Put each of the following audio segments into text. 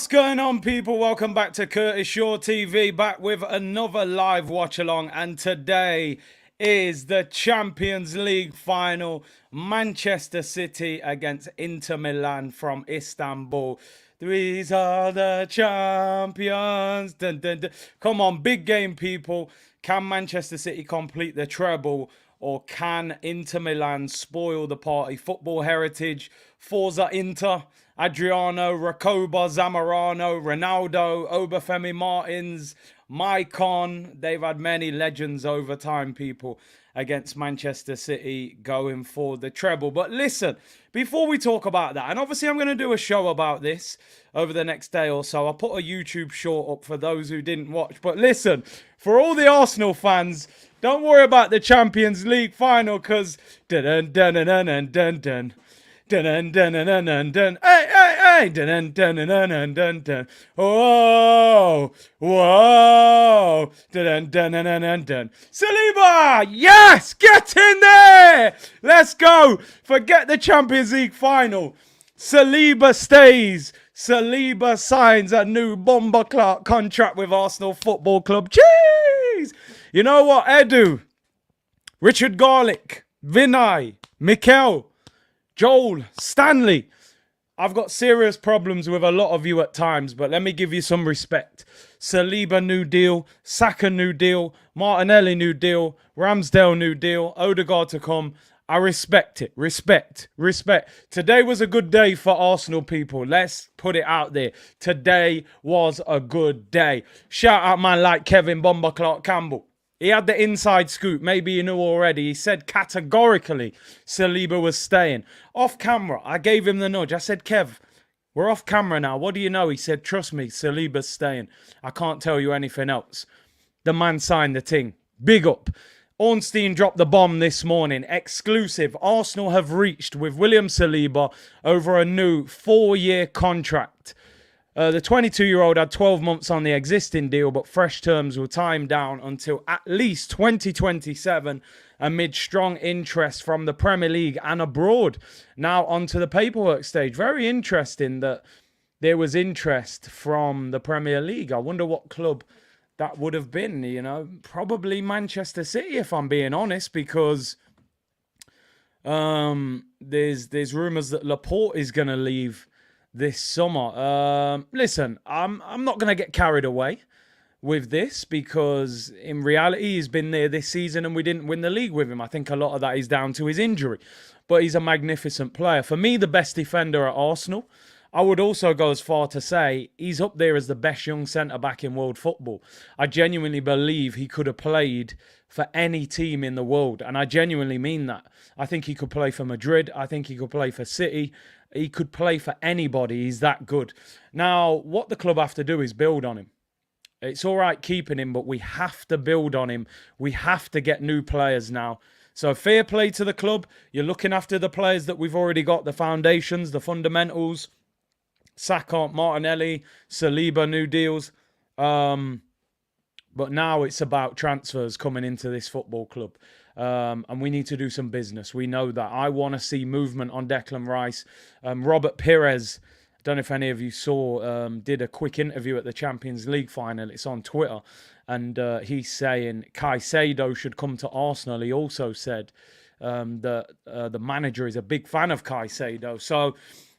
What's going on, people? Welcome back to Curtis Shaw TV, back with another live watch along. And today is the Champions League final. Manchester City against Inter Milan from Istanbul. These are the champions. Dun, dun, dun. Come on, big game, people. Can Manchester City complete the treble? Or can Inter Milan spoil the party? Football heritage, Forza Inter, Adriano, Recoba, Zamorano, Ronaldo, Obafemi Martins, Maicon. They've had many legends over time, people, against Manchester City going for the treble. But listen, before we talk about that, and obviously I'm going to do a show about this over the next day or so. I'll put a YouTube short up for those who didn't watch. But listen, for all the Arsenal fans, don't worry about the Champions League final, because dun dun dun dun dun dun dun dun dun dun dun dun, hey hey hey, dun dun dun dun dun dun, whoa whoa, dun dun dun dun dun dun. Saliba, yes, get in there, let's go. Forget the Champions League final. Saliba stays. Saliba signs a new bomber clock contract with Arsenal Football Club. Jeez! You know what, Edu, Richard Garlick, Vinay, Mikel, Joel, Stanley. I've got serious problems with a lot of you at times, but let me give you some respect. Saliba, new deal. Saka, new deal. Martinelli, new deal. Ramsdale, new deal. Odegaard to come. I respect it. Respect. Today was a good day for Arsenal, people. Let's put it out there. Today was a good day. Shout out man like Kevin Bomber Clark Campbell. He had the inside scoop. Maybe you knew already. He said categorically Saliba was staying. Off camera, I gave him the nudge. I said, Kev, we're off camera now. What do you know? He said, trust me, Saliba's staying. I can't tell you anything else. The man signed the thing. Big up. Ornstein dropped the bomb this morning. Exclusive. Arsenal have reached with William Saliba over a new 4-year contract. The 22-year-old had 12 months on the existing deal, but fresh terms will time down until at least 2027 amid strong interest from the Premier League and abroad. Now onto the paperwork stage. Very interesting that there was interest from the Premier League. I wonder what club that would have been, you know. Probably Manchester City, if I'm being honest, because there's rumours that Laporte is going to leave this summer. Listen, I'm not going to get carried away with this, because in reality he's been there this season and we didn't win the league with him. I think a lot of that is down to his injury, but he's a magnificent player. For me, the best defender at Arsenal. I would also go as far to say he's up there as the best young centre-back in world football. I genuinely believe he could have played for any team in the world, and I genuinely mean that. I think he could play for Madrid. I think he could play for City. He could play for anybody. He's that good. Now, what the club have to do is build on him. It's all right keeping him, but we have to build on him. We have to get new players now. So fair play to the club. You're looking after the players that we've already got, the foundations, the fundamentals. Saka, Martinelli, Saliba, new deals. But now it's about transfers coming into this football club. And we need to do some business. We know that. I want to see movement on Declan Rice. Robert Pires, I don't know if any of you saw, did a quick interview at the Champions League final. It's on Twitter. And he's saying Caicedo should come to Arsenal. He also said that the manager is a big fan of Caicedo. So,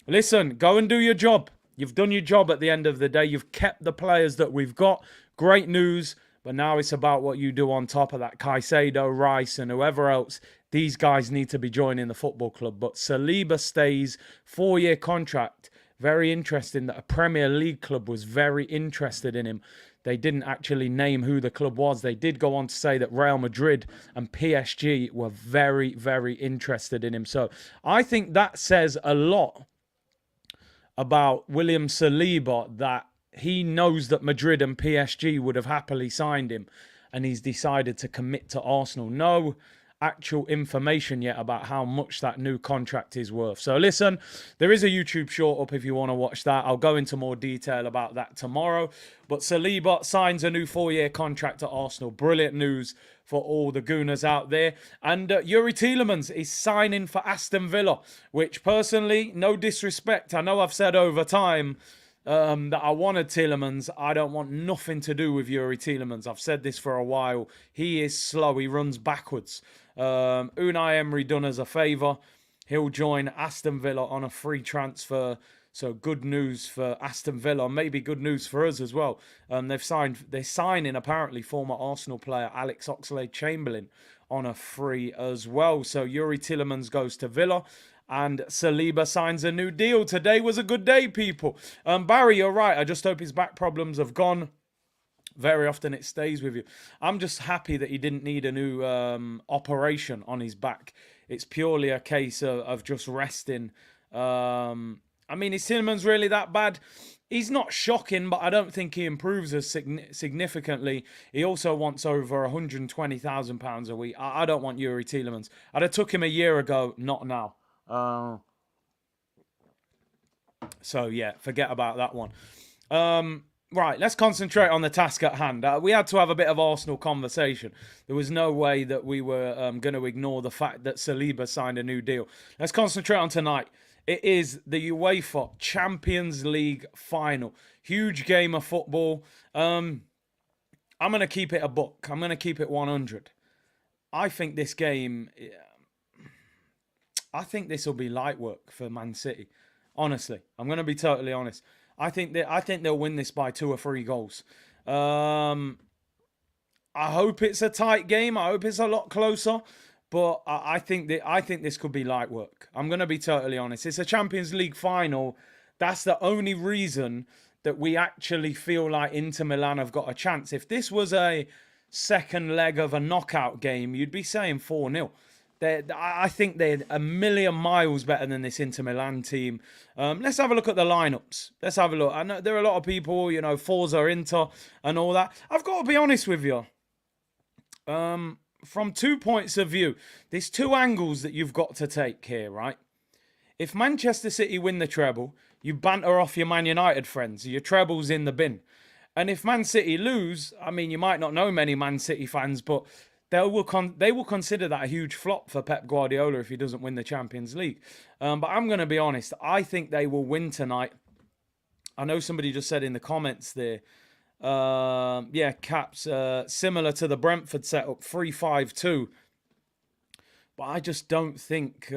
listen, go and do your job. You've done your job at the end of the day. You've kept the players that we've got. Great news. But now it's about what you do on top of that. Caicedo, Rice, and whoever else. These guys need to be joining the football club. But Saliba stays, 4-year contract. Very interesting that a Premier League club was very interested in him. They didn't actually name who the club was. They did go on to say that Real Madrid and PSG were very, very interested in him. So I think that says a lot about William Saliba, that he knows that Madrid and PSG would have happily signed him, and he's decided to commit to Arsenal. No actual information yet about how much that new contract is worth. So listen, there is a YouTube short up if you want to watch that. I'll go into more detail about that tomorrow. But Saliba signs a new 4-year contract at Arsenal. Brilliant news for all the Gooners out there. And Yuri Tielemans is signing for Aston Villa, which personally, no disrespect, I know I've said over time, that I wanted Tielemans. I don't want nothing to do with Yuri Tielemans. I've said this for a while. He is slow. He runs backwards. Unai Emery done us a favour. He'll join Aston Villa on a free transfer. So good news for Aston Villa, maybe good news for us as well. They're signing apparently former Arsenal player Alex Oxlade-Chamberlain on a free as well. So Yuri Tielemans goes to Villa and Saliba signs a new deal. Today was a good day, people. Barry, you're right. I just hope his back problems have gone. Very often it stays with you. I'm just happy that he didn't need a new operation on his back. It's purely a case of just resting. I mean, is Tielemans really that bad? He's not shocking, but I don't think he improves us significantly. He also wants over £120,000 a week. I don't want Yuri Tielemans. I'd have took him a year ago, not now. So, yeah, forget about that one. Right, let's concentrate on the task at hand. We had to have a bit of Arsenal conversation. There was no way that we were going to ignore the fact that Saliba signed a new deal. Let's concentrate on tonight. It is the UEFA Champions League final. Huge game of football. I'm going to keep it a buck. I'm going to keep it 100. I think this game... I think this will be light work for Man City. Honestly, I'm going to be totally honest. I think they'll win this by 2 or 3 goals. I hope it's a tight game. I hope it's a lot closer. But I think this could be light work. I'm going to be totally honest. It's a Champions League final. That's the only reason that we actually feel like Inter Milan have got a chance. If this was a second leg of a knockout game, you'd be saying 4-0. I think they're a million miles better than this Inter Milan team. Let's have a look at the lineups. Let's have a look. I know there are a lot of people, you know, Forza Inter and all that. I've got to be honest with you. From 2 points of view, there's 2 angles that you've got to take here, right? If Manchester City win the treble, you banter off your Man United friends. Your treble's in the bin. And if Man City lose, I mean, you might not know many Man City fans, but they will consider that a huge flop for Pep Guardiola if he doesn't win the Champions League. But I'm going to be honest. I think they will win tonight. I know somebody just said in the comments there, yeah, Caps, similar to the Brentford setup, 3-5-2. But I just don't think...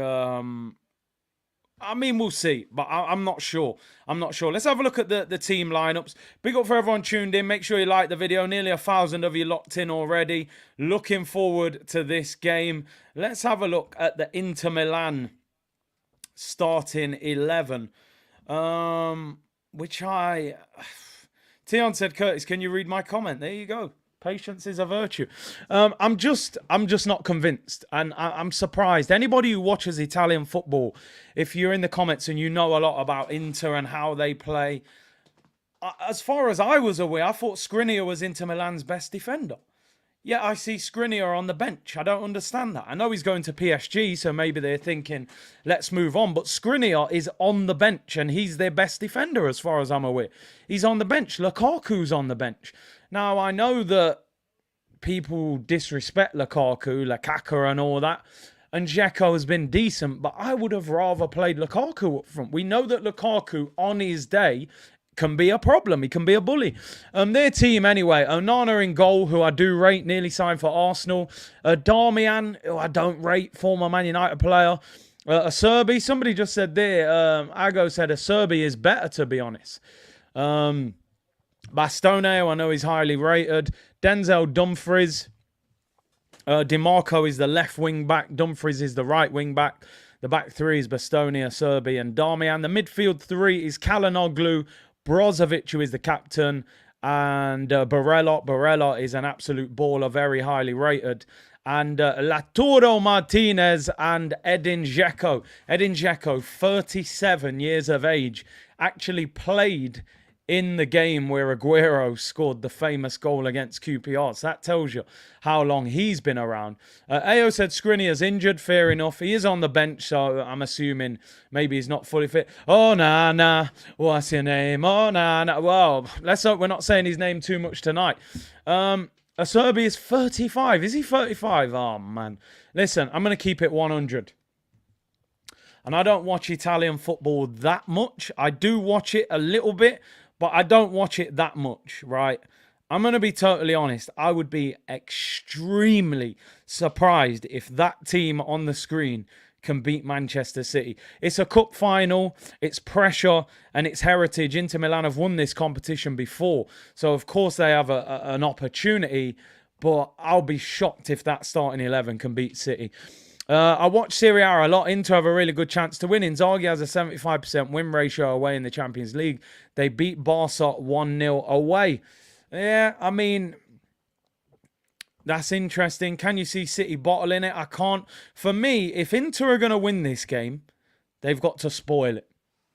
I mean, we'll see, but I'm not sure. Let's have a look at the team lineups. Big up for everyone tuned in. Make sure you like the video. Nearly 1,000 of you locked in already. Looking forward to this game. Let's have a look at the Inter Milan starting 11. Which Tion said, Curtis, can you read my comment? There you go. Patience is a virtue. I'm just not convinced, and I'm surprised. Anybody who watches Italian football, if you're in the comments and you know a lot about Inter and how they play, as far as I was aware, I thought Skriniar was Inter Milan's best defender. Yet I see Skriniar on the bench. I don't understand that. I know he's going to PSG, so maybe they're thinking, let's move on. But Skriniar is on the bench, and he's their best defender as far as I'm aware. He's on the bench. Lukaku's on the bench. Now, I know that people disrespect Lukaku and all that, and Dzeko has been decent, but I would have rather played Lukaku up front. We know that Lukaku, on his day, can be a problem. He can be a bully. Their team, anyway, Onana in goal, who I do rate, nearly signed for Arsenal. Darmian, who I don't rate, former Man United player. Acerbi, somebody just said there, Ago said Acerbi is better, to be honest. Bastone, I know he's highly rated. Denzel Dumfries. DiMarco is the left wing back. Dumfries is the right wing back. The back three is Bastone, Acerbi, and Darmian. The midfield three is Kalanoglu, Brozovic, who is the captain, and Barella. Barella is an absolute baller, very highly rated. And Lautaro Martinez and Edin Dzeko. Edin Dzeko, 37 years of age, actually played in the game where Aguero scored the famous goal against QPR. So that tells you how long he's been around. Ayo said Skriniar's injured. Fair enough. He is on the bench, so I'm assuming maybe he's not fully fit. Oh, nah. What's your name? Oh, nah. Well, let's hope we're not saying his name too much tonight. Acerbi is 35. Is he 35? Oh, man. Listen, I'm going to keep it 100. And I don't watch Italian football that much. I do watch it a little bit, but I don't watch it that much, right? I'm going to be totally honest. I would be extremely surprised if that team on the screen can beat Manchester City. It's a cup final, it's pressure, and it's heritage. Inter Milan have won this competition before, so of course they have an opportunity, but I'll be shocked if that starting 11 can beat City. I watch Serie A a lot. Inter have a really good chance to win. Inzaghi has a 75% win ratio away in the Champions League. They beat Barca 1-0 away. Yeah, I mean, that's interesting. Can you see City bottling it? I can't. For me, if Inter are going to win this game, they've got to spoil it.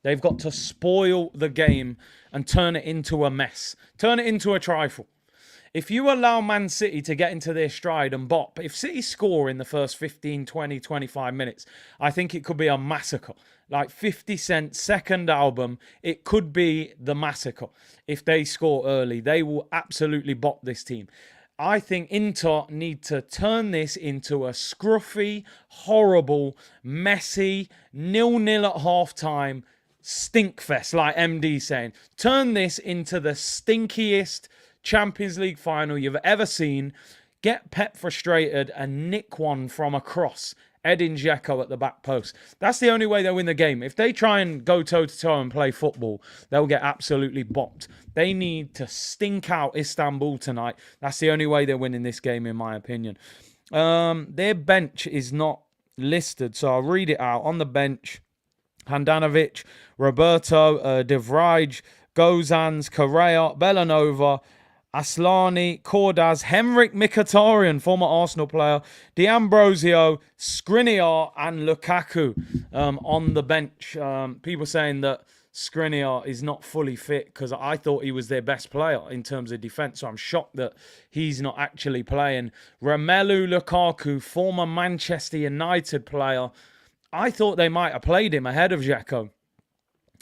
They've got to spoil the game and turn it into a mess. Turn it into a trifle. If you allow Man City to get into their stride and bop, if City score in the first 15, 20, 25 minutes, I think it could be a massacre. Like 50 Cent's second album, it could be the massacre. If they score early, they will absolutely bop this team. I think Inter need to turn this into a scruffy, horrible, messy, 0-0 at half-time stinkfest, like MD saying. Turn this into the stinkiest Champions League final you've ever seen. Get Pep frustrated and nick one from across. Edin Dzeko at the back post. That's the only way they'll win the game. If they try and go toe-to-toe and play football, they'll get absolutely bopped. They need to stink out Istanbul tonight. That's the only way they're winning this game, in my opinion. Their bench is not listed, so I'll read it out. On the bench, Handanovic, Roberto, De Vrij, Gozans, Correa, Belanova, Aslani, Cordaz, Henrik Mkhitaryan, former Arsenal player, D'Ambrosio, Skriniar, and Lukaku on the bench. People saying that Skriniar is not fully fit because I thought he was their best player in terms of defence, so I'm shocked that he's not actually playing. Romelu Lukaku, former Manchester United player, I thought they might have played him ahead of Dzeko.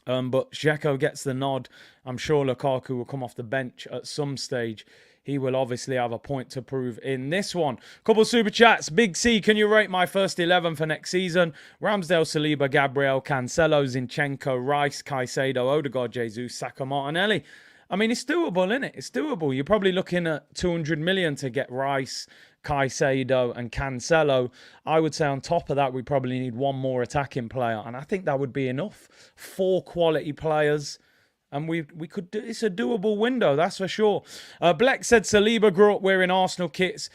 But Dzeko gets the nod. I'm sure Lukaku will come off the bench at some stage. He will obviously have a point to prove in this one. Couple super chats. Big C, can you rate my first 11 for next season? Ramsdale, Saliba, Gabriel, Cancelo, Zinchenko, Rice, Caicedo, Odegaard, Jesus, Saka, Martinelli. I mean, it's doable, isn't it? It's doable. You're probably looking at 200 million to get Rice, Caicedo and Cancelo. I would say on top of that, we probably need one more attacking player. And I think that would be enough. 4 quality players. And we could do, it's a doable window, that's for sure. Bleck said Saliba grew up wearing Arsenal kits.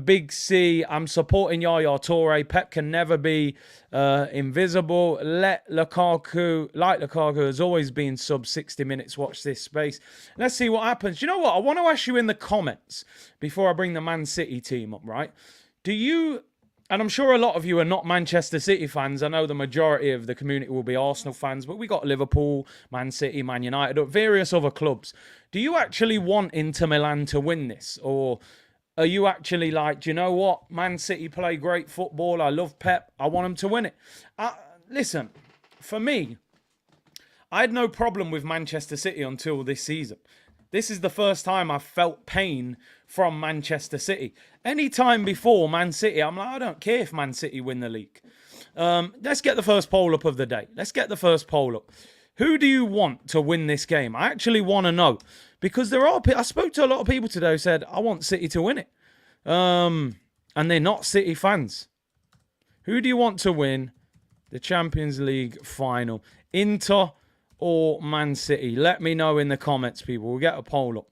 Big C, I'm supporting Yaya Toure. Pep can never be invisible. Let Lukaku, like Lukaku, has always been sub 60 minutes. Watch this space. Let's see what happens. You know what? I want to ask you in the comments before I bring the Man City team up, right? Do you... And I'm sure a lot of you are not Manchester City fans. I know the majority of the community will be Arsenal fans, but we got Liverpool, Man City, Man United, various other clubs. Do you actually want Inter Milan to win this? Or are you actually like, do you know what? Man City play great football. I love Pep. I want them to win it. Listen, for me, I had no problem with Manchester City until this season. This is the first time I've felt pain from Manchester City. Any time before Man City, I'm like, I don't care if Man City win the league. Let's get the first poll up of the day. Let's get the first poll up. Who do you want to win this game? I actually want to know. Because I spoke to a lot of people today who said, I want City to win it. And they're not City fans. Who do you want to win the Champions League final? Inter or Man City? Let me know in the comments, people. We'll get a poll up.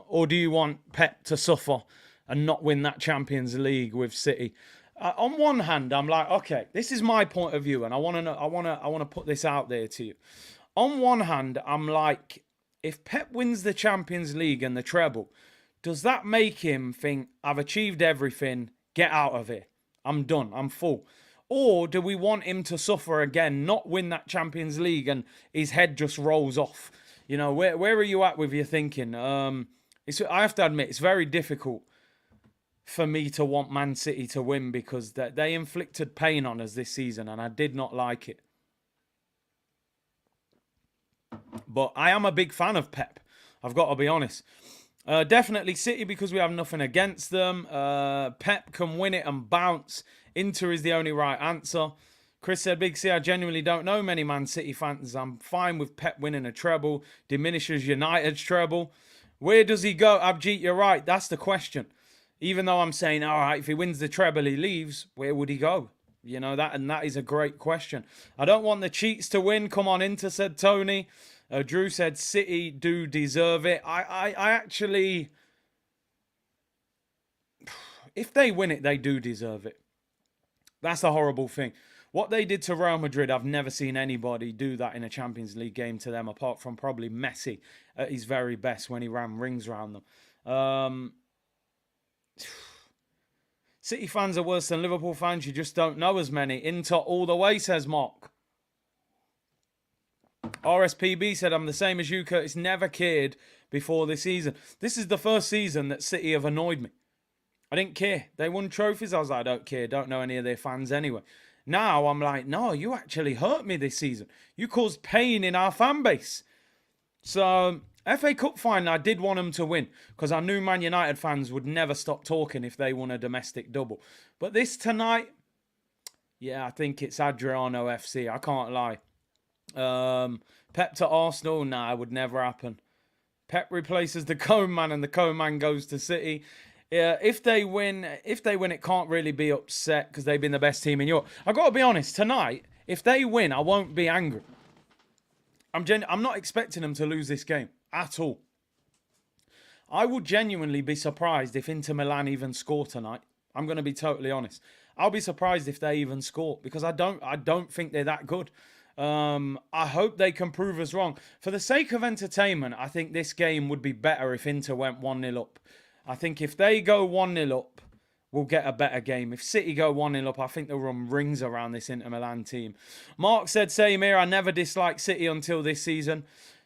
Or do you want Pep to suffer and not win that Champions League with City? On one hand, I'm like, okay, this is my point of view, and I want to know. I want to put this out there to you. On one hand, I'm like, if Pep wins the Champions League and the treble, does that make him think I've achieved everything? Get out of here. I'm done. I'm full. Or do we want him to suffer again, not win that Champions League, and his head just rolls off? You know, where are you at with your thinking? I have to admit, it's very difficult for me to want Man City to win because they inflicted pain on us this season, and I did not like it. But I am a big fan of Pep. I've got to be honest. Definitely City because we have nothing against them. Pep can win it and bounce. Inter is the only right answer. Chris said, Big C, I genuinely don't know many Man City fans. I'm fine with Pep winning a treble. Diminishes United's treble. Where does he go? Abjeet, you're right. That's the question. Even though I'm saying, all right, if he wins the treble, he leaves, where would he go? You know, that is a great question. I don't want the cheats to win. Come on, Inter, said Tony. Drew said, City do deserve it. I actually, if they win it, they do deserve it. That's the horrible thing. What they did to Real Madrid, I've never seen anybody do that in a Champions League game to them, apart from probably Messi at his very best when he ran rings around them. City fans are worse than Liverpool fans. You just don't know as many. Inter all the way, says Mark. RSPB said, I'm the same as you, Curtis. Never cared before this season. This is the first season that City have annoyed me. I didn't care. They won trophies. I was like, I don't care. Don't know any of their fans anyway. Now I'm like, no, you actually hurt me this season. You caused pain in our fan base. So, FA Cup final, I did want them to win because I knew Man United fans would never stop talking if they won a domestic double. But this tonight, yeah, I think it's Adriano FC. I can't lie. Pep to Arsenal, nah, it would never happen. Pep replaces the Cone Man and the Cone Man goes to City. Yeah, if they win, it can't really be upset because they've been the best team in Europe. I've got to be honest, tonight, if they win, I won't be angry. I'm not expecting them to lose this game at all. I would genuinely be surprised if Inter Milan even score tonight. I'm going to be totally honest. I'll be surprised if they even score because I don't think they're that good. I hope they can prove us wrong. For the sake of entertainment, I think this game would be better if Inter went 1-0 up. I think if they go 1-0 up, we'll get a better game. If City go 1-0 up, I think they'll run rings around this Inter Milan team. Mark said, same here, I never disliked City until this season.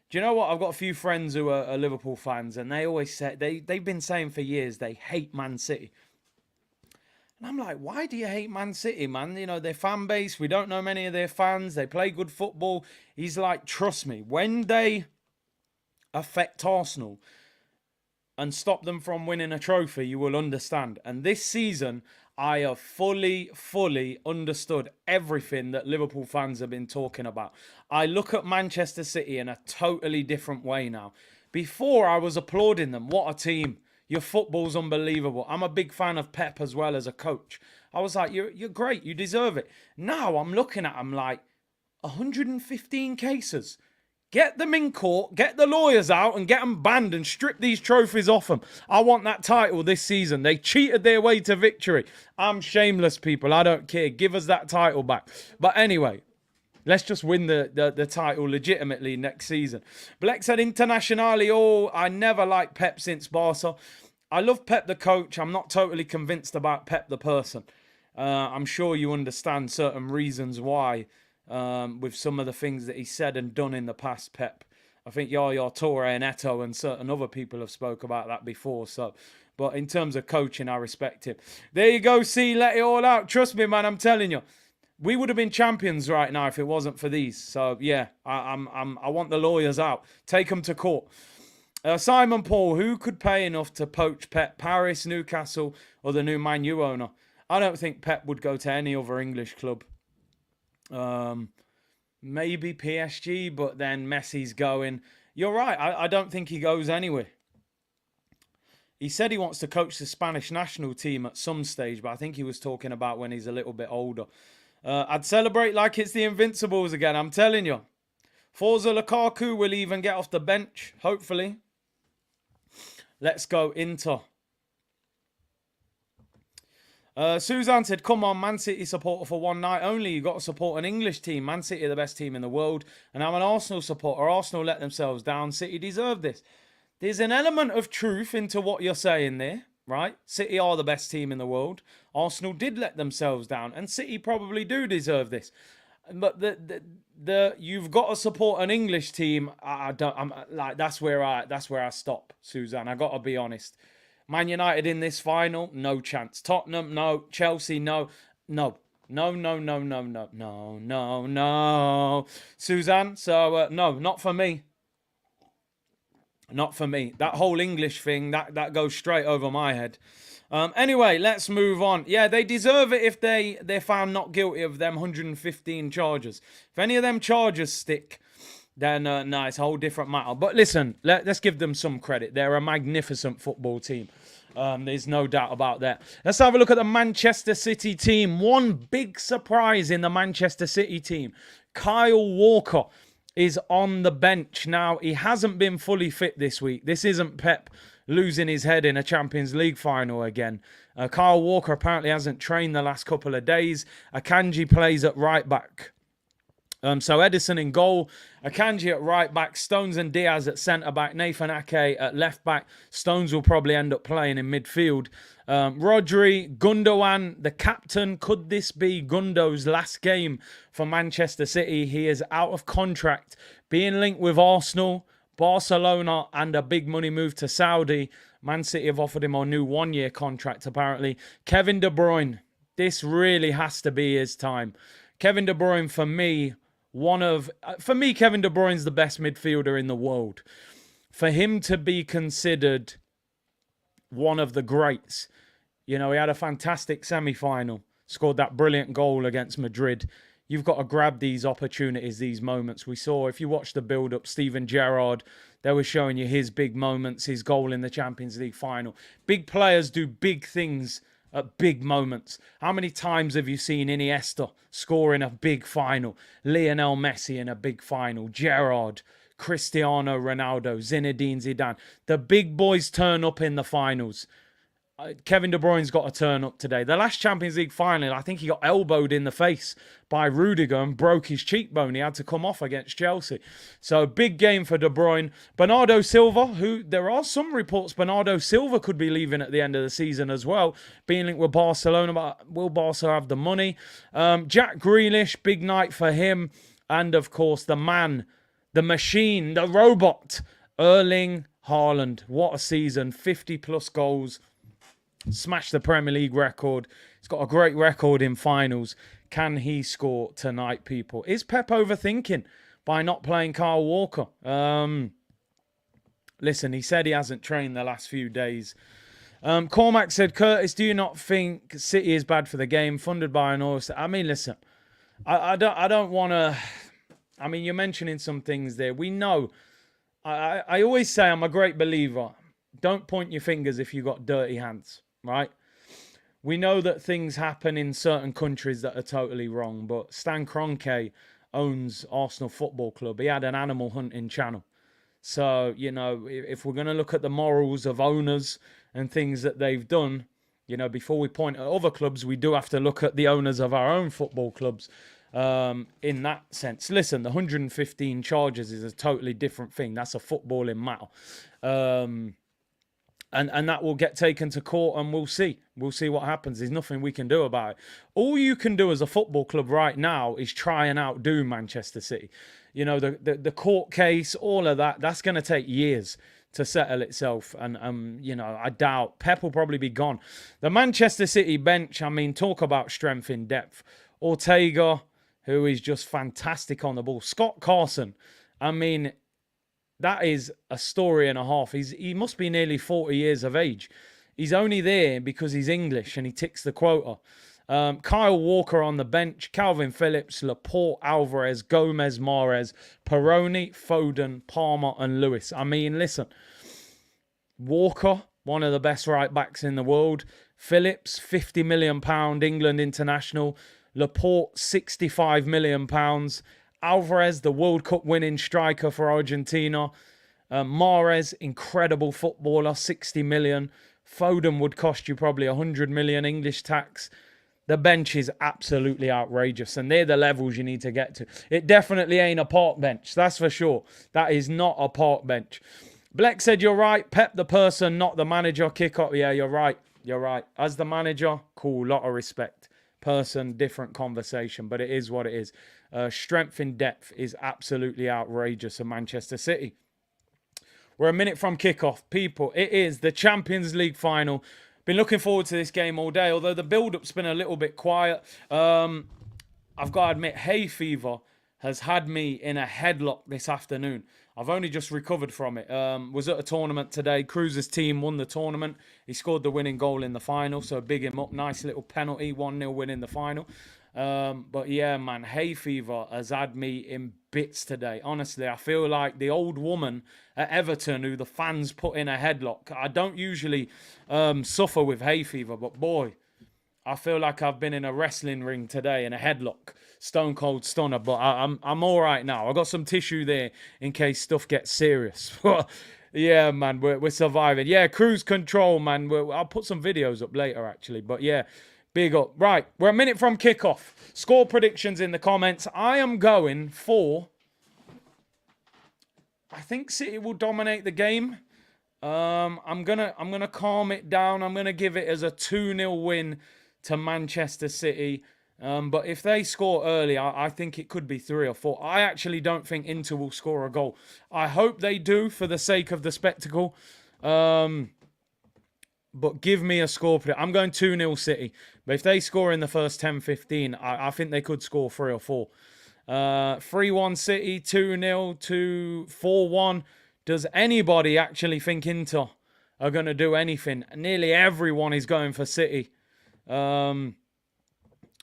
Do you know what? I've got a few friends who are Liverpool fans, and they always say, they've been saying for years they hate Man City. And I'm like, why do you hate Man City, man? You know, their fan base, we don't know many of their fans. They play good football. He's like, trust me, when they affect Arsenal and stop them from winning a trophy, you will understand. And this season, I have fully understood everything that Liverpool fans have been talking about. I look at Manchester City in a totally different way now. Before, I was applauding them. What a team. Your football's unbelievable. I'm a big fan of Pep as well as a coach. I was like, you're great. You deserve it. Now I'm looking at them like 115 cases. Get them in court, get the lawyers out and get them banned and strip these trophies off them. I want that title this season. They cheated their way to victory. I'm shameless, people. I don't care. Give us that title back. But anyway, let's just win the title legitimately next season. Black said, Internationale, I never liked Pep since Barca. I love Pep the coach. I'm not totally convinced about Pep the person. I'm sure you understand certain reasons why. With some of the things that he said and done in the past, Pep. I think Yaya Toure and Eto'o and certain other people have spoke about that before. So, but in terms of coaching, I respect him. There you go, see, let it all out. Trust me, man, I'm telling you. We would have been champions right now if it wasn't for these. So, yeah, I want the lawyers out. Take them to court. Simon Paul, who could pay enough to poach Pep? Paris, Newcastle, or the new Man U owner? I don't think Pep would go to any other English club. Maybe PSG, but then Messi's going. You're right. I don't think he goes anywhere. He said he wants to coach the Spanish national team at some stage, but I think he was talking about when he's a little bit older. I'd celebrate like it's the Invincibles again. I'm telling you. Forza Lukaku will even get off the bench, hopefully. Let's go Inter. Suzanne said, come on, Man City supporter for one night only. You got to support an English team. Man City are the best team in the world. And I'm an Arsenal supporter. Arsenal let themselves down. City deserve this. There's an element of truth into what you're saying there, right? City are the best team in the world. Arsenal did let themselves down. And City probably do deserve this. But you've got to support an English team. That's where I stop, Suzanne. I got to be honest. Man United in this final, no chance. Tottenham, no. Chelsea, no. No. No. Suzanne, so no, not for me. Not for me. That whole English thing, that goes straight over my head. Anyway, let's move on. Yeah, they deserve it if they're found not guilty of them 115 charges. If any of them charges stick, then no, it's a whole different matter. But listen, let's give them some credit. They're a magnificent football team. There's no doubt about that. Let's have a look at the Manchester City team. One big surprise in the Manchester City team. Kyle Walker is on the bench. Now, he hasn't been fully fit this week. This isn't Pep losing his head in a Champions League final again. Kyle Walker apparently hasn't trained the last couple of days. Akanji plays at right back. So Edison in goal, Akanji at right back, Stones and Diaz at centre back, Nathan Ake at left back. Stones will probably end up playing in midfield. Rodri, Gundogan, the captain. Could this be Gundo's last game for Manchester City? He is out of contract, being linked with Arsenal, Barcelona, and a big money move to Saudi. Man City have offered him a new one-year contract, apparently. Kevin De Bruyne, this really has to be his time. Kevin De Bruyne, for me, Kevin De Bruyne's the best midfielder in the world. For him to be considered one of the greats, you know, he had a fantastic semi-final, scored that brilliant goal against Madrid. You've got to grab these opportunities, these moments. We saw, if you watch the build-up, Steven Gerrard, they were showing you his big moments, his goal in the Champions League final. Big players do big things at big moments. How many times have you seen Iniesta score in a big final? Lionel Messi in a big final. Gerrard, Cristiano Ronaldo, Zinedine Zidane. The big boys turn up in the finals. Kevin De Bruyne's got to turn up today. The last Champions League final, I think he got elbowed in the face by Rudiger and broke his cheekbone. He had to come off against Chelsea. So big game for De Bruyne. Bernardo Silva, who there are some reports Bernardo Silva could be leaving at the end of the season as well, being linked with Barcelona, but will Barca have the money? Jack Grealish, big night for him. And of course, the man, the machine, the robot, Erling Haaland. What a season. 50 plus goals. Smashed the Premier League record. He's got a great record in finals. Can he score tonight, people? Is Pep overthinking by not playing Kyle Walker? Listen, he said he hasn't trained the last few days. Cormac said, Curtis, do you not think City is bad for the game? Funded by an oil... I mean, listen, I don't want to... I mean, you're mentioning some things there. We know. I always say I'm a great believer. Don't point your fingers if you've got dirty hands. Right? We know that things happen in certain countries that are totally wrong, but Stan Kroenke owns Arsenal Football Club. He had an animal hunting channel. So, you know, if we're going to look at the morals of owners and things that they've done, you know, before we point at other clubs, we do have to look at the owners of our own football clubs in that sense. Listen, the 115 charges is a totally different thing. That's a footballing matter. And that will get taken to court and we'll see. We'll see what happens. There's nothing we can do about it. All you can do as a football club right now is try and outdo Manchester City. You know, the court case, all of that, that's going to take years to settle itself. And, you know, I doubt Pep will probably be gone. The Manchester City bench, I mean, talk about strength in depth. Ortega, who is just fantastic on the ball. Scott Carson, I mean... that is a story and a half. He must be nearly 40 years of age. He's only there because he's English and he ticks the quota. Kyle Walker on the bench. Calvin Phillips, Laporte, Alvarez, Gomez, Mahrez, Peroni, Foden, Palmer and Lewis. I mean, listen. Walker, one of the best right backs in the world. Phillips, £50 million England international. Laporte, £65 million. Alvarez, the World Cup winning striker for Argentina. Mahrez, incredible footballer, 60 million. Foden would cost you probably 100 million English tax. The bench is absolutely outrageous, and they're the levels you need to get to. It definitely ain't a park bench, that's for sure. That is not a park bench. Bleck said, you're right. Pep the person, not the manager. Kick up. Yeah, you're right. You're right. As the manager, cool, lot of respect. Person, different conversation, but it is what it is. Strength in depth is absolutely outrageous in Manchester City. We're a minute from kickoff. People, it is the Champions League final. Been looking forward to this game all day, although the build-up's been a little bit quiet. I've got to admit, hay fever has had me in a headlock this afternoon. I've only just recovered from it. Was at a tournament today. Cruz's team won the tournament. He scored the winning goal in the final, so big him up. Nice little penalty, 1-0 win in the final. But yeah, man, hay fever has had me in bits today. Honestly, I feel like the old woman at Everton who the fans put in a headlock. I don't usually suffer with hay fever, but boy, I feel like I've been in a wrestling ring today in a headlock. Stone cold stunner, but I'm all right now. I got some tissue there in case stuff gets serious. Yeah, man, we're surviving. Yeah, cruise control, man. I'll put some videos up later, actually. But yeah, big up. Right, we're a minute from kickoff. Score predictions in the comments. I am going for... I think City will dominate the game. I'm gonna calm it down. I'm gonna give it as a 2-0 win to Manchester City. But if they score early, I think it could be 3 or 4. I actually don't think Inter will score a goal. I hope they do for the sake of the spectacle. But give me a score. I'm going 2-0 City. But if they score in the first 10-15, I think they could score 3 or 4. 3-1 City, 2-0 to 4-1. Does anybody actually think Inter are going to do anything? Nearly everyone is going for City.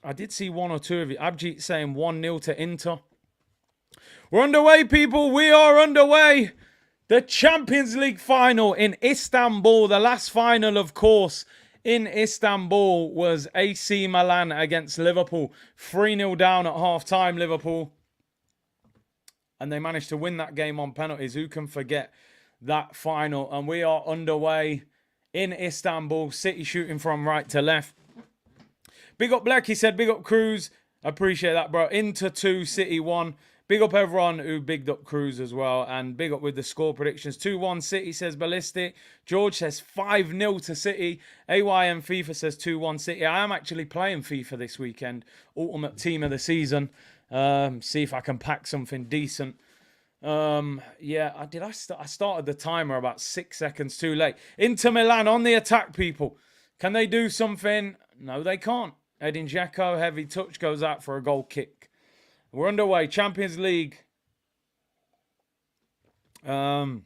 I did see one or two of you. Abjit saying 1-0 to Inter. We're underway, people. We are underway. The Champions League final in Istanbul. The last final, of course, in Istanbul was AC Milan against Liverpool. 3-0 down at half-time, Liverpool. And they managed to win that game on penalties. Who can forget that final? And we are underway in Istanbul. City shooting from right to left. Big up Black, he said. Big up Cruz. Appreciate that, bro. Inter 2, City 1. Big up everyone who bigged up Cruz as well. And big up with the score predictions. 2-1 City, says Ballistic. George says 5-0 to City. AYM FIFA says 2-1 City. I am actually playing FIFA this weekend. Ultimate team of the season. See if I can pack something decent. Yeah, I started the timer about 6 seconds too late. Inter Milan on the attack, people. Can they do something? No, they can't. Edin Dzeko, heavy touch, goes out for a goal kick. We're underway. Champions League. Did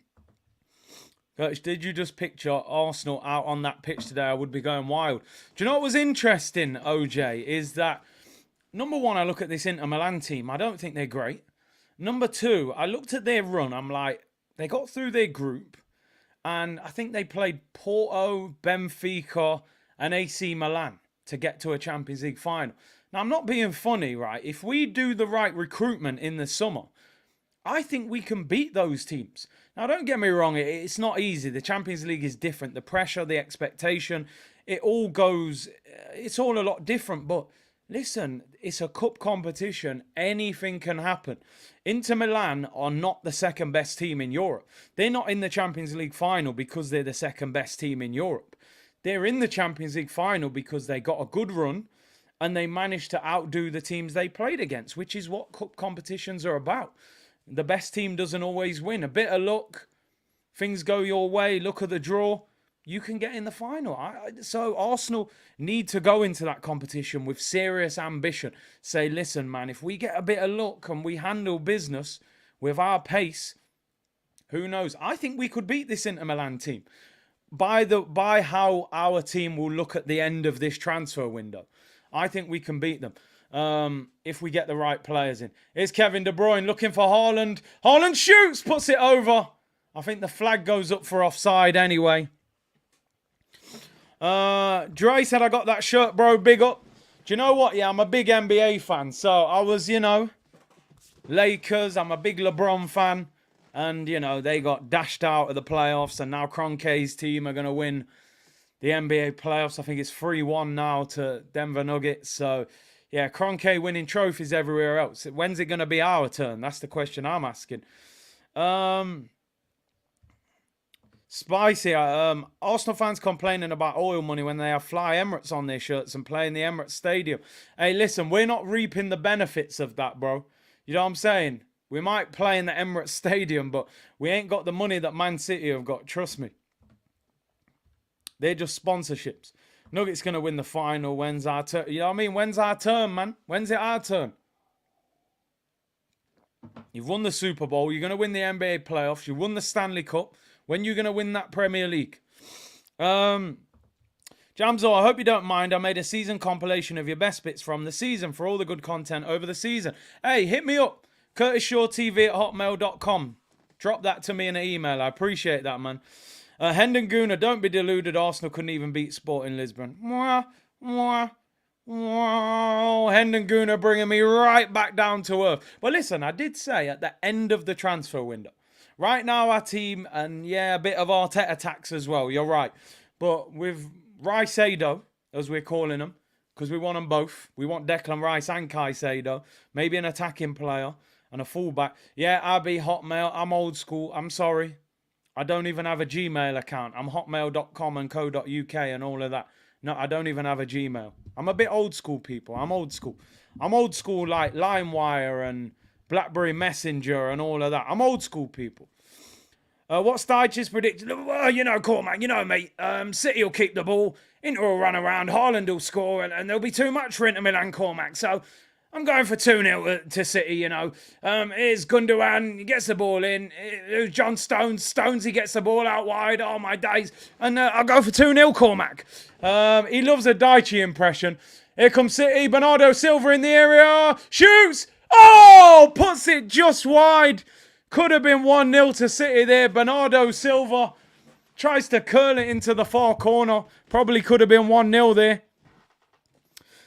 you just picture Arsenal out on that pitch today? I would be going wild. Do you know what was interesting, OJ? Is that, number one, I look at this Inter Milan team. I don't think they're great. Number two, I looked at their run. I'm like, they got through their group. And I think they played Porto, Benfica, and AC Milan to get to a Champions League final. Now, I'm not being funny, right? If we do the right recruitment in the summer, I think we can beat those teams. Now, don't get me wrong. It's not easy. The Champions League is different. The pressure, the expectation, it's all a lot different. But listen, it's a cup competition. Anything can happen. Inter Milan are not the second best team in Europe. They're not in the Champions League final because they're the second best team in Europe. They're in the Champions League final because they got a good run and they managed to outdo the teams they played against, which is what cup competitions are about. The best team doesn't always win. A bit of luck, things go your way, look at the draw, you can get in the final. So Arsenal need to go into that competition with serious ambition. Say, listen, man, if we get a bit of luck and we handle business with our pace, who knows? I think we could beat this Inter Milan team. By how our team will look at the end of this transfer window. I think we can beat them if we get the right players in. Here's Kevin De Bruyne looking for Haaland. Haaland shoots, puts it over. I think the flag goes up for offside anyway. Dre said, I got that shirt, bro. Big up. Do you know what? Yeah, I'm a big NBA fan. So I was, Lakers. I'm a big LeBron fan. And, they got dashed out of the playoffs. And now Kroenke's team are going to win the NBA playoffs. I think it's 3-1 now to Denver Nuggets. So, yeah, Kroenke winning trophies everywhere else. When's it going to be our turn? That's the question I'm asking. Spicy. Arsenal fans complaining about oil money when they have Fly Emirates on their shirts and play in the Emirates Stadium. Hey, listen, we're not reaping the benefits of that, bro. You know what I'm saying? We might play in the Emirates Stadium, but we ain't got the money that Man City have got. Trust me. They're just sponsorships. Nuggets going to win the final. When's our turn? You know what I mean? When's our turn, man? When's it our turn? You've won the Super Bowl. You're going to win the NBA playoffs. You won the Stanley Cup. When are you going to win that Premier League? Jamzo, I hope you don't mind. I made a season compilation of your best bits from the season for all the good content over the season. Hey, hit me up. CurtisShawTV@hotmail.com. Drop that to me in an email. I appreciate that, man. Hendon Guna, don't be deluded. Arsenal couldn't even beat Sporting Lisbon. Mwah, mwah. Wow, Hendon Guna bringing me right back down to earth. But listen, I did say at the end of the transfer window, right now our team, and yeah, a bit of Arteta tax as well, you're right. But with Rice-Ado, as we're calling them, because we want them both. We want Declan Rice and Caicedo. Maybe an attacking player and a fullback. Yeah, I'll be Hotmail. I'm old school. I'm sorry. I don't even have a Gmail account. I'm hotmail.com and co.uk and all of that. No, I don't even have a Gmail. I'm a bit old school, people. I'm old school. I'm old school like LimeWire and BlackBerry Messenger and all of that. I'm old school, people. What's Dyche's prediction? Well, you know, Cormac, you know, mate. City will keep the ball. Inter will run around. Haaland will score. And there'll be too much for Inter Milan, Cormac. So I'm going for 2-0 to City, you know. Here's Gundogan. He gets the ball in. Here's John Stones. Stones, he gets the ball out wide. Oh, my days. And I'll go for 2-0, Cormac. He loves a Dyche impression. Here comes City. Bernardo Silva in the area. Shoots. Oh, puts it just wide. Could have been 1-0 to City there. Bernardo Silva tries to curl it into the far corner. Probably could have been 1-0 there.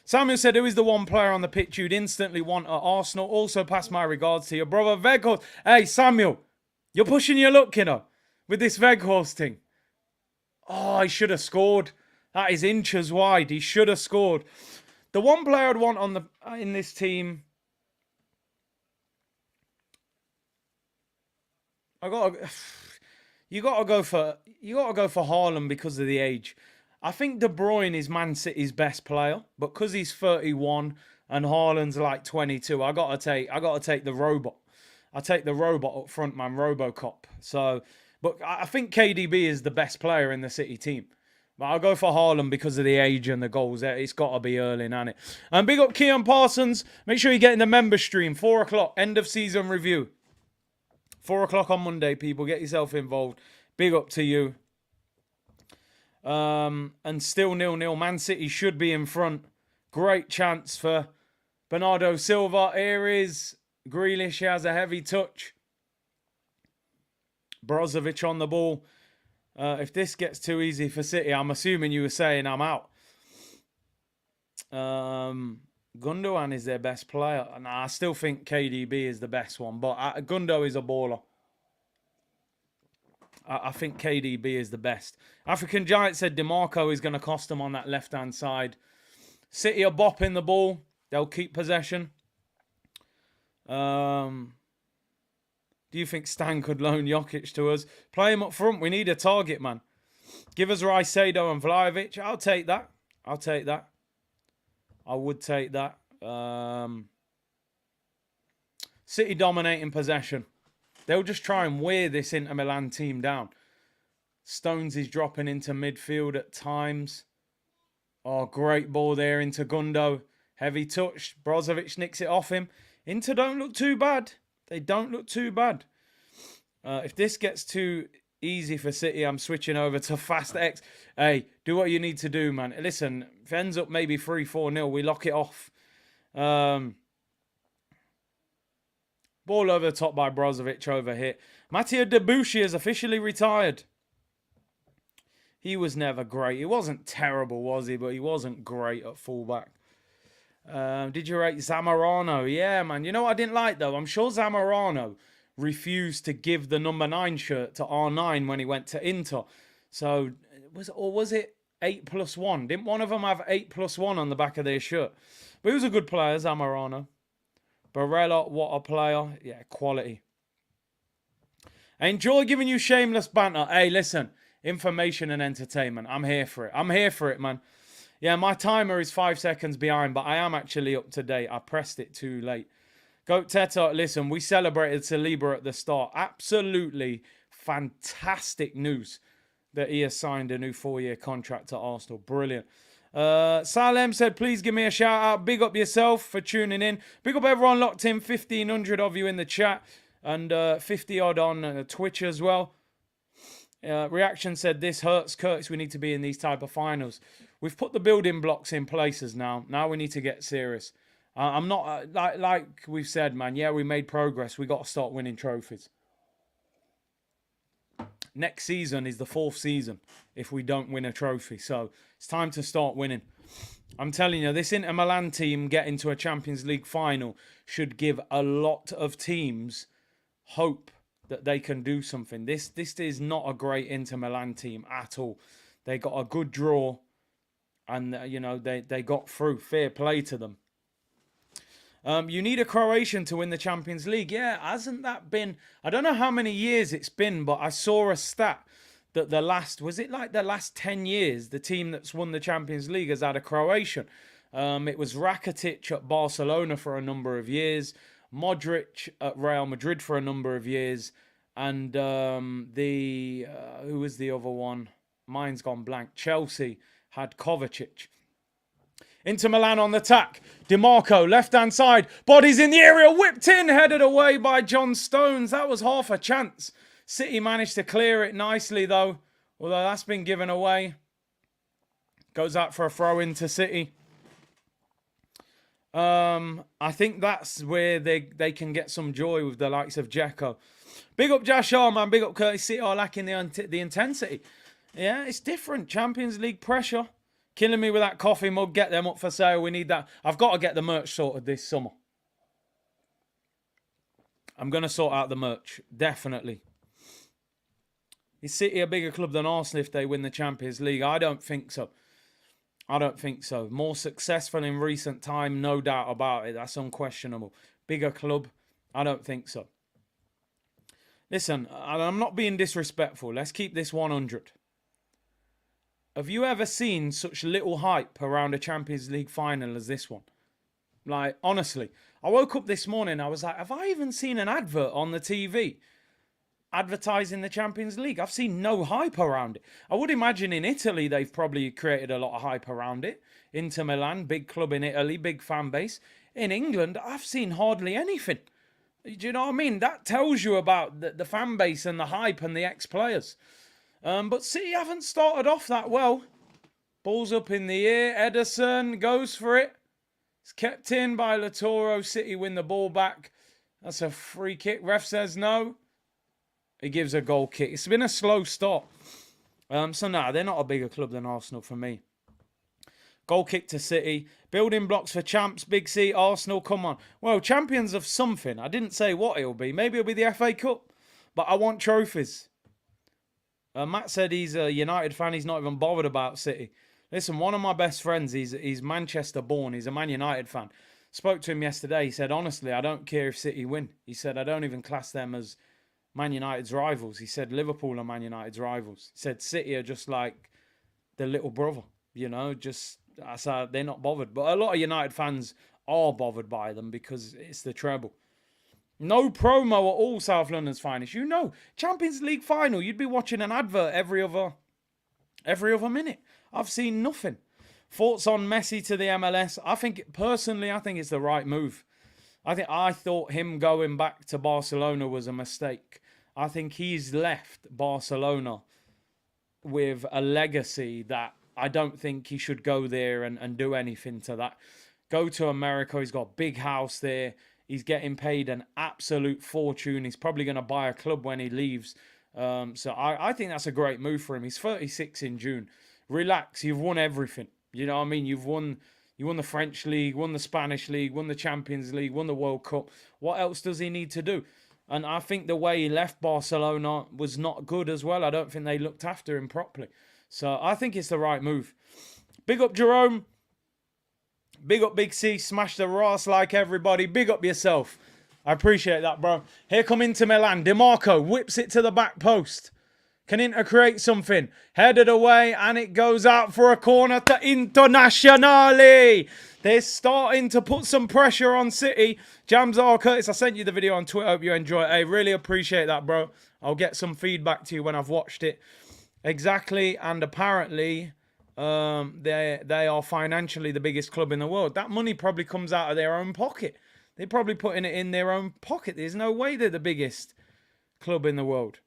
Samuel said, who is the one player on the pitch you'd instantly want at Arsenal? Also pass my regards to your brother Weghorst. Hey, Samuel, you're pushing your luck, you know, with this Weghorst thing. Oh, he should have scored. That is inches wide. He should have scored. The one player I'd want on in this team, you gotta go for Haaland because of the age. I think De Bruyne is Man City's best player, but because he's 31 and Haaland's like 22, I gotta take the robot. I take the robot up front, man, RoboCop. So, but I think KDB is the best player in the City team. But I'll go for Haaland because of the age and the goals. It's got to be Erling, hasn't it? And big up Keon Parsons. Make sure you get in the member stream. 4 o'clock, end of season review. 4 o'clock on Monday, people. Get yourself involved. Big up to you. And still 0-0. Man City should be in front. Great chance for Bernardo Silva. Here is Grealish. He has a heavy touch. Brozovic on the ball. If this gets too easy for City, I'm assuming you were saying I'm out. Gundogan is their best player. And I still think KDB is the best one. But Gundo is a baller. I think KDB is the best. African Giant said DeMarco is going to cost them on that left-hand side. City are bopping the ball. They'll keep possession. Do you think Stan could loan Jokic to us? Play him up front. We need a target, man. Give us Rice-Ado and Vlahovic. I'll take that. I'll take that. I would take that. City dominating possession. They'll just try and wear this Inter Milan team down. Stones is dropping into midfield at times. Oh, great ball there into Gundo. Heavy touch. Brozovic nicks it off him. Inter don't look too bad. They don't look too bad. If this gets too easy for City, I'm switching over to Fast X. Hey, do what you need to do, man. Listen, if it ends up maybe 3-4-0, we lock it off. Ball over the top by Brozovic over here. Mattia Debuchy is officially retired. He was never great. He wasn't terrible, was he? But he wasn't great at fullback. Did you rate Zamorano? Yeah, man. You know what I didn't like, though? I'm sure Zamorano refused to give the number 9 shirt to R9 when he went to Inter. So, was it 8+1? Didn't one of them have 8+1 on the back of their shirt? But he was a good player, Zamorano. Barella, what a player. Yeah, quality. I enjoy giving you shameless banter. Hey, listen. Information and entertainment. I'm here for it. I'm here for it, man. Yeah, my timer is 5 seconds behind, but I am actually up to date. I pressed it too late. Goat Teta, listen, we celebrated Saliba at the start. Absolutely fantastic news that he has signed a new 4-year contract to Arsenal. Brilliant. Salem said, please give me a shout out. Big up yourself for tuning in. Big up everyone locked in. 1,500 of you in the chat. And 50 odd on Twitch as well. Reaction said, this hurts, Curtis. We need to be in these type of finals. We've put the building blocks in places now. Now we need to get serious. I'm not, like we've said, man. Yeah, we made progress. We got to start winning trophies. Next season is the 4th season if we don't win a trophy. So it's time to start winning. I'm telling you, this Inter Milan team getting to a Champions League final should give a lot of teams hope that they can do something. This is not a great Inter Milan team at all. They got a good draw and, you know, they got through. Fair play to them. You need a Croatian to win the Champions League. Yeah, hasn't that been... I don't know how many years it's been, but I saw a stat that the last... Was it like the last 10 years, the team that's won the Champions League has had a Croatian? It was Rakitic at Barcelona for a number of years, Modric at Real Madrid for a number of years, and who was the other one? Mine's gone blank. Chelsea had Kovacic. Inter Milan on the attack. DiMarco, left-hand side. Bodies in the area. Whipped in. Headed away by John Stones. That was half a chance. City managed to clear it nicely, though. Although that's been given away. Goes out for a throw into City. I think that's where they can get some joy with the likes of Dzeko. Big up Jashar, man. Big up Curtis. City are lacking the intensity. Yeah, it's different. Champions League pressure. Killing me with that coffee mug. Get them up for sale. We need that. I've got to get the merch sorted this summer. I'm going to sort out the merch. Definitely. Is City a bigger club than Arsenal if they win the Champions League? I don't think so. I don't think so. More successful in recent time, no doubt about it. That's unquestionable. Bigger club? I don't think so. Listen, I'm not being disrespectful. Let's keep this 100. Have you ever seen such little hype around a Champions League final as this one? Like, honestly, I woke up this morning, I was like, have I even seen an advert on the TV advertising the Champions League? I've seen no hype around it. I would imagine in Italy, they've probably created a lot of hype around it. Inter Milan, big club in Italy, big fan base. In England, I've seen hardly anything. Do you know what I mean? That tells you about the fan base and the hype and the ex-players. But City haven't started off that well. Ball's up in the air. Ederson goes for it. It's kept in by Lautaro. City win the ball back. That's a free kick. Ref says no. He gives a goal kick. It's been a slow start. So no, they're not a bigger club than Arsenal for me. Goal kick to City. Building blocks for champs. Big C, Arsenal, come on. Well, champions of something. I didn't say what it'll be. Maybe it'll be the FA Cup. But I want trophies. Matt said he's a United fan. He's not even bothered about City. Listen, one of my best friends, he's Manchester born. He's a Man United fan. Spoke to him yesterday. He said, honestly, I don't care if City win. He said, I don't even class them as Man United's rivals. He said, Liverpool are Man United's rivals. He said, City are just like the little brother. You know, just, they're not bothered. But a lot of United fans are bothered by them because it's the treble. No promo at all, South London's finest. You know, Champions League final, you'd be watching an advert every other minute. I've seen nothing. Thoughts on Messi to the MLS? Personally, I think it's the right move. I thought him going back to Barcelona was a mistake. I think he's left Barcelona with a legacy that I don't think he should go there and do anything to that. Go to America. He's got a big house there. He's getting paid an absolute fortune. He's probably going to buy a club when he leaves. So I think that's a great move for him. He's 36 in June. Relax. You've won everything. You know what I mean? You won the French League, won the Spanish League, won the Champions League, won the World Cup. What else does he need to do? And I think the way he left Barcelona was not good as well. I don't think they looked after him properly. So I think it's the right move. Big up Jerome. Big up Big C. Smash the Ross like everybody. Big up yourself. I appreciate that, bro. Here come Inter Milan. DiMarco whips it to the back post. Can Inter create something? Headed away and it goes out for a corner to Internazionale. They're starting to put some pressure on City. Jamzar Curtis, I sent you the video on Twitter. Hope you enjoy it. I really appreciate that, bro. I'll get some feedback to you when I've watched it. Exactly. And apparently, They are financially the biggest club in the world. That money probably comes out of their own pocket. They're probably putting it in their own pocket. There's no way they're the biggest club in the world.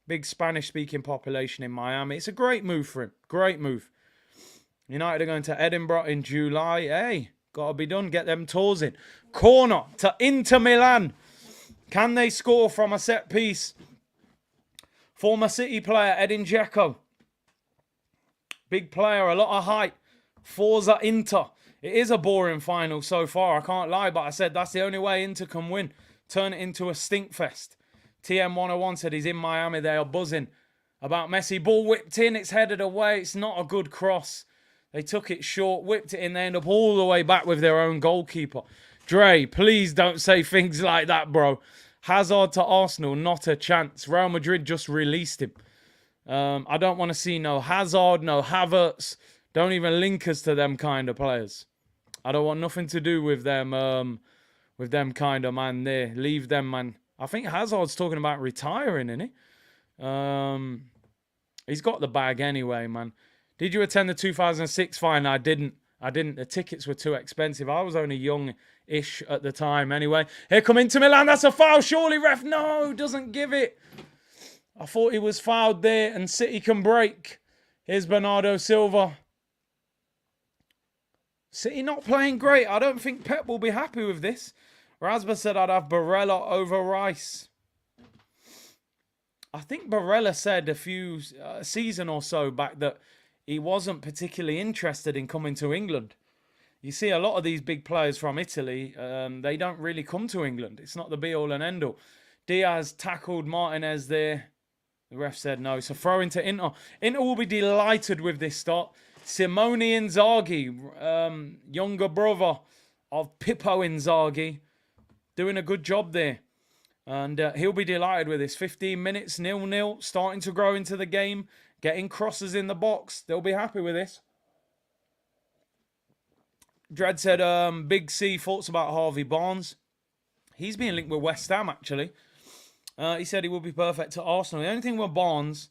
Big Spanish-speaking population in Miami. It's a great move for him. Great move. United are going to Edinburgh in July. Hey, got to be done. Get them tours in. Corner to Inter Milan. Can they score from a set piece? Former City player Edin Dzeko. Big player, a lot of height. Forza Inter. It is a boring final so far, I can't lie, but I said that's the only way Inter can win. Turn it into a stinkfest. TM101 said he's in Miami, they are buzzing about Messi. Ball whipped in, it's headed away, it's not a good cross. They took it short, whipped it in, they end up all the way back with their own goalkeeper. Dre, please don't say things like that, bro. Hazard to Arsenal, not a chance. Real Madrid just released him. I don't want to see no Hazard, no Havertz. Don't even link us to them kind of players. I don't want nothing to do with them kind of man there. Leave them, man. I think Hazard's talking about retiring, isn't he? He's got the bag anyway, man. Did you attend the 2006 final? I didn't. The tickets were too expensive. I was only young-ish at the time anyway. Here come Inter Milan. That's a foul. Surely, ref. No, doesn't give it. I thought he was fouled there and City can break. Here's Bernardo Silva. City not playing great. I don't think Pep will be happy with this. Rasmus said I'd have Barella over Rice. I think Barella said a season or so back that he wasn't particularly interested in coming to England. You see a lot of these big players from Italy, they don't really come to England. It's not the be-all and end-all. Diaz tackled Martinez there. The ref said no. So throw into Inter. Inter will be delighted with this start. Simone Inzaghi, younger brother of Pippo Inzaghi, doing a good job there. And he'll be delighted with this. 15 minutes, 0-0, starting to grow into the game, getting crosses in the box. They'll be happy with this. Dredd said, Big C thoughts about Harvey Barnes. He's being linked with West Ham, actually. He said he will be perfect to Arsenal. The only thing with Barnes,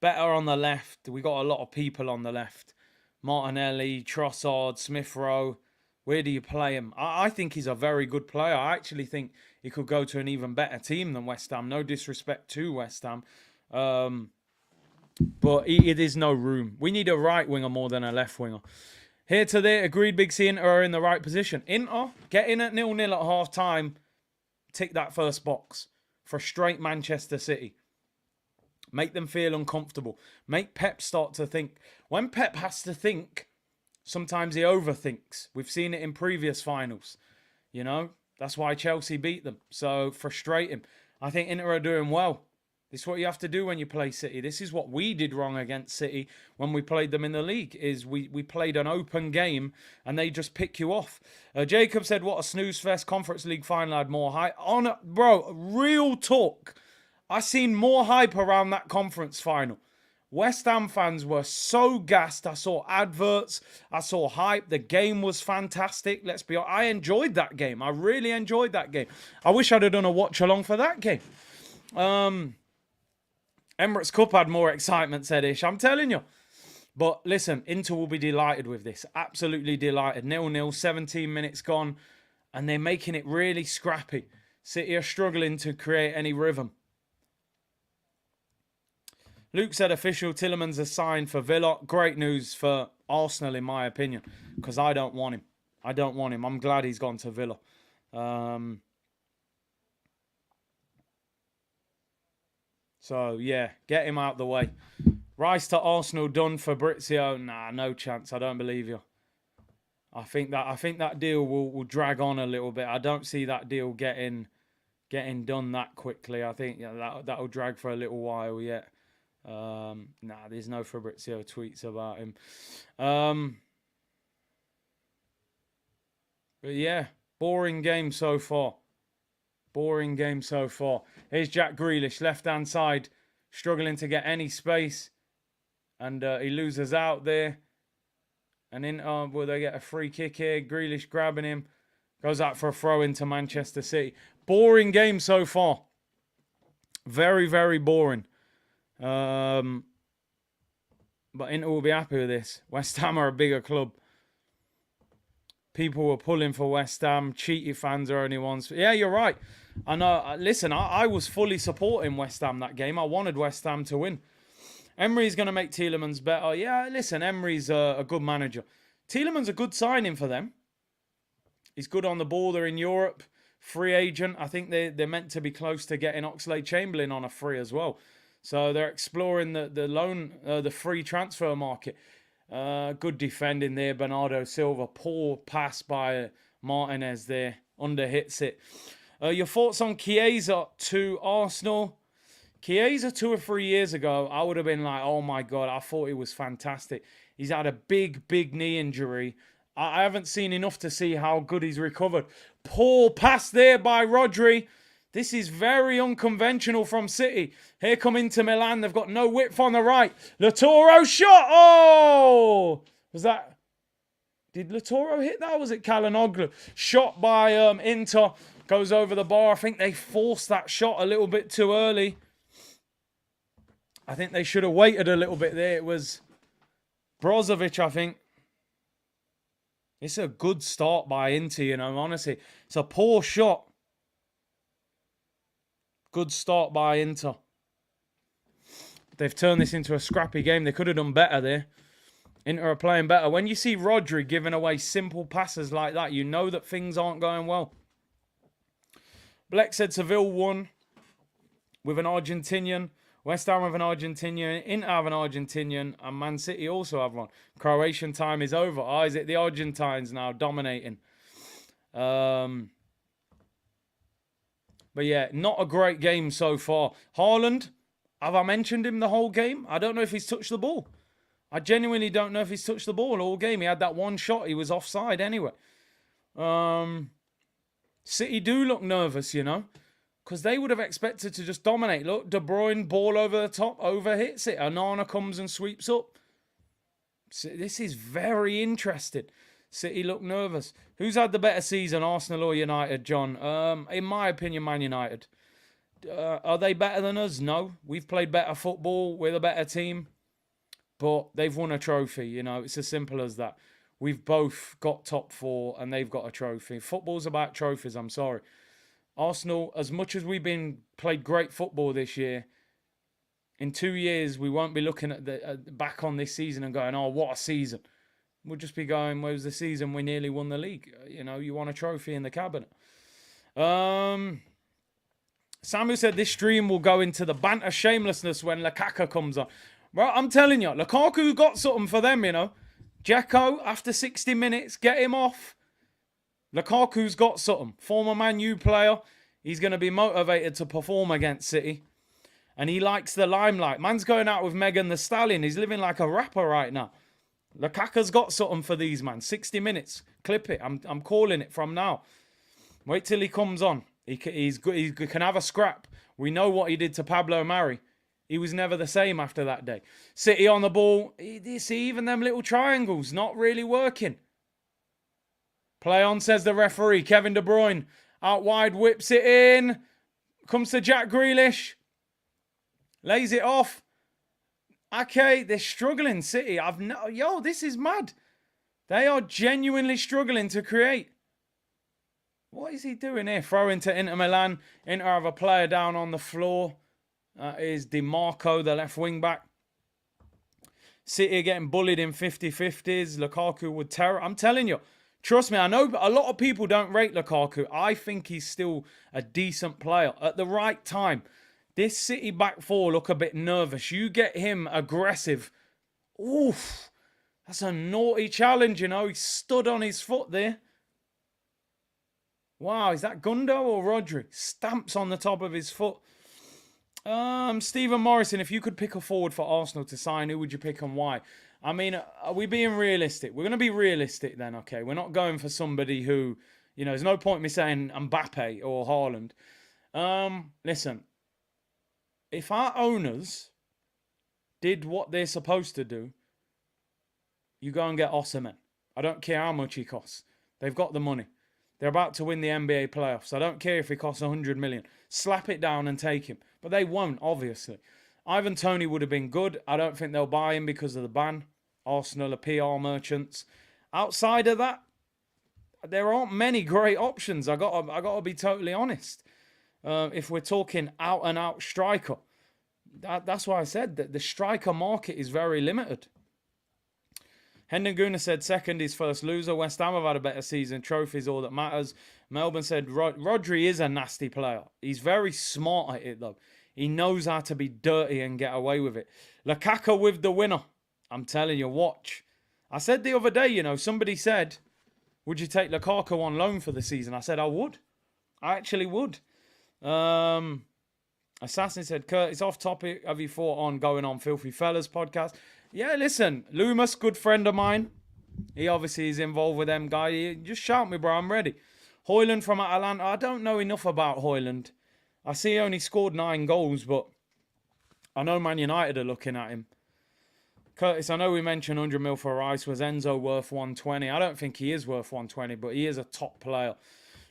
better on the left. We got a lot of people on the left. Martinelli, Trossard, Smith Rowe. Where do you play him? I think he's a very good player. I actually think he could go to an even better team than West Ham. No disrespect to West Ham. But it is no room. We need a right winger more than a left winger. Here to there, agreed Big C Inter are in the right position. Inter, get in at 0-0 at half time. Tick that first box. Frustrate Manchester City. Make them feel uncomfortable. Make Pep start to think. When Pep has to think, sometimes he overthinks. We've seen it in previous finals. You know, that's why Chelsea beat them. So frustrate him. I think Inter are doing well. This is what you have to do when you play City. This is what we did wrong against City when we played them in the league. Is we played an open game and they just pick you off. Jacob said, what a snooze fest. Conference League final had more hype. Bro, real talk. I seen more hype around that conference final. West Ham fans were so gassed. I saw adverts. I saw hype. The game was fantastic. Let's be honest. I enjoyed that game. I really enjoyed that game. I wish I'd have done a watch-along for that game. Emirates Cup had more excitement, said Ish. I'm telling you. But listen, Inter will be delighted with this. Absolutely delighted. 0-0, 17 minutes gone. And they're making it really scrappy. City are struggling to create any rhythm. Luke said official Tillemans is signed for Villa. Great news for Arsenal, in my opinion. Because I don't want him. I don't want him. I'm glad he's gone to Villa. So, yeah, get him out the way. Rice to Arsenal done. Fabrizio, nah, no chance. I don't believe you. I think that deal will drag on a little bit. I don't see that deal getting done that quickly. I think that'll drag for a little while yet. Nah, there's no Fabrizio tweets about him. But yeah, boring game so far. Boring game so far. Here's Jack Grealish, left-hand side, struggling to get any space. And he loses out there. And in, will they get a free kick here? Grealish grabbing him. Goes out for a throw into Manchester City. Boring game so far. Very, very boring. But Inter will be happy with this. West Ham are a bigger club. People were pulling for West Ham. Cheaty fans are only ones. Yeah, you're right. I know. Listen, I was fully supporting West Ham that game. I wanted West Ham to win. Emery's going to make Tielemans better. Yeah, listen, Emery's a good manager. Tielemans a good signing for them. He's good on the ball. They're in Europe. Free agent. I think they're meant to be close to getting Oxlade-Chamberlain on a free as well. So they're exploring the loan, the free transfer market. Good defending there, Bernardo Silva. Poor pass by Martinez there. Under hits it. Your thoughts on Chiesa to Arsenal? Chiesa 2 or 3 years ago, I would have been like, oh my God, I thought he was fantastic. He's had a big knee injury. I haven't seen enough to see how good he's recovered. Poor pass there by Rodri. This is very unconventional from City. Here come into Milan. They've got no width on the right. Lautaro shot. Oh! Was that... Did Lautaro hit that or was it Calhanoglu? Shot by Inter. Goes over the bar. I think they forced that shot a little bit too early. I think they should have waited a little bit there. It was Brozovic, I think. It's a good start by Inter, you know, honestly. It's a poor shot. Good start by Inter. They've turned this into a scrappy game. They could have done better there. Inter are playing better. When you see Rodri giving away simple passes like that, you know that things aren't going well. Bleck said Seville won with an Argentinian. West Ham have an Argentinian. Inter have an Argentinian. And Man City also have one. Croatian time is over. Oh, is it the Argentines now dominating? But yeah, not a great game so far. Haaland, have I mentioned him the whole game? I don't know if he's touched the ball. I genuinely don't know if he's touched the ball all game. He had that one shot. He was offside anyway. City do look nervous, you know, because they would have expected to just dominate. Look, De Bruyne, ball over the top, overhits it. Onana comes and sweeps up. This is very interesting. City look nervous. Who's had the better season, Arsenal or United, John? In my opinion, Man United. Are they better than us? No. We've played better football. We're the better team. But they've won a trophy, you know. It's as simple as that. We've both got top 4 and they've got a trophy. Football's about trophies, I'm sorry. Arsenal, as much as we've played great football this year, in 2 years, we won't be looking at back on this season and going, oh, what a season. We'll just be going, where was the season we nearly won the league? You know, you won a trophy in the cabinet. Samu said this stream will go into the banter shamelessness when Lukaku comes on. Well, I'm telling you, Lukaku got something for them, you know. Dzeko, after 60 minutes, get him off. Lukaku's got something. Former Man U player. He's going to be motivated to perform against City. And he likes the limelight. Man's going out with Megan Thee Stallion. He's living like a rapper right now. Lukaku's got something for these, man. 60 minutes. Clip it. I'm calling it from now. Wait till he comes on. He can have a scrap. We know what he did to Pablo Mari. He was never the same after that day. City on the ball. You see, even them little triangles not really working. Play on, says the referee. Kevin De Bruyne out wide, whips it in. Comes to Jack Grealish. Lays it off. Okay, they're struggling, City. Yo, this is mad. They are genuinely struggling to create. What is he doing here? Throw into Inter Milan. Inter have a player down on the floor. That is Di Marco, the left wing back. City are getting bullied in 50-50s. Lukaku would terror. I'm telling you. Trust me, I know a lot of people don't rate Lukaku. I think he's still a decent player. At the right time. This City back 4 look a bit nervous. You get him aggressive. Oof. That's a naughty challenge, you know. He stood on his foot there. Wow, is that Gundo or Rodri? Stamps on the top of his foot. Stephen Morrison, if you could pick a forward for Arsenal to sign, who would you pick and why? I mean, are we being realistic? We're going to be realistic then, okay? We're not going for somebody who, you know, there's no point in me saying Mbappe or Haaland. Listen. If our owners did what they're supposed to do, you go and get Osimhen. I don't care how much he costs. They've got the money. They're about to win the NBA playoffs. I don't care if he costs 100 million. Slap it down and take him. But they won't, obviously. Ivan Toney would have been good. I don't think they'll buy him because of the ban. Arsenal are PR merchants. Outside of that, there aren't many great options. I gotta be totally honest. If we're talking out and out striker, that's why I said that the striker market is very limited. Hendon Guna said second is first loser. West Ham have had a better season. Trophies all that matters. Melbourne said Rodri is a nasty player. He's very smart at it though. He knows how to be dirty and get away with it. Lukaku with the winner. I'm telling you, watch. I said the other day, somebody said, would you take Lukaku on loan for the season? I said I would. I actually would. Assassin said, Kurt, it's off topic. Have you thought on going on Filthy Fellas podcast? Yeah, listen, Loomis, good friend of mine. He obviously is involved with them guy. Just shout me, bro. I'm ready. Hoyland from Atalanta. I don't know enough about Hoyland. I see he only scored 9 goals, but I know Man United are looking at him. Curtis, I know we mentioned 100 mil for Rice. Was Enzo worth 120? I don't think he is worth 120, but he is a top player.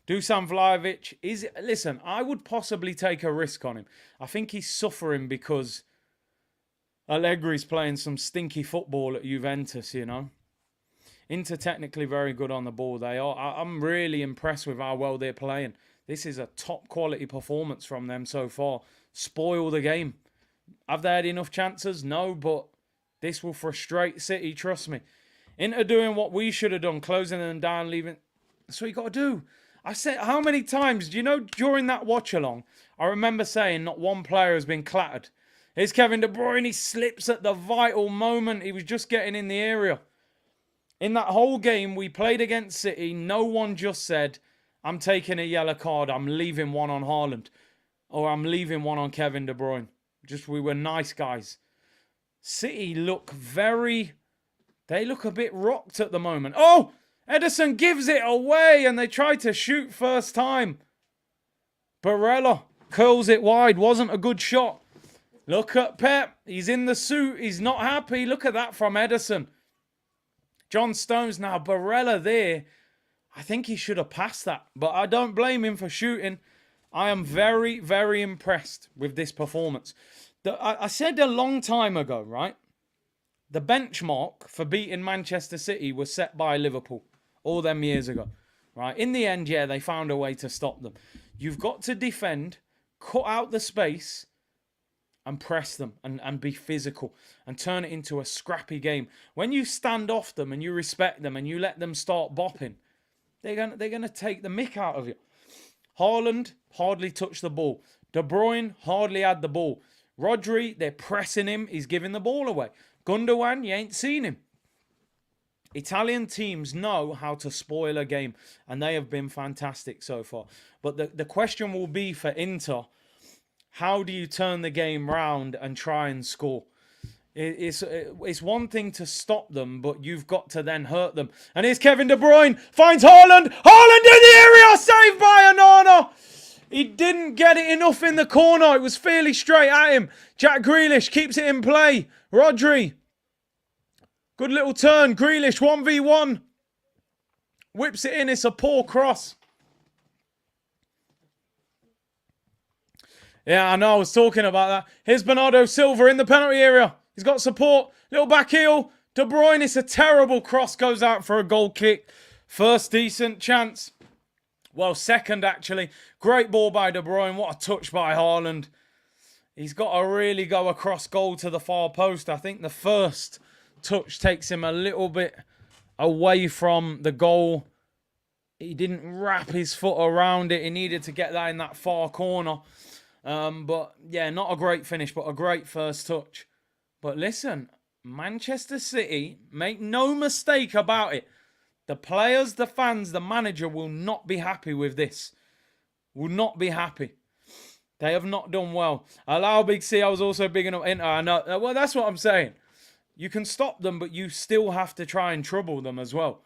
Dusan Vlahovic, listen, I would possibly take a risk on him. I think he's suffering because Allegri's playing some stinky football at Juventus, Inter technically very good on the ball. They are. I'm really impressed with how well they're playing. This is a top quality performance from them so far. Spoil the game. Have they had enough chances? No, but this will frustrate City, trust me. Inter doing what we should have done, closing them down, leaving. That's what you got to do. I said, how many times, during that watch-along, I remember saying not one player has been clattered. Here's Kevin De Bruyne. He slips at the vital moment. He was just getting in the area. In that whole game we played against City, no one just said, I'm taking a yellow card, I'm leaving one on Haaland. Or I'm leaving one on Kevin De Bruyne. We were nice guys. City look they look a bit rocked at the moment. Oh! Ederson gives it away and they try to shoot first time. Barella curls it wide. Wasn't a good shot. Look at Pep. He's in the suit. He's not happy. Look at that from Ederson. John Stones now. Barella there. I think he should have passed that. But I don't blame him for shooting. I am very, very impressed with this performance. I said a long time ago, right? The benchmark for beating Manchester City was set by Liverpool all them years ago, right? In the end, yeah, they found a way to stop them. You've got to defend, cut out the space, and press them and be physical and turn it into a scrappy game. When you stand off them and you respect them and you let them start bopping, they're gonna take the mick out of you. Haaland hardly touched the ball. De Bruyne hardly had the ball. Rodri, they're pressing him. He's giving the ball away. Gundogan, you ain't seen him. Italian teams know how to spoil a game, and they have been fantastic so far. But the question will be for Inter, how do you turn the game round and try and score? It's one thing to stop them, but you've got to then hurt them. And here's Kevin De Bruyne, finds Haaland. Haaland in the area, saved by Onana. He didn't get it enough in the corner. It was fairly straight at him. Jack Grealish keeps it in play. Rodri. Good little turn. Grealish, 1v1. Whips it in. It's a poor cross. Yeah, I know. I was talking about that. Here's Bernardo Silva in the penalty area. He's got support. Little back heel. De Bruyne, it's a terrible cross. Goes out for a goal kick. First decent chance. Well, second, actually. Great ball by De Bruyne. What a touch by Haaland. He's got to really go across goal to the far post. I think the first touch takes him a little bit away from the goal. He didn't wrap his foot around it. He needed to get that in that far corner. But, yeah, not a great finish, but a great first touch. But listen, Manchester City, make no mistake about it. The players, the fans, the manager will not be happy with this. Will not be happy. They have not done well. Allow Big C, I was also big enough. I know. Well, that's what I'm saying. You can stop them, but you still have to try and trouble them as well.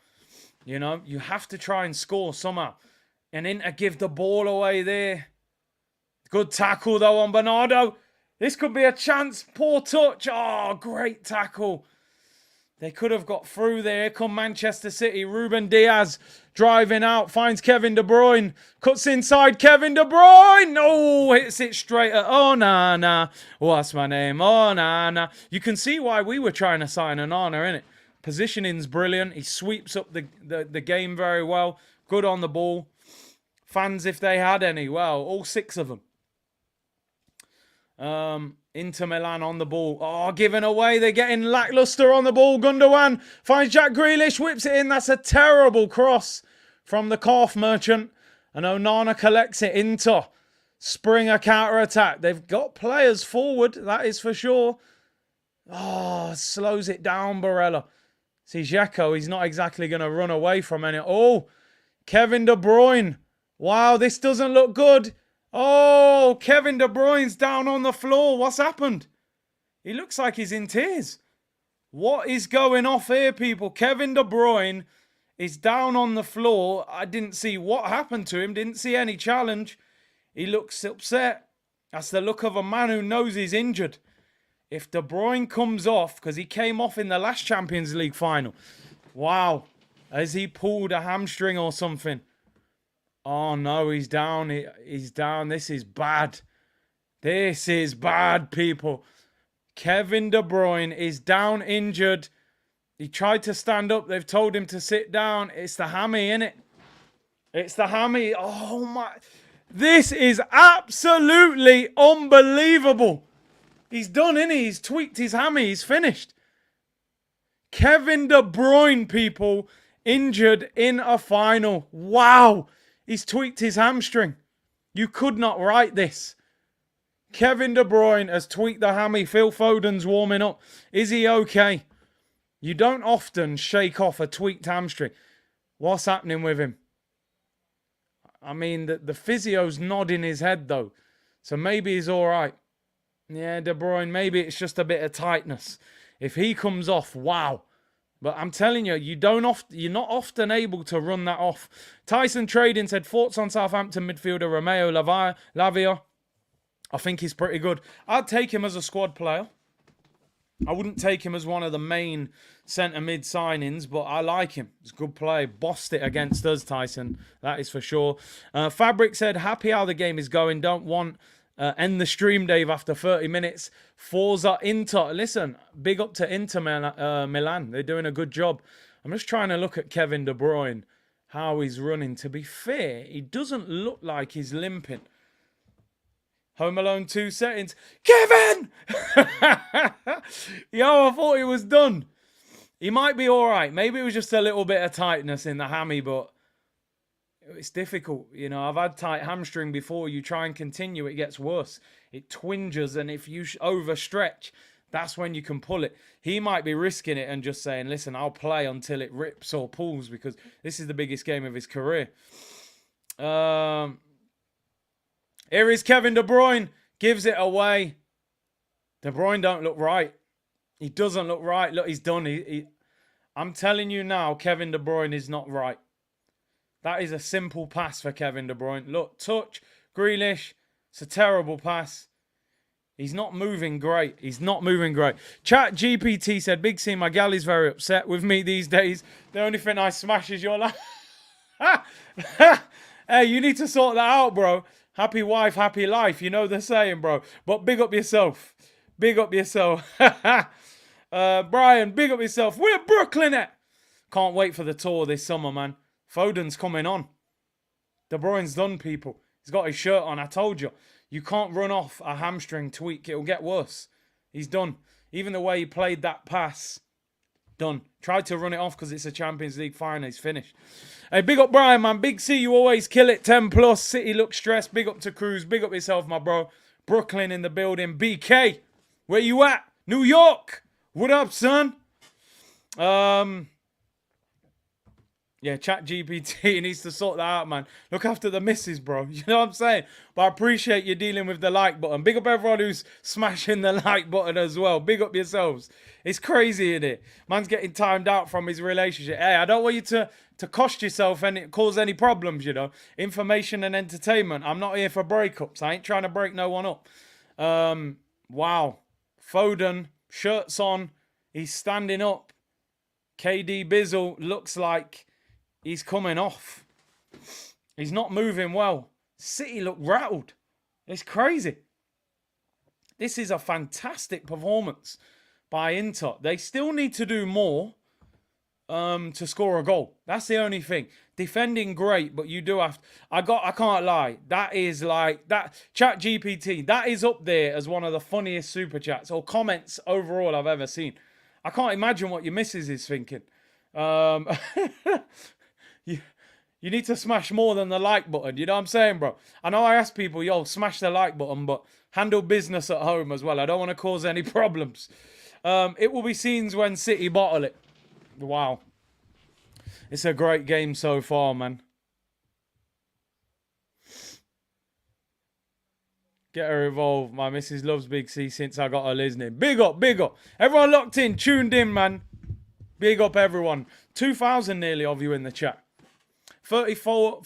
You know, you have to try and score somehow. And Inter give the ball away there. Good tackle, though, on Bernardo. This could be a chance. Poor touch. Oh, great tackle. They could have got through there. Here come Manchester City. Ruben Diaz driving out. Finds Kevin De Bruyne. Cuts inside Kevin De Bruyne. No, hits it straight at Onana. What's my name? Onana. You can see why we were trying to sign Onana, innit? Positioning's brilliant. He sweeps up the game very well. Good on the ball. Fans, if they had any, well, all 6 of them. Inter Milan on the ball. Oh, given away. They're getting lackluster on the ball. Gundogan finds Jack Grealish, whips it in. That's a terrible cross from the calf merchant. And Onana collects it. Inter spring a counter-attack. They've got players forward, that is for sure. Oh, slows it down, Barella. See, Dzeko, he's not exactly going to run away from any. Oh, Kevin De Bruyne. Wow, this doesn't look good. Oh, Kevin De Bruyne's down on the floor. What's happened? He looks like he's in tears. What is going off here, people? Kevin De Bruyne is down on the floor. I didn't see what happened to him. Didn't see any challenge. He looks upset. That's the look of a man who knows he's injured. If De Bruyne comes off, because he came off in the last Champions League final. Wow. Has he pulled a hamstring or something? Oh, no, he's down. He's down. This is bad. This is bad, people. Kevin De Bruyne is down injured. He tried to stand up. They've told him to sit down. It's the hammy, innit? It's the hammy. Oh, my. This is absolutely unbelievable. He's done, innit? He's tweaked his hammy. He's finished. Kevin De Bruyne, people, injured in a final. Wow. He's tweaked his hamstring. You could not write this. Kevin De Bruyne has tweaked the hammy. Phil Foden's warming up. Is he okay? You don't often shake off a tweaked hamstring. What's happening with him? I mean, the physio's nodding his head, though. So maybe he's all right. Yeah, De Bruyne, maybe it's just a bit of tightness. If he comes off, wow. But I'm telling you, you're not often able to run that off. Tyson Trading said, thoughts on Southampton midfielder Romeo Lavia? I think he's pretty good. I'd take him as a squad player. I wouldn't take him as one of the main centre mid signings, but I like him. It's a good play. Bossed it against us, Tyson. That is for sure. Fabric said, happy how the game is going. Don't want... end the stream, Dave, after 30 minutes. Forza Inter. Listen, big up to Inter Milan. They're doing a good job. I'm just trying to look at Kevin De Bruyne, how he's running. To be fair, he doesn't look like he's limping. Home Alone 2 settings. Kevin! Yo, I thought he was done. He might be all right. Maybe it was just a little bit of tightness in the hammy, but it's difficult. You know, I've had tight hamstring before. You try and continue, it gets worse. It twinges, and if you overstretch, that's when you can pull it. He might be risking it and just saying, listen, I'll play until it rips or pulls, because this is the biggest game of his career. Here is Kevin De Bruyne. Gives it away. De Bruyne don't look right. He doesn't look right. Look, he's done. I'm telling you now, Kevin De Bruyne is not right. That is a simple pass for Kevin De Bruyne. Look, touch, Grealish. It's a terrible pass. He's not moving great. He's not moving great. Chat GPT said, Big C, my gal is very upset with me these days. The only thing I smash is your life. Hey, you need to sort that out, bro. Happy wife, happy life. You know the saying, bro. But big up yourself. Big up yourself. Brian, big up yourself. We're Brooklyn at. Can't wait for the tour this summer, man. Foden's coming on. De Bruyne's done, people. He's got his shirt on. I told you. You can't run off a hamstring tweak. It'll get worse. He's done. Even the way he played that pass. Done. Tried to run it off because it's a Champions League final. He's finished. Hey, big up Brian, man. Big C, you always kill it. 10 plus. City looks stressed. Big up to Cruz. Big up yourself, my bro. Brooklyn in the building. BK, where you at? New York. What up, son? Yeah, Chat GPT needs to sort that out, man. Look after the missus, bro. You know what I'm saying? But I appreciate you dealing with the like button. Big up everyone who's smashing the like button as well. Big up yourselves. It's crazy, isn't it? Man's getting timed out from his relationship. Hey, I don't want you to cost yourself and cause any problems, you know. Information and entertainment. I'm not here for breakups. I ain't trying to break no one up. Wow. Foden, shirts on. He's standing up. KD Bizzle looks like he's coming off. He's not moving well. City look rattled. It's crazy. This is a fantastic performance by Inter. They still need to do more to score a goal. That's the only thing. Defending great, but you do have I can't lie. That is like that Chat GPT, that is up there as one of the funniest super chats or comments overall I've ever seen. I can't imagine what your missus is thinking. You need to smash more than the like button. You know what I'm saying, bro? I know I ask people, yo, smash the like button, but handle business at home as well. I don't want to cause any problems. It will be scenes when City bottle it. Wow. It's a great game so far, man. Get her involved. My missus loves Big C since I got her listening. Big up, big up. Everyone locked in, tuned in, man. Big up, everyone. 2,000 nearly of you in the chat. 34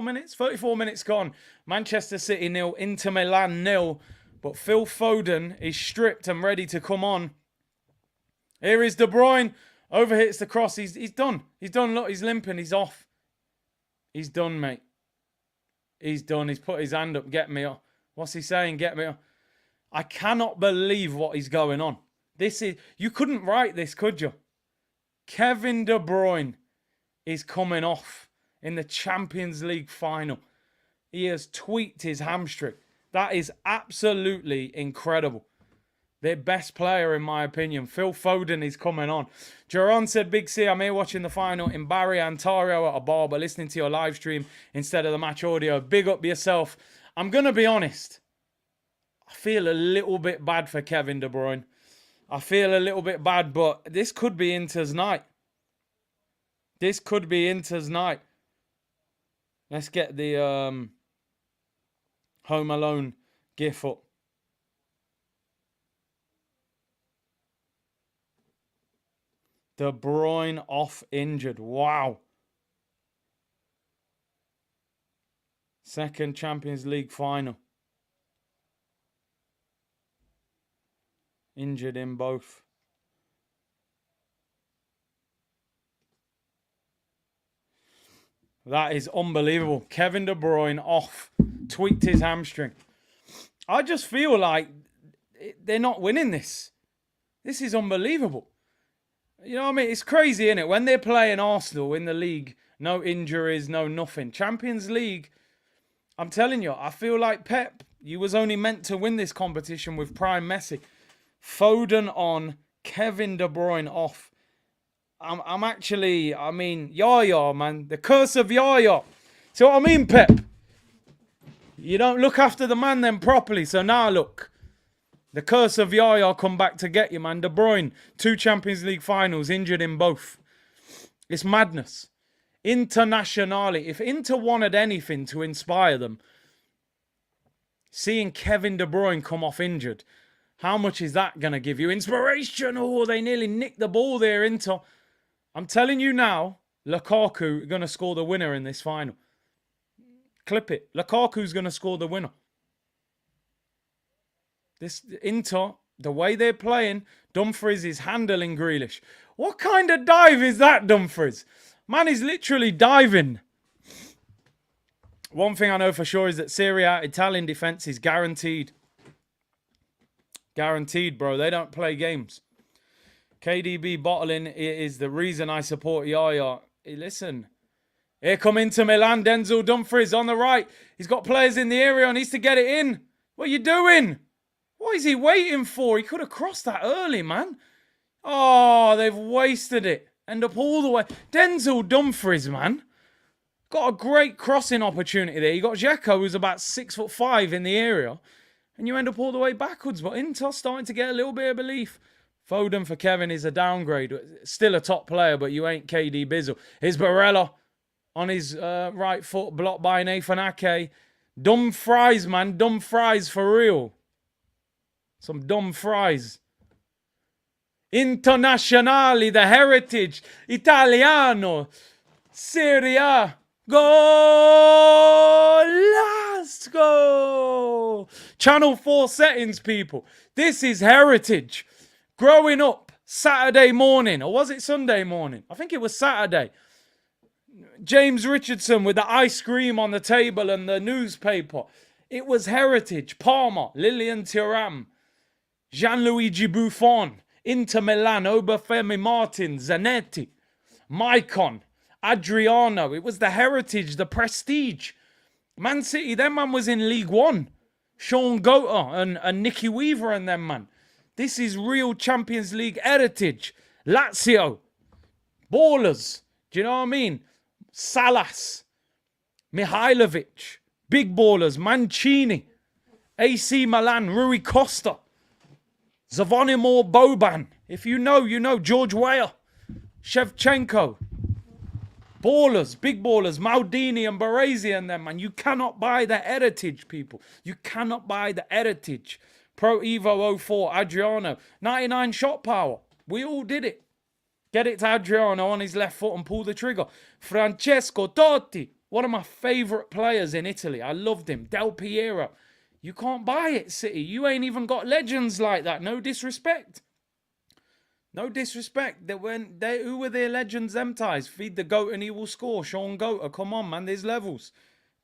minutes? 34 minutes gone. Manchester City 0, Inter Milan 0. But Phil Foden is stripped and ready to come on. Here is De Bruyne. Overhits the cross. He's done. He's done. Look, he's limping. He's off. He's done, mate. He's done. He's put his hand up. Get me up. What's he saying? Get me up. I cannot believe what is going on. This is... You couldn't write this, could you? Kevin De Bruyne is coming off in the Champions League final. He has tweaked his hamstring. That is absolutely incredible. Their best player, in my opinion. Phil Foden is coming on. Jaron said, Big C, I'm here watching the final in Barry, Ontario at a bar, but listening to your live stream instead of the match audio. Big up yourself. I'm going to be honest. I feel a little bit bad for Kevin De Bruyne. I feel a little bit bad, but this could be Inter's night. This could be Inter's night. Let's get the Home Alone gif up. De Bruyne off injured. Wow. Second Champions League final. Injured in both. That is unbelievable. Kevin De Bruyne off. Tweaked his hamstring. I just feel like they're not winning this. This is unbelievable. You know what I mean? It's crazy, isn't it? When they're playing Arsenal in the league, no injuries, no nothing. Champions League, I'm telling you, I feel like Pep, you was only meant to win this competition with prime Messi. Foden on, Kevin De Bruyne off. I'm actually, I mean, Yaya, man. The curse of Yaya. See what I mean, Pep? You don't look after the man then properly. So now look. The curse of Yaya come back to get you, man. De Bruyne, 2 Champions League finals, injured in both. It's madness. Internationally, if Inter wanted anything to inspire them, seeing Kevin De Bruyne come off injured, how much is that going to give you? Inspiration. Oh, they nearly nicked the ball there, Inter. I'm telling you now, Lukaku going to score the winner in this final. Clip it. Lukaku's going to score the winner. This Inter, the way they're playing, Dumfries is handling Grealish. What kind of dive is that, Dumfries? Man is literally diving. One thing I know for sure is that Serie A Italian defense is guaranteed. Guaranteed, bro. They don't play games. KDB bottling is the reason I support Yaya. Hey, listen. Here come Inter Milan. Denzel Dumfries on the right. He's got players in the area. Needs to get it in. What are you doing? What is he waiting for? He could have crossed that early, man. Oh, they've wasted it. End up all the way. Denzel Dumfries, man. Got a great crossing opportunity there. You got Dzeko, who's about 6'5" in the area. And you end up all the way backwards. But Inter starting to get a little bit of belief. Foden for Kevin is a downgrade. Still a top player, but you ain't KD Bizzle. Here's Barella on his right foot, blocked by Nathan Ake. Dumb fries, man. Dumb fries for real. Some dumb fries. Internazionale, the heritage. Italiano. Serie A. Go! Let's go! Channel 4 settings, people. This is heritage. Growing up, Saturday morning, or was it Sunday morning? I think it was Saturday. James Richardson with the ice cream on the table and the newspaper. It was Heritage, Parma, Lilian Thuram, Gianluigi Buffon, Inter Milan, Obafemi Martin, Zanetti, Maicon, Adriano. It was the Heritage, the Prestige. Man City, them man was in League One. Sean Goater and Nicky Weaver and them man. This is real Champions League heritage. Lazio, ballers. Do you know what I mean? Salas, Mihailovic, big ballers. Mancini, AC Milan, Rui Costa, Zvonimir Boban. If you know, you know. George Weah, Shevchenko. Ballers, big ballers. Maldini and Baresi and them, man. You cannot buy the heritage, people. You cannot buy the heritage. Pro Evo 04, Adriano. 99 shot power. We all did it. Get it to Adriano on his left foot and pull the trigger. Francesco Totti, one of my favourite players in Italy. I loved him. Del Piero. You can't buy it, City. You ain't even got legends like that. No disrespect. No disrespect. Who were their legends, them ties? Feed the goat and he will score. Sean Goater. Come on, man. There's levels.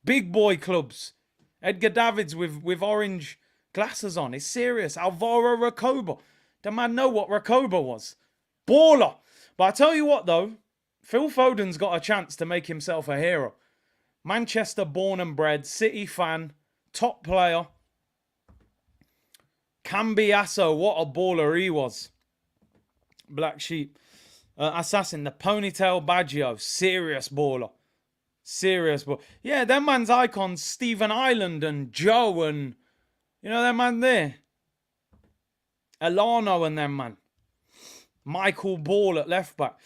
Big boy clubs. Edgar Davids with orange glasses on. It's serious. Alvaro Recoba. The man know what Recoba was. Baller. But I tell you what, though. Phil Foden's got a chance to make himself a hero. Manchester born and bred. City fan. Top player. Cambiasso. What a baller he was. Black Sheep. Assassin. The ponytail Baggio. Serious baller. Serious baller. Yeah, them man's icons. Stephen Ireland and Joe and... You know that man there? Elano and them, man. Michael Ball at left back.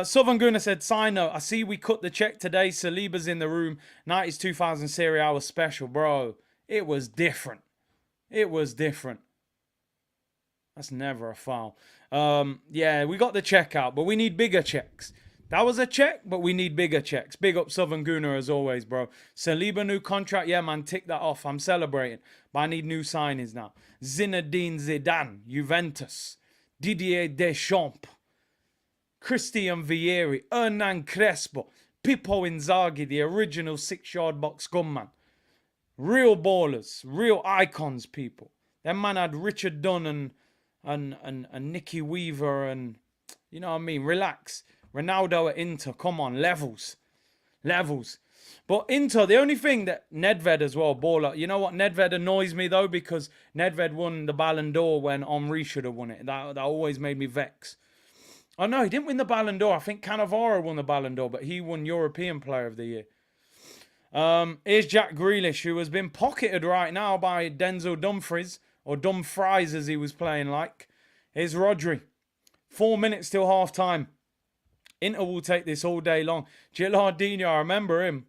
Southern Gunner said, side note, I see we cut the check today. Saliba's in the room. 90s 2000 Serie A was special, bro. It was different. It was different. That's never a foul. Yeah, we got the check out, but we need bigger checks. That was a check, but we need bigger checks. Big up Southern Gunner as always, bro. Saliba new contract. Yeah, man, tick that off. I'm celebrating. But I need new signings now. Zinedine Zidane, Juventus. Didier Deschamps. Christian Vieri. Hernan Crespo. Pippo Inzaghi, the original 6-yard box gunman. Real ballers. Real icons, people. Them man had Richard Dunn and Nicky Weaver and... You know what I mean? Relax. Ronaldo at Inter, come on, levels. Levels. But Inter, the only thing that Nedved as well, baller. You know what? Nedved annoys me though because Nedved won the Ballon d'Or when Henry should have won it. That always made me vex. Oh no, he didn't win the Ballon d'Or. I think Cannavaro won the Ballon d'Or, but he won European Player of the Year. Here's Jack Grealish, who has been pocketed right now by Denzel Dumfries, or Dumfries as he was playing like. Here's Rodri. 4 minutes till half time. Inter will take this all day long. Gilardino, I remember him.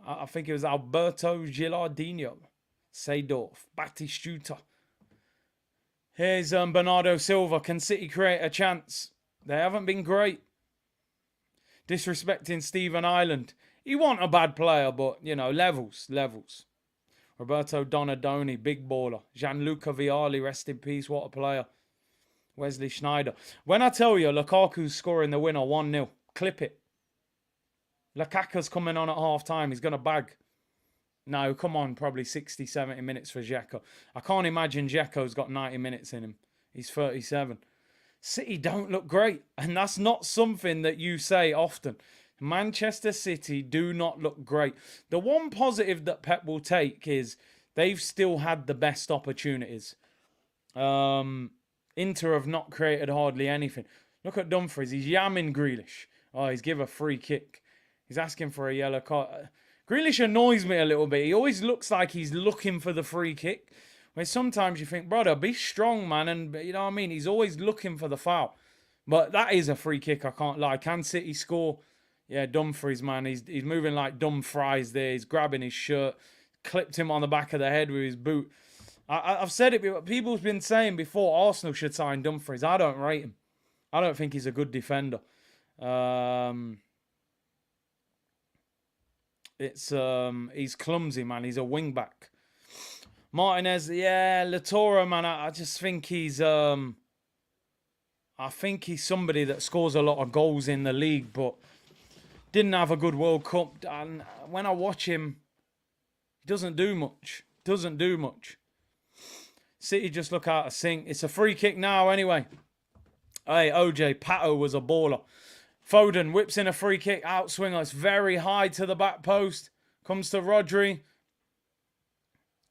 I think it was Alberto Gilardino. Seedorf. Batistuta. Here's Bernardo Silva. Can City create a chance? They haven't been great. Disrespecting Stephen Ireland. He wasn't a bad player, but, you know, levels. Roberto Donadoni, big baller. Gianluca Vialli, rest in peace, what a player. Wesley Sneijder. When I tell you Lukaku's scoring the winner 1-0, clip it. Lukaku's coming on at half time. He's going to bag. No, come on, probably 60, 70 minutes for Dzeko. I can't imagine Dzeko's got 90 minutes in him. He's 37. City don't look great. And that's not something that you say often. Manchester City do not look great. The one positive that Pep will take is they've still had the best opportunities. Inter have not created hardly anything. Look at Dumfries. He's yamming Grealish. Oh, he's give a free kick. He's asking for a yellow card. Grealish annoys me a little bit. He always looks like he's looking for the free kick. Where sometimes you think, brother, be strong, man. And you know what I mean? He's always looking for the foul. But that is a free kick, I can't lie. Can City score? Yeah, Dumfries, man. He's moving like Dumfries there. He's grabbing his shirt. Clipped him on the back of the head with his boot. I've said it, but people's been saying before Arsenal should sign Dumfries. I don't rate him. I don't think he's a good defender. He's clumsy, man. He's a wing back. Martinez, yeah, Latoro, man. I just think he's I I think he's somebody that scores a lot of goals in the league, but didn't have a good World Cup. And when I watch him, he doesn't do much. Doesn't do much. City just look out of sync. It's a free kick now anyway. Hey, OJ, Pato was a baller. Foden whips in a free kick, outswinger. It's very high to the back post. Comes to Rodri.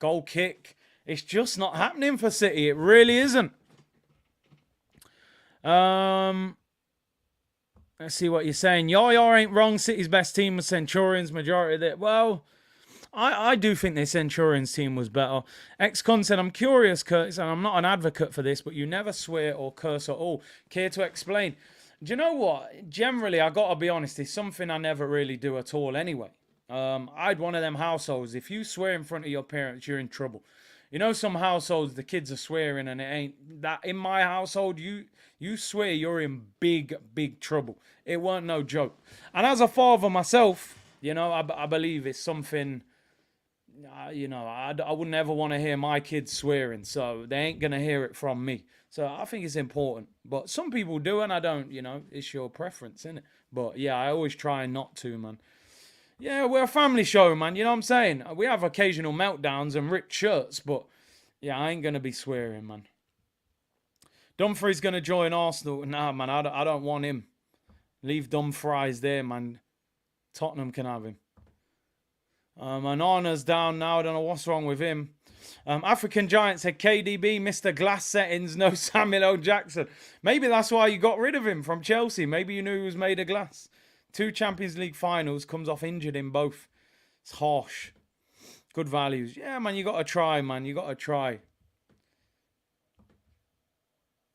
Goal kick. It's just not happening for City. It really isn't. Let's see what you're saying. Yaya ain't wrong. City's best team was Centurions. Majority of it. Well, I do think the Centurions team was better. Ex-Con said, I'm curious, Curtis, and I'm not an advocate for this, but you never swear or curse at all. Care to explain? Do you know what? Generally, I got to be honest, it's something I never really do at all anyway. I'd one of them households. If you swear in front of your parents, you're in trouble. You know, some households, the kids are swearing and it ain't that. In my household, you swear, you're in big, big trouble. It weren't no joke. And as a father myself, you know, I believe it's something, you know, I wouldn't ever want to hear my kids swearing. So they ain't going to hear it from me. So I think it's important. But some people do and I don't, you know, it's your preference, isn't it? But yeah, I always try not to, man. Yeah, we're a family show, man. You know what I'm saying? We have occasional meltdowns and ripped shirts, but yeah, I ain't going to be swearing, man. Dumfries going to join Arsenal. Nah, man, I don't want him. Leave Dumfries there, man. Tottenham can have him. Anana's down now. I don't know what's wrong with him. African Giant said KDB, Mr. Glass settings, no Samuel L. Jackson. Maybe that's why you got rid of him from Chelsea. Maybe you knew he was made of glass. 2 Champions League finals, comes off injured in both. It's harsh. Good values. Yeah, man, you got to try, man. You got to try.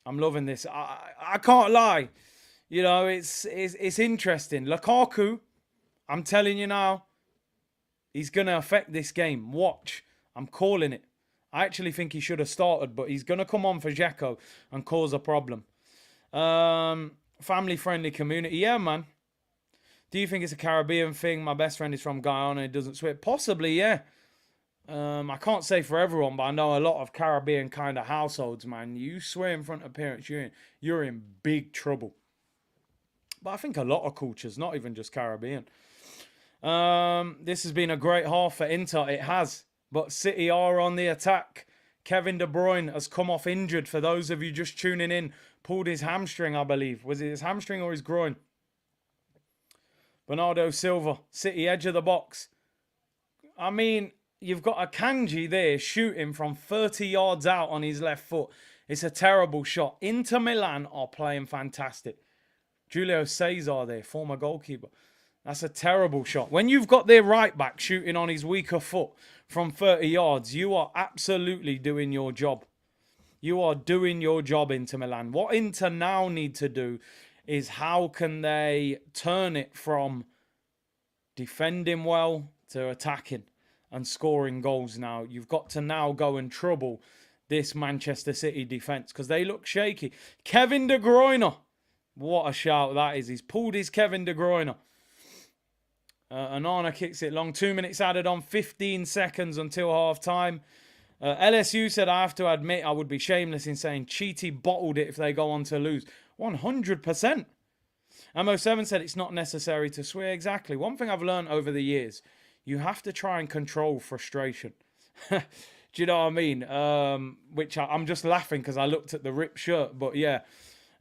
I'm loving this. I can't lie. You know, it's interesting. Lukaku, I'm telling you now, he's going to affect this game. Watch. I'm calling it. I actually think he should have started, but he's going to come on for Dzeko and cause a problem. Family-friendly community. Yeah, man. Do you think it's a Caribbean thing? My best friend is from Guyana. He doesn't swear. Possibly, yeah. I can't say for everyone, but I know a lot of Caribbean kind of households, man. You swear in front of parents, you're in big trouble. But I think a lot of cultures, not even just Caribbean. This has been a great half for Inter. It has. But City are on the attack. Kevin De Bruyne has come off injured. For those of you just tuning in, pulled his hamstring, I believe. Was it his hamstring or his groin? Bernardo Silva, City edge of the box. I mean, you've got a Kanji there shooting from 30 yards out on his left foot. It's a terrible shot. Inter Milan are playing fantastic. Julio Cesar there, former goalkeeper. That's a terrible shot. When you've got their right back shooting on his weaker foot from 30 yards, you are absolutely doing your job. You are doing your job, Inter Milan. What Inter now need to do is how can they turn it from defending well to attacking and scoring goals now. You've got to now go and trouble this Manchester City defence because they look shaky. Kevin De Bruyne. What a shout that is. He's pulled his Kevin De Bruyne. Anana kicks it long. 2 minutes added on. 15 seconds until half-time. LSU said, I have to admit, I would be shameless in saying Cheaty bottled it if they go on to lose. 100%. Ammo7 said it's not necessary to swear. Exactly. One thing I've learned over the years, you have to try and control frustration. Do you know what I mean? Which I'm just laughing because I looked at the ripped shirt. But yeah.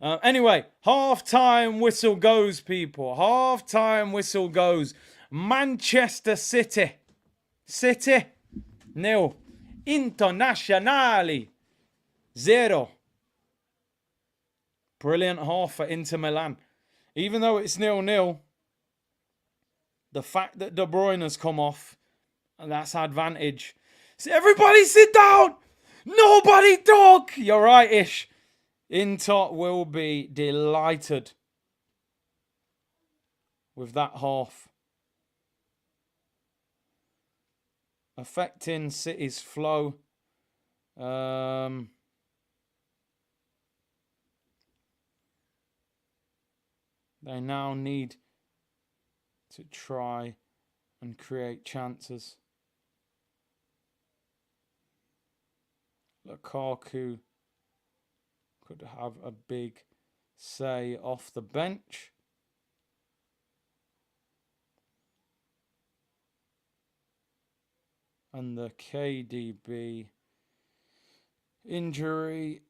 Anyway, half-time whistle goes, people. Half-time whistle goes. Manchester City. City. 0. Internazionale. 0. Brilliant half for Inter Milan. Even though it's 0-0, the fact that De Bruyne has come off, and that's advantage. So everybody sit down! Nobody talk! You're right, Ish. Inter will be delighted with that half. Affecting City's flow. They now need to try and create chances. Lukaku could have a big say, off the bench. And the KDB injury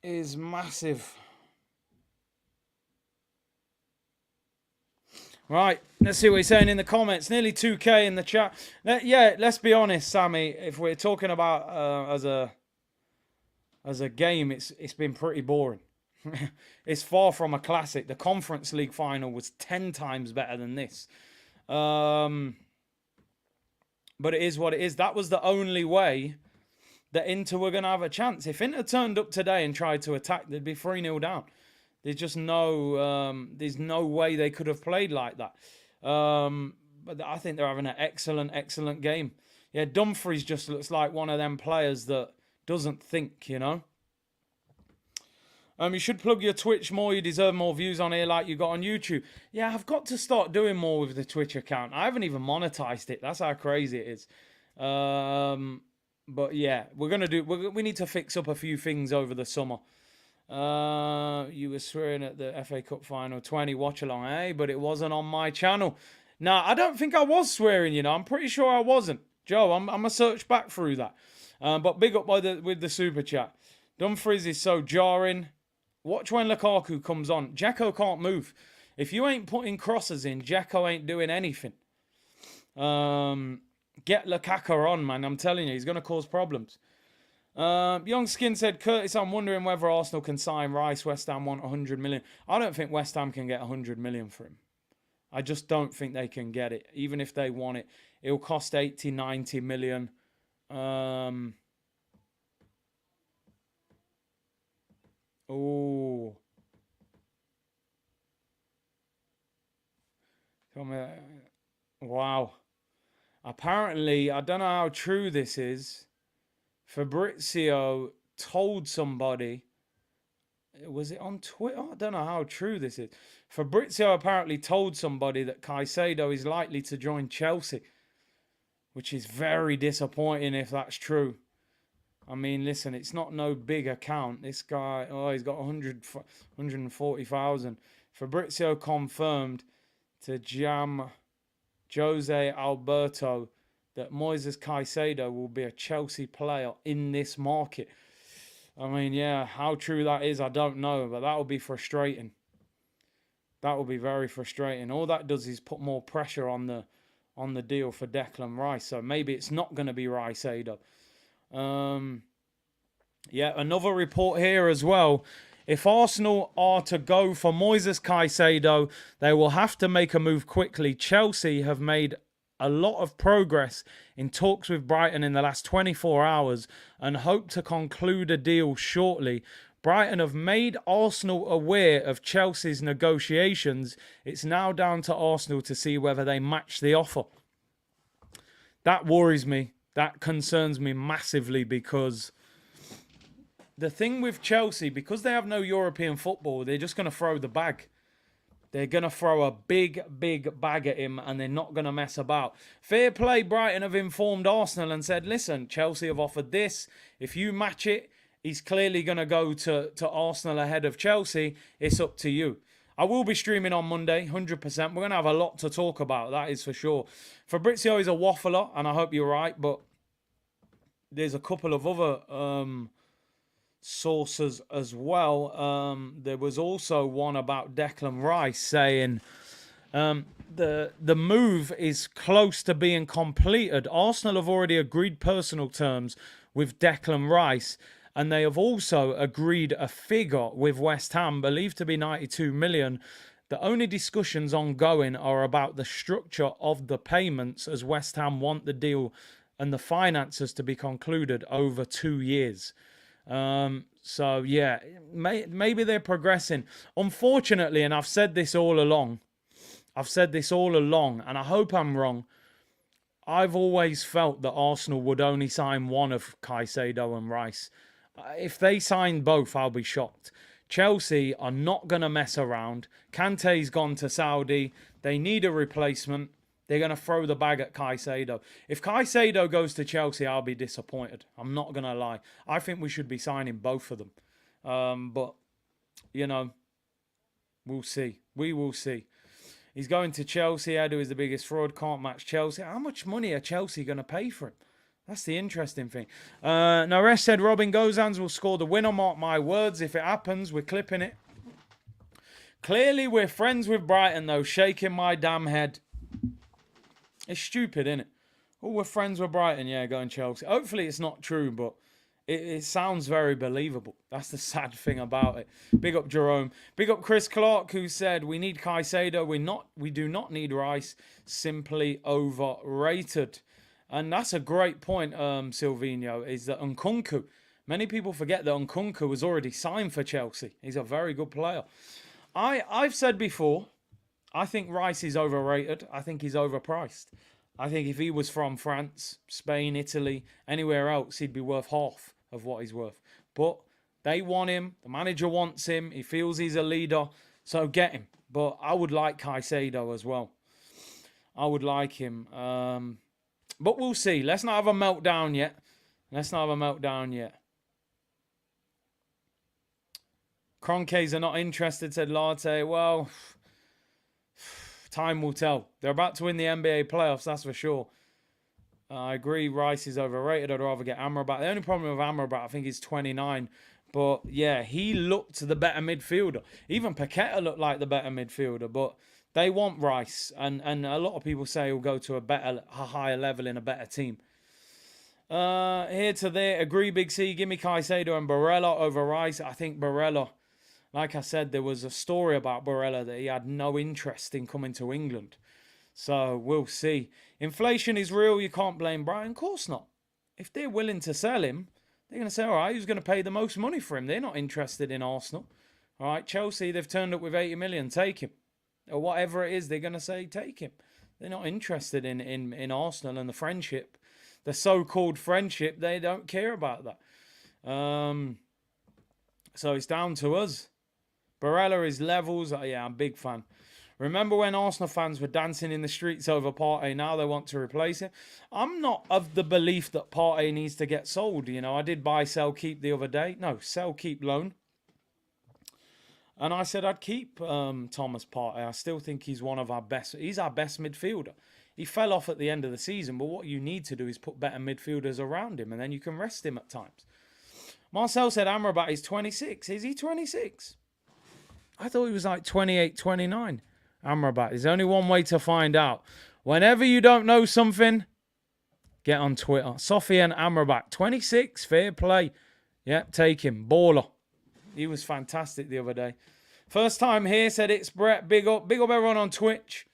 is massive. Right, let's see what he's saying in the comments. Nearly 2K in the chat. Yeah, let's be honest, Sammy. If we're talking about as a game, it's been pretty boring. It's far from a classic. The Conference League final was 10 times better than this. But it is what it is. That was the only way that Inter were going to have a chance. If Inter turned up today and tried to attack, they'd be 3-0 down. There's just there's no way they could have played like that. But I think they're having an excellent game. Yeah, Dumfries just looks like one of them players that doesn't think, you know. You should plug your Twitch more. You deserve more views on here like you got on YouTube. Yeah, I've got to start doing more with the Twitch account. I haven't even monetized it. That's how crazy it is. But yeah, we need to fix up a few things over the summer. You were swearing at the FA Cup final 20 watch-along, eh? But it wasn't on my channel. Nah, I don't think I was swearing, you know. I'm pretty sure I wasn't. Joe, I'm going to search back through that. But big up with the super chat. Dumfries is so jarring. Watch when Lukaku comes on. Dzeko can't move. If you ain't putting crosses in, Dzeko ain't doing anything. Get Lukaku on, man. I'm telling you, he's going to cause problems. Young Skin said, Curtis, I'm wondering whether Arsenal can sign Rice. West Ham want 100 million. I don't think West Ham can get 100 million for him. I just don't think they can get it. Even if they want it, it'll cost 80, 90 million. Oh. Wow. Apparently, I don't know how true this is. Fabrizio told somebody. Was it on Twitter? I don't know how true this is. Fabrizio apparently told somebody that Caicedo is likely to join Chelsea, which is very disappointing if that's true. I mean, listen, it's not no big account. This guy, he's got 140,000. Fabrizio confirmed to Jose Alberto that Moises Caicedo will be a Chelsea player in this market. I mean, yeah, how true that is, I don't know, but that will be frustrating. That will be very frustrating. All that does is put more pressure on the deal for Declan Rice. So maybe it's not going to be Rice-Ado. Yeah, another report here as well. If Arsenal are to go for Moises Caicedo, they will have to make a move quickly. Chelsea have made a lot of progress in talks with Brighton in the last 24 hours and hope to conclude a deal shortly. Brighton have made Arsenal aware of Chelsea's negotiations. It's now down to Arsenal to see whether they match the offer. That worries me. That concerns me massively because the thing with Chelsea, because they have no European football, they're just going to throw the bag. They're going to throw a big bag at him and they're not going to mess about. Fair play, Brighton have informed Arsenal and said, listen, Chelsea have offered this. If you match it, he's clearly going to go to Arsenal ahead of Chelsea. It's up to you. I will be streaming on Monday, 100%. We're going to have a lot to talk about, that is for sure. Fabrizio is a waffler, and I hope you're right, but there's a couple of other sources as well. There was also one about Declan Rice saying the move is close to being completed. Arsenal have already agreed personal terms with Declan Rice, and they have also agreed a figure with West Ham, believed to be 92 million. The only discussions ongoing are about the structure of the payments, as West Ham want the deal and the finances to be concluded over 2 years. So, yeah, maybe they're progressing. Unfortunately, and I've said this all along, and I hope I'm wrong, I've always felt that Arsenal would only sign one of Caicedo and Rice. If they sign both, I'll be shocked. Chelsea are not going to mess around. Kante's gone to Saudi. They need a replacement. They're going to throw the bag at Caicedo. If Caicedo goes to Chelsea, I'll be disappointed. I'm not going to lie. I think we should be signing both of them. But, you know, We'll see. We will see. He's going to Chelsea. Edu is the biggest fraud. Can't match Chelsea. How much money are Chelsea going to pay for him? That's the interesting thing. Naresh said Robin Gozans will score the winner. Mark my words. If it happens, we're clipping it. Clearly, we're friends with Brighton, though. Shaking my damn head. It's stupid, isn't it? Oh, we're friends with Brighton. Yeah, going Chelsea. Hopefully, it's not true, but it sounds very believable. That's the sad thing about it. Big up Jerome. Big up Chris Clark, who said we need Caicedo. We do not need Rice. Simply overrated. And that's a great point, Silvino, is that Nkunku. Many people forget that Nkunku was already signed for Chelsea. He's a very good player. I've said before, I think Rice is overrated. I think he's overpriced. I think if he was from France, Spain, Italy, anywhere else, he'd be worth half of what he's worth. But they want him. The manager wants him. He feels he's a leader. So get him. But I would like Caicedo as well. I would like him. But we'll see. Let's not have a meltdown yet. Cronkies are not interested, said Latte. Well, time will tell. They're about to win the NBA playoffs, that's for sure. I agree, Rice is overrated. I'd rather get Amrabat. The only problem with Amrabat, I think he's 29. But, yeah, he looked the better midfielder. Even Paqueta looked like the better midfielder. But they want Rice. And a lot of people say he'll go to a higher level in a better team. Here to there. Agree, Big C. Give me Caicedo and Barella over Rice. I think Barella, like I said, there was a story about Barella that he had no interest in coming to England. So we'll see. Inflation is real. You can't blame Brighton. Of course not. If they're willing to sell him, they're going to say, all right, who's going to pay the most money for him? They're not interested in Arsenal. All right, Chelsea, they've turned up with 80 million. Take him. Or whatever it is, they're going to say, take him. They're not interested in Arsenal and the friendship. The so-called friendship, they don't care about that. So it's down to us. Barella is levels. Yeah, I'm a big fan. Remember when Arsenal fans were dancing in the streets over Partey? Now they want to replace him. I'm not of the belief that Partey needs to get sold. You know, I did buy, sell, keep the other day. No, sell, keep, loan. And I said I'd keep Thomas Partey. I still think he's one of our best. He's our best midfielder. He fell off at the end of the season, but what you need to do is put better midfielders around him, and then you can rest him at times. Marcel said Amrabat is 26. Is he 26? I thought he was like 28, 29. Amrabat. There's only one way to find out. Whenever you don't know something, get on Twitter. Sofian Amrabat, 26, fair play. Yep, take him. Baller. He was fantastic the other day. First time here, said it's Brett. Big up everyone on Twitch.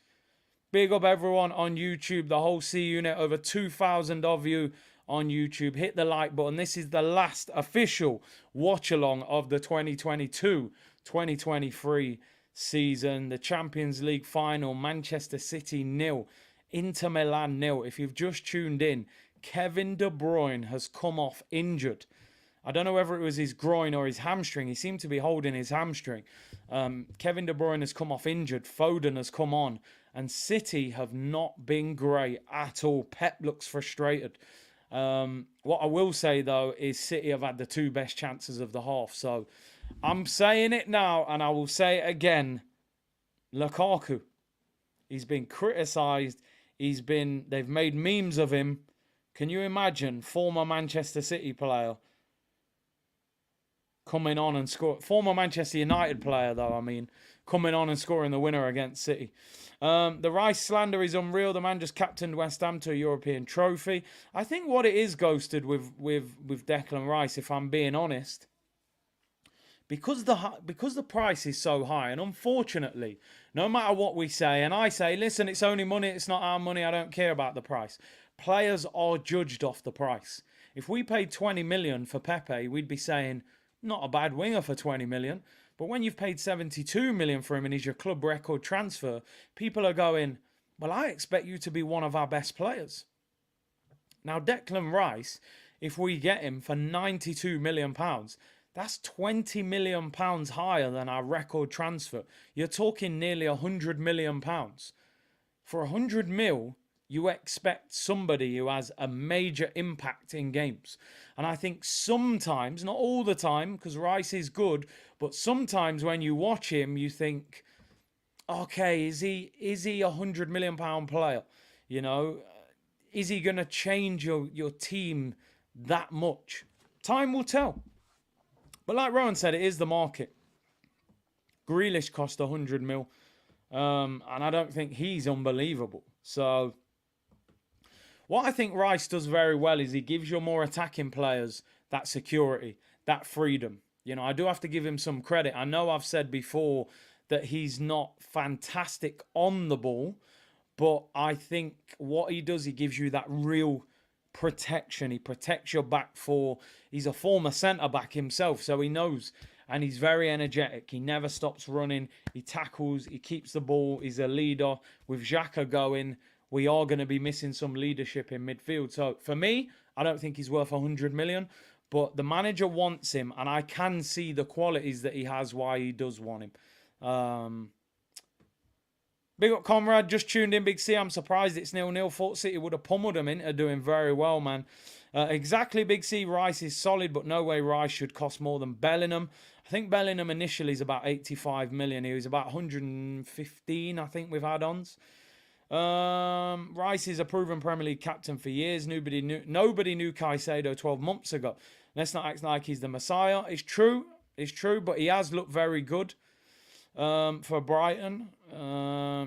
Big up everyone on YouTube. The whole C unit, over 2,000 of you on YouTube. Hit the like button. This is the last official watch-along of the 2022-2023 season. The Champions League final, Manchester City 0, Inter Milan 0. If you've just tuned in, Kevin De Bruyne has come off injured. I don't know whether it was his groin or his hamstring. He seemed to be holding his hamstring. Kevin De Bruyne has come off injured. Foden has come on. And City have not been great at all. Pep looks frustrated. What I will say, though, is City have had the two best chances of the half. So I'm saying it now, and I will say it again. Lukaku. He's been criticised. They've made memes of him. Can you imagine former Manchester City player coming on and score? Former Manchester United player, though, I mean, coming on and scoring the winner against City. The Rice slander is unreal. The man just captained West Ham to a European trophy. I think what it is, Ghosted, with Declan Rice, if I'm being honest, because the price is so high, and unfortunately, no matter what we say, and I say, listen, it's only money, it's not our money, I don't care about the price. Players are judged off the price. If we paid 20 million for Pepe, we'd be saying, not a bad winger for 20 million. But when you've paid 72 million for him and he's your club record transfer, people are going, well, I expect you to be one of our best players. Now, Declan Rice, if we get him for 92 million pounds, that's 20 million pounds higher than our record transfer. You're talking nearly 100 million pounds. For 100 mil, You expect somebody who has a major impact in games. And I think sometimes, not all the time, because Rice is good, but sometimes when you watch him, you think, okay, is he a £100 million player? You know, is he going to change your team that much? Time will tell. But like Rowan said, it is the market. Grealish cost 100 mil. And I don't think he's unbelievable. So what I think Rice does very well is he gives your more attacking players that security, that freedom. You know, I do have to give him some credit. I know I've said before that he's not fantastic on the ball, but I think what he does, he gives you that real protection. He protects your back four. He's a former centre-back himself, so he knows. And he's very energetic. He never stops running. He tackles. He keeps the ball. He's a leader. With Xhaka going, we are going to be missing some leadership in midfield. So for me, I don't think he's worth 100 million. But the manager wants him, and I can see the qualities that he has, why he does want him. Big up, Conrad. Just tuned in, Big C. I'm surprised it's 0-0. Thought City would have pummeled them. Inter doing very well, man. Exactly, Big C. Rice is solid, but no way Rice should cost more than Bellingham. I think Bellingham initially is about 85 million. He was about 115, I think, with add-ons. Rice is a proven Premier League captain for years. Nobody knew Caicedo 12 months ago. Let's not act like he's the Messiah. It's true, but he has looked very good. For Brighton,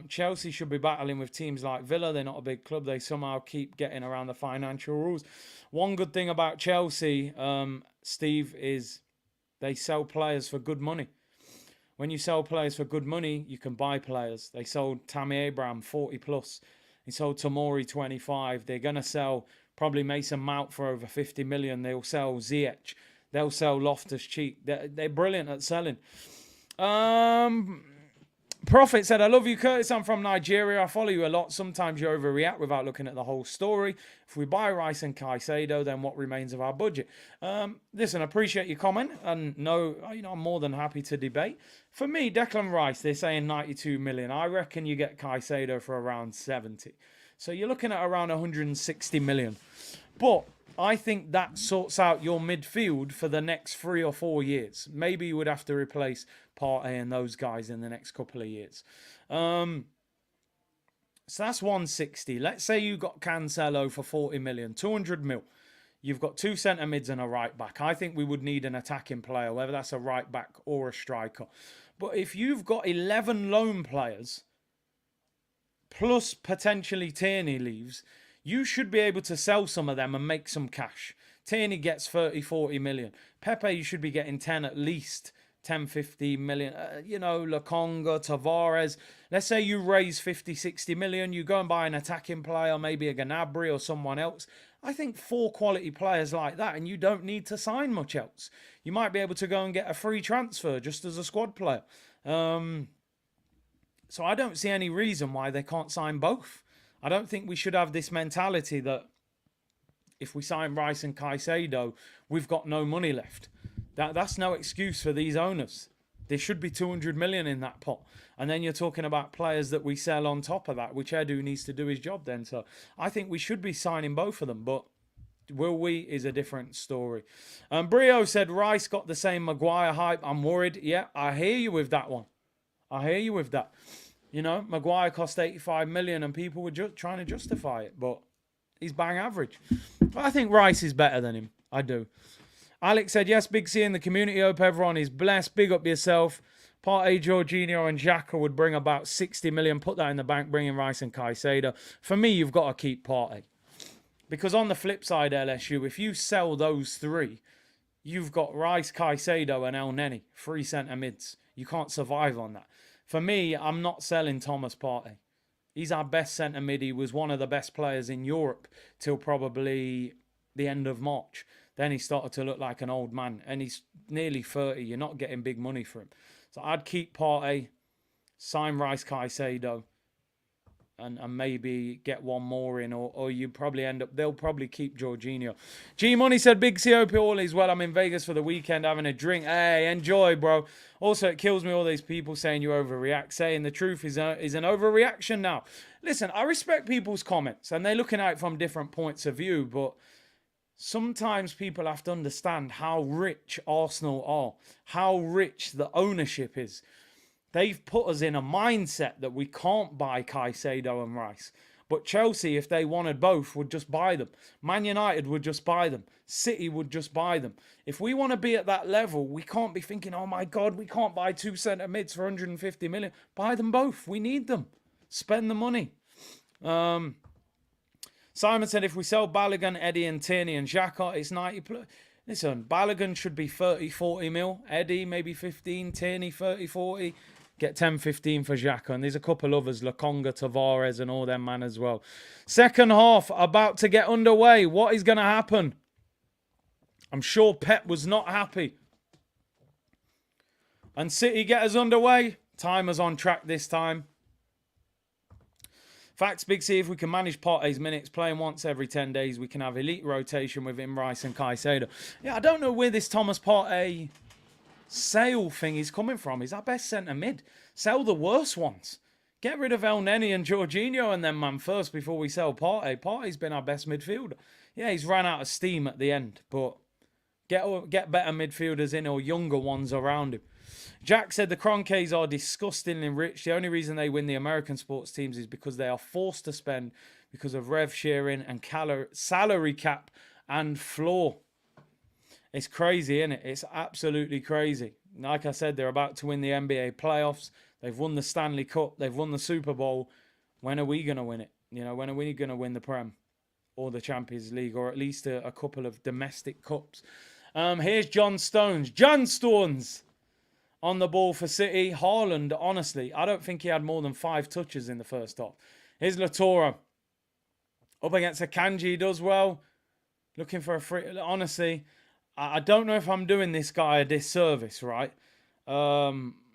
Chelsea should be battling with teams like Villa. They're not a big club. They somehow keep getting around the financial rules. One good thing about Chelsea, Steve, is they sell players for good money. When you sell players for good money, you can buy players. They sold Tammy Abraham 40 plus. They sold Tomori 25. They're going to sell probably Mason Mount for over 50 million. They'll sell Ziyech. They'll sell Loftus-Cheek. They're brilliant at selling. Prophet said, I love you, Curtis. I'm from Nigeria. I follow you a lot. Sometimes you overreact without looking at the whole story. If we buy Rice and Caicedo, then what remains of our budget? Listen, appreciate your comment. And no, I'm more than happy to debate. For me, Declan Rice, they're saying 92 million. I reckon you get Caicedo for around 70. So you're looking at around 160 million. But I think that sorts out your midfield for the next 3 or 4 years. Maybe you would have to replace Partey and those guys in the next couple of years. So that's 160. Let's say you got Cancelo for 40 million, 200 mil. You've got 2 centre mids and a right back. I think we would need an attacking player, whether that's a right back or a striker. But if you've got 11 loan players, plus potentially Tierney leaves, you should be able to sell some of them and make some cash. Tierney gets 30, 40 million. Pepe, you should be getting 10 at least. 10, 15 million. Lokonga, Tavares. Let's say you raise 50, 60 million. You go and buy an attacking player, maybe a Gnabry or someone else. I think 4 quality players like that, and you don't need to sign much else. You might be able to go and get a free transfer just as a squad player. So I don't see any reason why they can't sign both. I don't think we should have this mentality that if we sign Rice and Caicedo, we've got no money left. That's no excuse for these owners. There should be 200 million in that pot. And then you're talking about players that we sell on top of that, which Edu needs to do his job then. So I think we should be signing both of them. But will we is a different story. Brio said Rice got the same Maguire hype. I'm worried. Yeah, I hear you with that one. I hear you with that. You know, Maguire cost 85 million and people were just trying to justify it. But he's bang average. But I think Rice is better than him. I do. Alex said, yes, Big C in the community. Hope everyone is blessed. Big up yourself. Partey, Jorginho and Xhaka would bring about 60 million. Put that in the bank, bring in Rice and Caicedo. For me, you've got to keep Partey. Because on the flip side, LSU, if you sell those 3, you've got Rice, Caicedo and El Neni. 3 centre mids. You can't survive on that. For me, I'm not selling Thomas Partey. He's our best centre mid. He was one of the best players in Europe till probably the end of March. Then he started to look like an old man. And he's nearly 30. You're not getting big money for him. So I'd keep Partey, sign Rice, Caicedo. and maybe get one more in, or you probably end up, they'll probably keep Jorginho. G Money said, Big C, hope all is well. I'm in Vegas for the weekend having a drink. Hey, enjoy, bro. Also, it kills me all these people saying you overreact. Saying the truth is an overreaction now. Listen, I respect people's comments, and they're looking at it from different points of view, but sometimes people have to understand how rich Arsenal are, how rich the ownership is. They've put us in a mindset that we can't buy Caicedo and Rice. But Chelsea, if they wanted both, would just buy them. Man United would just buy them. City would just buy them. If we want to be at that level, we can't be thinking, oh my God, we can't buy 2 centre mids for 150 million. Buy them both. We need them. Spend the money. Simon said, if we sell Balogun, Eddie and Tierney and Xhaka, it's 90 plus. Listen, Balogun should be 30, 40 mil. Eddie, maybe 15. Tierney, 30, 40. Get 10, 15 for Xhaka. And there's a couple others, Lokonga, Tavares and all them, man, as well. Second half about to get underway. What is going to happen? I'm sure Pep was not happy. And City get us underway. Timer's on track this time. Facts, Big C, if we can manage Partey's minutes, playing once every 10 days, we can have elite rotation with him, Rice and Caicedo. Yeah, I don't know where this Thomas Partey sale thing is coming from. He's our best centre mid. Sell the worst ones. Get rid of El Neni and Jorginho and them, man, first before we sell Partey. Partey's been our best midfielder. Yeah, he's ran out of steam at the end, but get better midfielders in or younger ones around him. Jack said the Kroenkes are disgustingly rich. The only reason they win the American sports teams is because they are forced to spend because of rev sharing and salary cap and floor. It's crazy, isn't it? It's absolutely crazy. Like I said, they're about to win the NBA playoffs. They've won the Stanley Cup. They've won the Super Bowl. When are we going to win it? You know, when are we going to win the Prem or the Champions League or at least a couple of domestic cups? Here's John Stones. John Stones on the ball for City. Haaland, honestly, I don't think he had more than 5 touches in the first half. Here's Latoro. Up against Akanji, he does well. Looking for a free... Honestly... I don't know if I'm doing this guy a disservice, right? But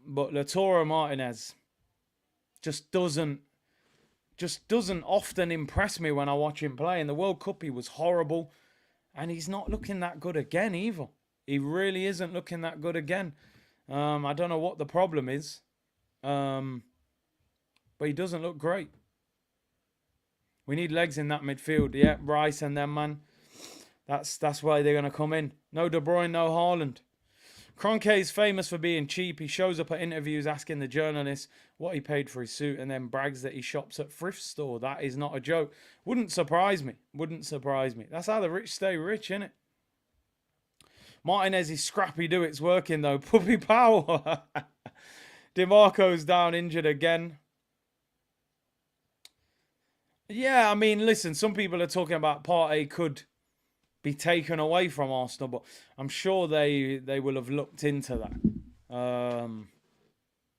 Lautaro Martinez just doesn't often impress me when I watch him play. In the World Cup, he was horrible. And he's not looking that good again either. He really isn't looking that good again. I don't know what the problem is. But he doesn't look great. We need legs in that midfield. Yeah, Rice and them, man. That's why they're going to come in. No De Bruyne, no Haaland. Kroenke is famous for being cheap. He shows up at interviews asking the journalists what he paid for his suit and then brags that he shops at thrift store. That is not a joke. Wouldn't surprise me. Wouldn't surprise me. That's how the rich stay rich, innit? Martinez is scrappy do. It's working, though. Puppy power. DeMarco's down, injured again. Yeah, I mean, listen, some people are talking about Partey could be taken away from Arsenal, but I'm sure they will have looked into that.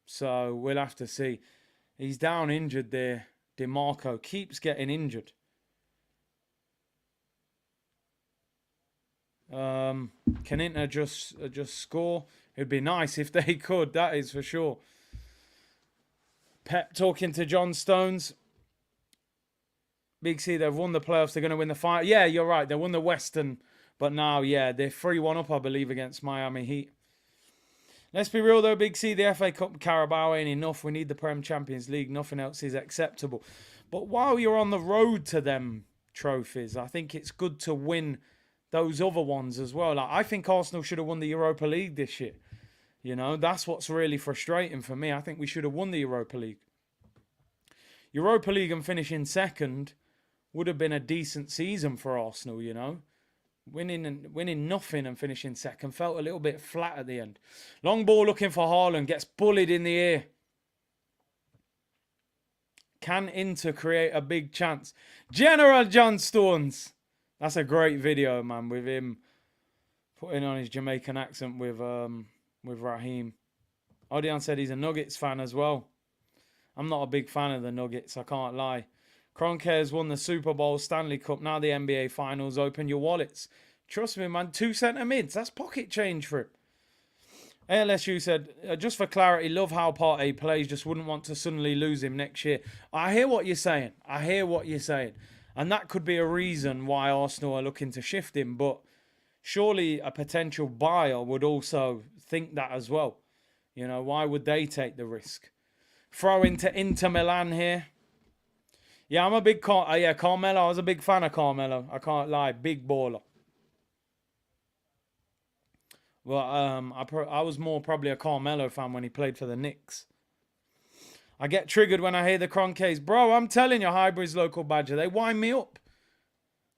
So we'll have to see. He's down injured there. DeMarco keeps getting injured. Can Inter just score? It'd be nice if they could, that is for sure. Pep talking to John Stones. Big C, they've won the playoffs. They're going to win the final. Yeah, you're right. They won the Western. But now, yeah, they're 3-1 up, I believe, against Miami Heat. Let's be real, though, Big C. The FA Cup Carabao ain't enough. We need the Prem Champions League. Nothing else is acceptable. But while you're on the road to them trophies, I think it's good to win those other ones as well. Like, I think Arsenal should have won the Europa League this year. You know, that's what's really frustrating for me. I think we should have won the Europa League. Europa League and finishing second would have been a decent season for Arsenal, you know. Winning nothing and finishing second felt a little bit flat at the end. Long ball looking for Haaland. Gets bullied in the air. Can Inter create a big chance? General John Stones. That's a great video, man, with him putting on his Jamaican accent with Raheem. Odion said he's a Nuggets fan as well. I'm not a big fan of the Nuggets, I can't lie. Kroenke has won the Super Bowl, Stanley Cup, now the NBA Finals. Open your wallets. Trust me, man, 2 centre mids. That's pocket change for him. ALSU said, just for clarity, love how Partey plays, just wouldn't want to suddenly lose him next year. I hear what you're saying. I hear what you're saying. And that could be a reason why Arsenal are looking to shift him. But surely a potential buyer would also think that as well. You know, why would they take the risk? Throw into Inter Milan here. Yeah, I'm a big... Carmelo. I was a big fan of Carmelo. I can't lie. Big baller. Well, I was more probably a Carmelo fan when he played for the Knicks. I get triggered when I hear the Cronkays. Bro, I'm telling you, Highbury's local badger, they wind me up.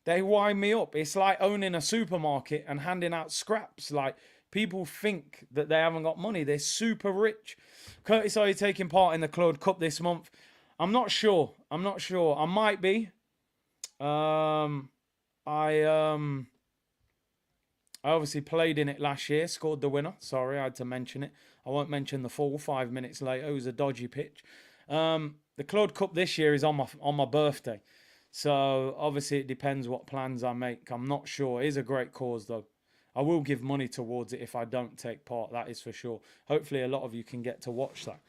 They wind me up. It's like owning a supermarket and handing out scraps. Like, people think that they haven't got money. They're super rich. Curtis, are you taking part in the Claude Cup this month? I'm not sure. I might be. I obviously played in it last year, scored the winner. Sorry, I had to mention it. I won't mention the fall 5 minutes later. It was a dodgy pitch. The Claude Cup this year is on my birthday. So, obviously, it depends what plans I make. I'm not sure. It is a great cause, though. I will give money towards it if I don't take part. That is for sure. Hopefully, a lot of you can get to watch that.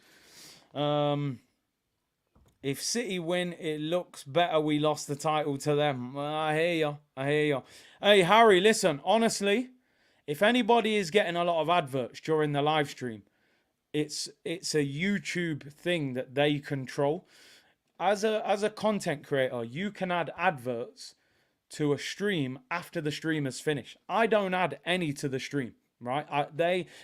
If City win, it looks better we lost the title to them. Well, I hear you. Hey, Harry, listen. Honestly, if anybody is getting a lot of adverts during the live stream, it's a YouTube thing that they control. As a content creator, you can add adverts to a stream after the stream is finished. I don't add any to the stream. Right?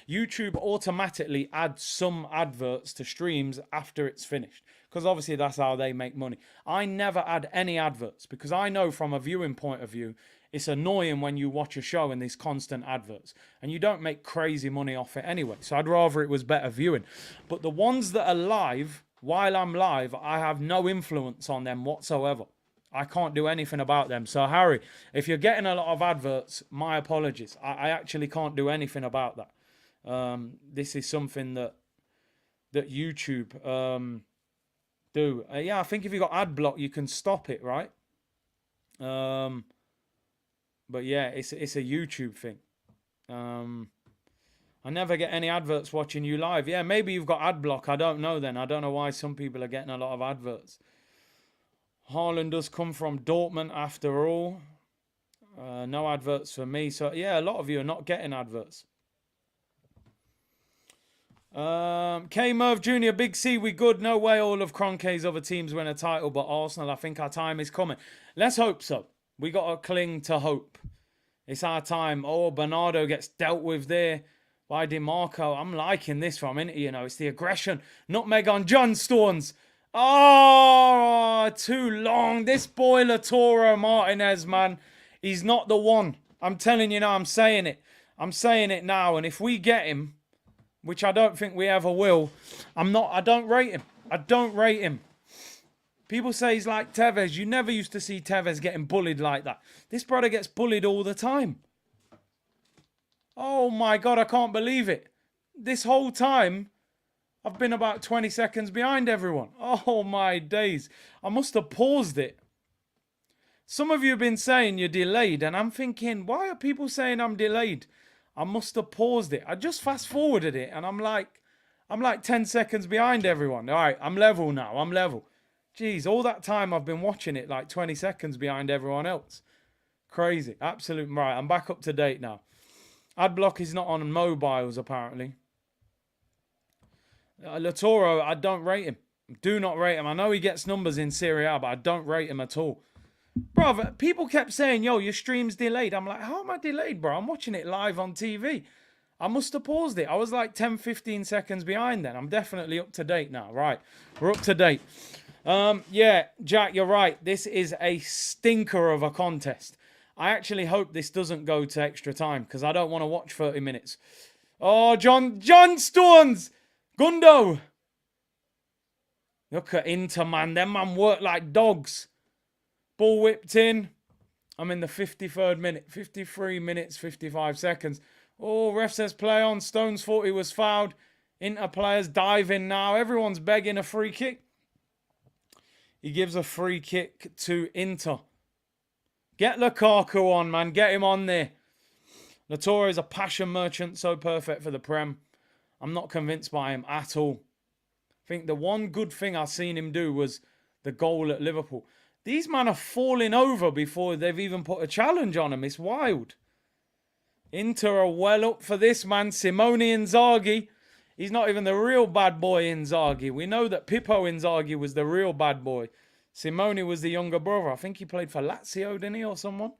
YouTube automatically adds some adverts to streams after it's finished. Because obviously that's how they make money. I never add any adverts because I know from a viewing point of view, it's annoying when you watch a show and these constant adverts. And you don't make crazy money off it anyway. So I'd rather it was better viewing. But the ones that are live, while I'm live, I have no influence on them whatsoever. I can't do anything about them. So, Harry, if you're getting a lot of adverts, my apologies. I actually can't do anything about that. This is something that YouTube do. Yeah, I think if you got ad block, you can stop it, right? But yeah, it's a YouTube thing. I never get any adverts watching you live. Yeah, maybe you've got ad block. I don't know then. I don't know why some people are getting a lot of adverts. Haaland does come from Dortmund after all. No adverts for me. So, yeah, a lot of you are not getting adverts. K Merv Jr., Big C, we good. No way all of Kroenke's other teams win a title, but Arsenal, I think our time is coming. Let's hope so. We got to cling to hope. It's our time. Oh, Bernardo gets dealt with there by DiMarco. I'm liking this from Inter, you know. It's the aggression. Nutmeg on John Stones. Oh, too long. This boy, Lautaro Martinez, man, he's not the one. I'm telling you now, I'm saying it. I'm saying it now. And if we get him, which I don't think we ever will, I don't rate him. I don't rate him. People say he's like Tevez. You never used to see Tevez getting bullied like that. This brother gets bullied all the time. Oh my God, I can't believe it. This whole time, I've been about 20 seconds behind everyone. Oh my days. I must have paused it. Some of you have been saying you're delayed, and I'm thinking, why are people saying I'm delayed? I must have paused it. I just fast forwarded it, and I'm like 10 seconds behind everyone. All right, I'm level now. I'm level. Jeez, all that time I've been watching it like 20 seconds behind everyone else. Crazy. Absolute. Right, I'm back up to date now. Adblock is not on mobiles, apparently. Lautaro, I don't rate him. Do not rate him. I know he gets numbers in Serie A, but I don't rate him at all. Bro, people kept saying, yo, your stream's delayed. I'm like, how am I delayed, bro? I'm watching it live on TV. I must have paused it. I was like 10, 15 seconds behind then. I'm definitely up to date now. Right, we're up to date. Yeah, Jack, you're right. This is a stinker of a contest. I actually hope this doesn't go to extra time because I don't want to watch 30 minutes. Oh, John Stones! Gundo! Look at Inter, man. Them man work like dogs. Ball whipped in. I'm in the 53rd minute. 53 minutes, 55 seconds. Oh, ref says play on. Stones thought he was fouled. Inter players diving now. Everyone's begging a free kick. He gives a free kick to Inter. Get Lukaku on, man. Get him on there. Lautaro is a passion merchant. So perfect for the Prem. I'm not convinced by him at all. I think the one good thing I've seen him do was the goal at Liverpool. These men are falling over before they've even put a challenge on him. It's wild. Inter are well up for this, man. Simone Inzaghi. He's not even the real bad boy Inzaghi. We know that Pippo Inzaghi was the real bad boy. Simone was the younger brother. I think he played for Lazio, didn't he, or someone?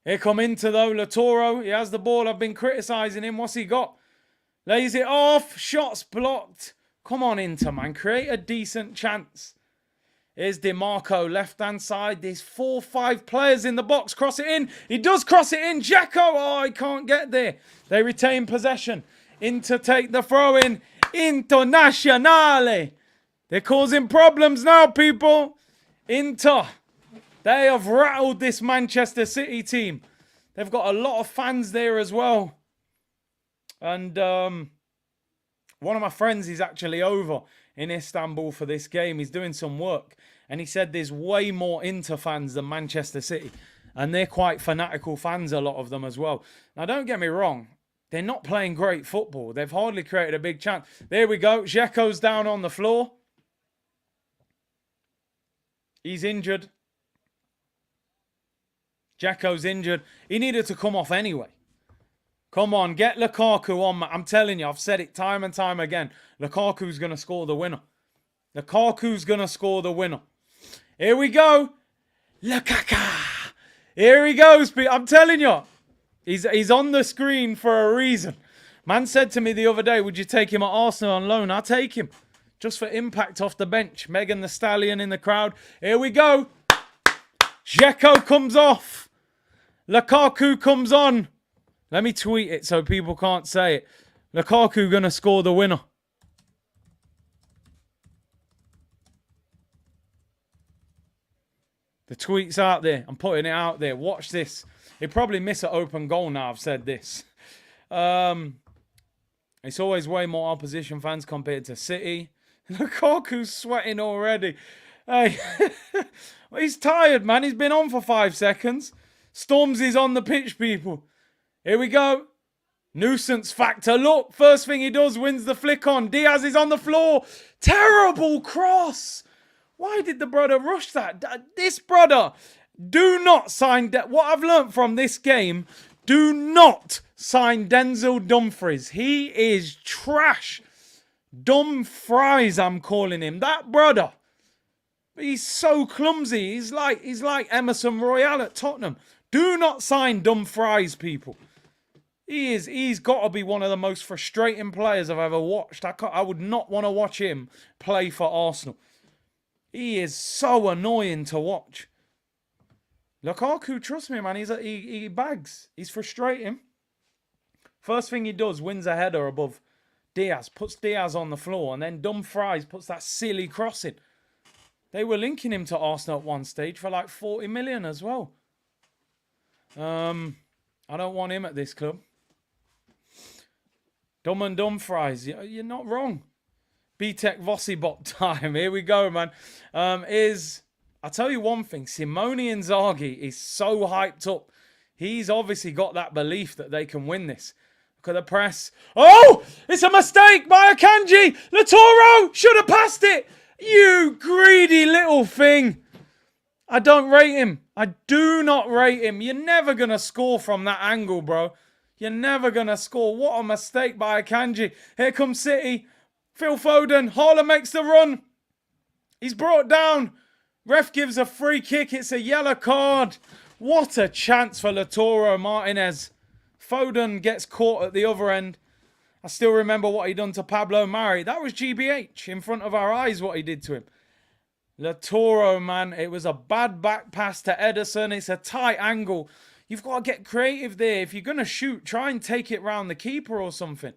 Here come Inter, though. Lautaro, he has the ball. I've been criticising him. What's he got? Lays it off. Shots blocked. Come on, Inter, man. Create a decent chance. Here's DiMarco, left-hand side. There's 4-5 players in the box. Cross it in. He does cross it in. Dzeko, oh, he can't get there. They retain possession. Inter take the throw in. Internazionale. They're causing problems now, people. Inter, they have rattled this Manchester City team. They've got a lot of fans there as well. And one of my friends is actually over in Istanbul for this game. He's doing some work. And he said there's way more Inter fans than Manchester City. And they're quite fanatical fans, a lot of them as well. Now, don't get me wrong. They're not playing great football. They've hardly created a big chance. There we go. Dzeko's down on the floor. He's injured. Dzeko's injured. He needed to come off anyway. Come on, get Lukaku on. I'm telling you, I've said it time and time again. Lukaku's going to score the winner. Lukaku's going to score the winner. Here we go. Lukaku. Here he goes. I'm telling you, he's on the screen for a reason. Man said to me the other day, would you take him at Arsenal on loan? I'll take him. Just for impact off the bench. Megan the Stallion in the crowd. Here we go. Dzeko comes off. Lukaku comes on. Let me tweet it so people can't say it. Lukaku going to score the winner. The tweet's out there. I'm putting it out there. Watch this. He'll probably miss an open goal now I've said this. It's always way more opposition fans compared to City. Lukaku's sweating already. Hey, he's tired, man. He's been on for 5 seconds. Stormzy's on the pitch, people. Here we go. Nuisance factor. Look, first thing he does, wins the flick on. Diaz is on the floor. Terrible cross. Why did the brother rush that? This brother, do not sign... What I've learnt from this game, do not sign Denzel Dumfries. He is trash. Dumfries, I'm calling him. That brother, he's so clumsy. He's like Emerson Royale at Tottenham. Do not sign Dumfries, people. He's got to be one of the most frustrating players I've ever watched. I would not want to watch him play for Arsenal. He is so annoying to watch. Lukaku, trust me, man, he bags. He's frustrating. First thing he does, wins a header above Diaz, puts Diaz on the floor, and then Dumfries puts that silly crossing. They were linking him to Arsenal at one stage for like 40 million as well. I don't want him at this club. Dumfries, you're not wrong. BTEC Vossibot time. Here we go, man. I'll tell you one thing. Simone Inzaghi is so hyped up. He's obviously got that belief that they can win this. Look at the press. Oh, it's a mistake by Akanji. Lautaro should have passed it. You greedy little thing. I don't rate him. I do not rate him. You're never going to score from that angle, bro. You're never going to score. What a mistake by Akanji. Here comes City. Phil Foden. Haaland makes the run. He's brought down. Ref gives a free kick. It's a yellow card. What a chance for Lautaro Martinez. Foden gets caught at the other end. I still remember what he done to Pablo Mari. That was GBH in front of our eyes, what he did to him. Lautaro, man, it was a bad back pass to Ederson. It's a tight angle. You've got to get creative there. If you're going to shoot, try and take it round the keeper or something.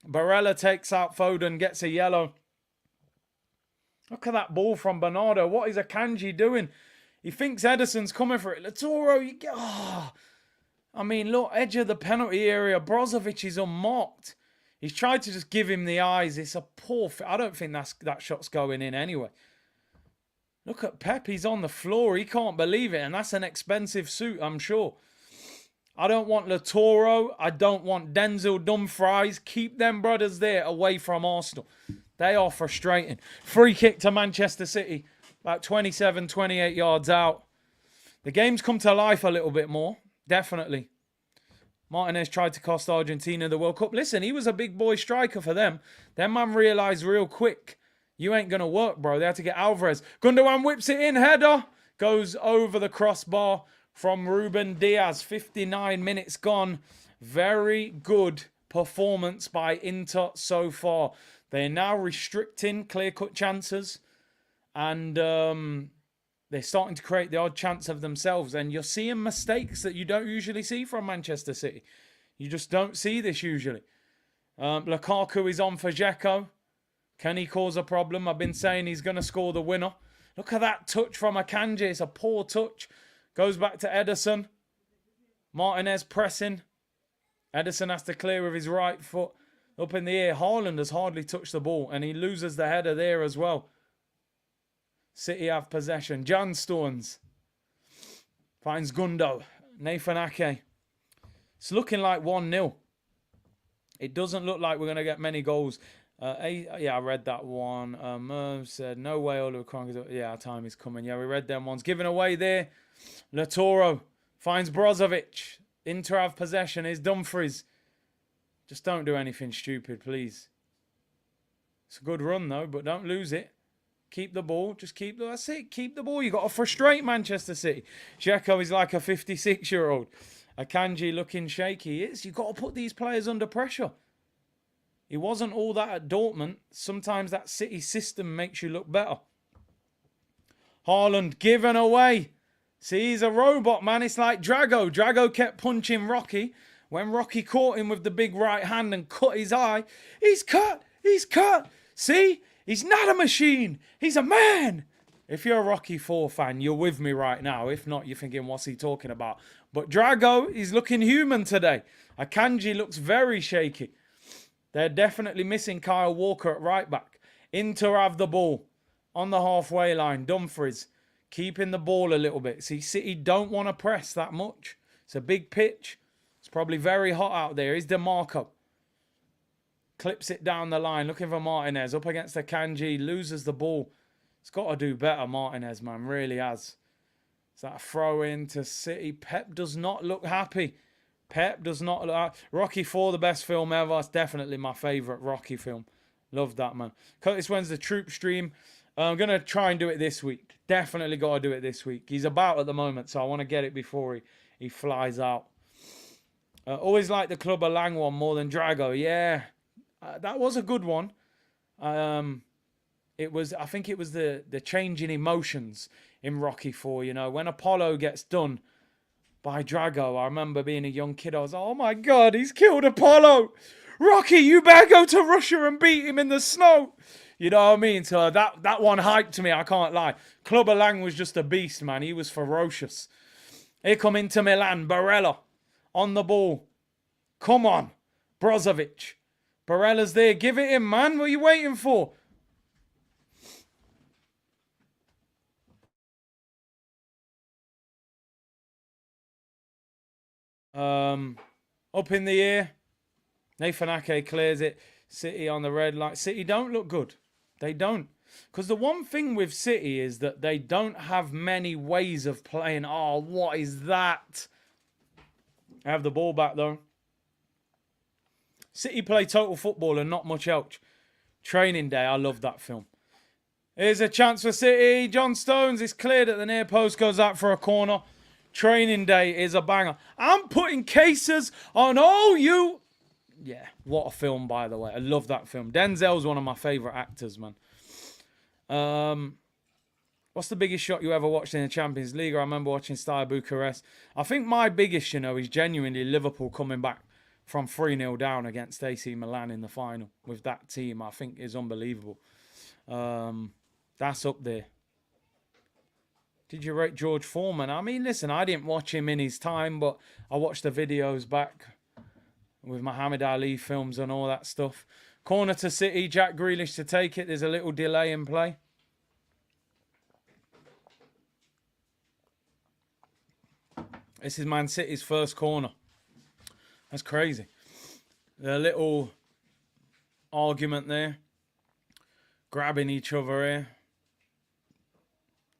Barella takes out Foden, gets a yellow. Look at that ball from Bernardo. What is Akanji doing? He thinks Ederson's coming for it. Lautaro, you get... Oh. I mean, look, edge of the penalty area. Brozovic is unmarked. He's tried to just give him the eyes. It's a poor... I don't think that shot's going in anyway. Look at Pep. He's on the floor. He can't believe it. And that's an expensive suit, I'm sure. I don't want Latoro. I don't want Denzel Dumfries. Keep them brothers there away from Arsenal. They are frustrating. Free kick to Manchester City. About 27, 28 yards out. The game's come to life a little bit more. Definitely. Martinez tried to cost Argentina the World Cup. Listen, he was a big boy striker for them. Their man realised real quick, you ain't going to work, bro. They had to get Alvarez. Gundogan whips it in. Header. Goes over the crossbar from Ruben Diaz. 59 minutes gone. Very good performance by Inter so far. They're now restricting clear-cut chances. And they're starting to create the odd chance of themselves. And you're seeing mistakes that you don't usually see from Manchester City. You just don't see this usually. Lukaku is on for Dzeko. Can he cause a problem? I've been saying he's going to score the winner. Look at that touch from Akanji. It's a poor touch. Goes back to Ederson. Martinez pressing. Ederson has to clear with his right foot. Up in the air. Haaland has hardly touched the ball. And he loses the header there as well. City have possession. John Stones finds Gundo. Nathan Ake. It's looking like 1-0. It doesn't look like we're going to get many goals. Yeah, I read that one. Merv said, no way Oliver Kronk. Yeah, our time is coming. Yeah, we read them ones. Given away there. Latoro finds Brozovic. Inter have possession. Is Dumfries. Just don't do anything stupid, please. It's a good run, though, but don't lose it. Keep the ball. Just keep the... That's it. Keep the ball. You've got to frustrate Manchester City. Dzeko is like a 56-year-old. Akanji looking shaky. You've got to put these players under pressure. He wasn't all that at Dortmund. Sometimes that City system makes you look better. Haaland given away. See, he's a robot, man. It's like Drago. Drago kept punching Rocky. When Rocky caught him with the big right hand and cut his eye, he's cut. He's cut. See? He's not a machine. He's a man. If you're a Rocky 4 fan, you're with me right now. If not, you're thinking, what's he talking about? But Drago, he's looking human today. Akanji looks very shaky. They're definitely missing Kyle Walker at right back. Inter have the ball on the halfway line. Dumfries keeping the ball a little bit. See, City don't want to press that much. It's a big pitch. It's probably very hot out there. Here's DeMarco. Clips it down the line. Looking for Martinez. Up against Akanji. Loses the ball. He's got to do better, Martinez, man. Really has. Is that a throw in to City? Pep does not look happy. Pep does not look happy. Rocky 4, the best film ever. It's definitely my favourite Rocky film. Love that, man. Curtis wins the troop stream. I'm going to try and do it this week. Definitely got to do it this week. He's about at the moment, so I want to get it before he flies out. Always like the Club of Lang one more than Drago. Yeah. That was a good one. It was, I think it was the change in emotions in Rocky 4, you know. When Apollo gets done by Drago, I remember being a young kid, I was, oh my God, he's killed Apollo. Rocky, you better go to Russia and beat him in the snow. You know what I mean? So that one hyped me, I can't lie. Clubber Lang was just a beast, man. He was ferocious. Here come into Milan, Barella on the ball. Come on, Brozovic. Barella's there. Give it in, man. What are you waiting for? Up in the air. Nathan Ake clears it. City on the red light. City don't look good. They don't. Because the one thing with City is that they don't have many ways of playing. Oh, what is that? I have the ball back, though. City play total football and not much else. Training Day. I love that film. Here's a chance for City. John Stones is cleared at the near post. Goes out for a corner. Training Day is a banger. I'm putting cases on all you... Yeah, what a film, by the way. I love that film. Denzel's one of my favourite actors, man. What's the biggest shot you ever watched in the Champions League? I remember watching Steaua Bucharest. I think my biggest, you know, is genuinely Liverpool coming back from 3-0 down against AC Milan in the final with that team. I think is unbelievable. That's up there. Did you rate George Foreman? I mean, listen, I didn't watch him in his time, but I watched the videos back with Muhammad Ali films and all that stuff. Corner to City, Jack Grealish to take it. There's a little delay in play. This is Man City's first corner. That's crazy. The little argument there. Grabbing each other here.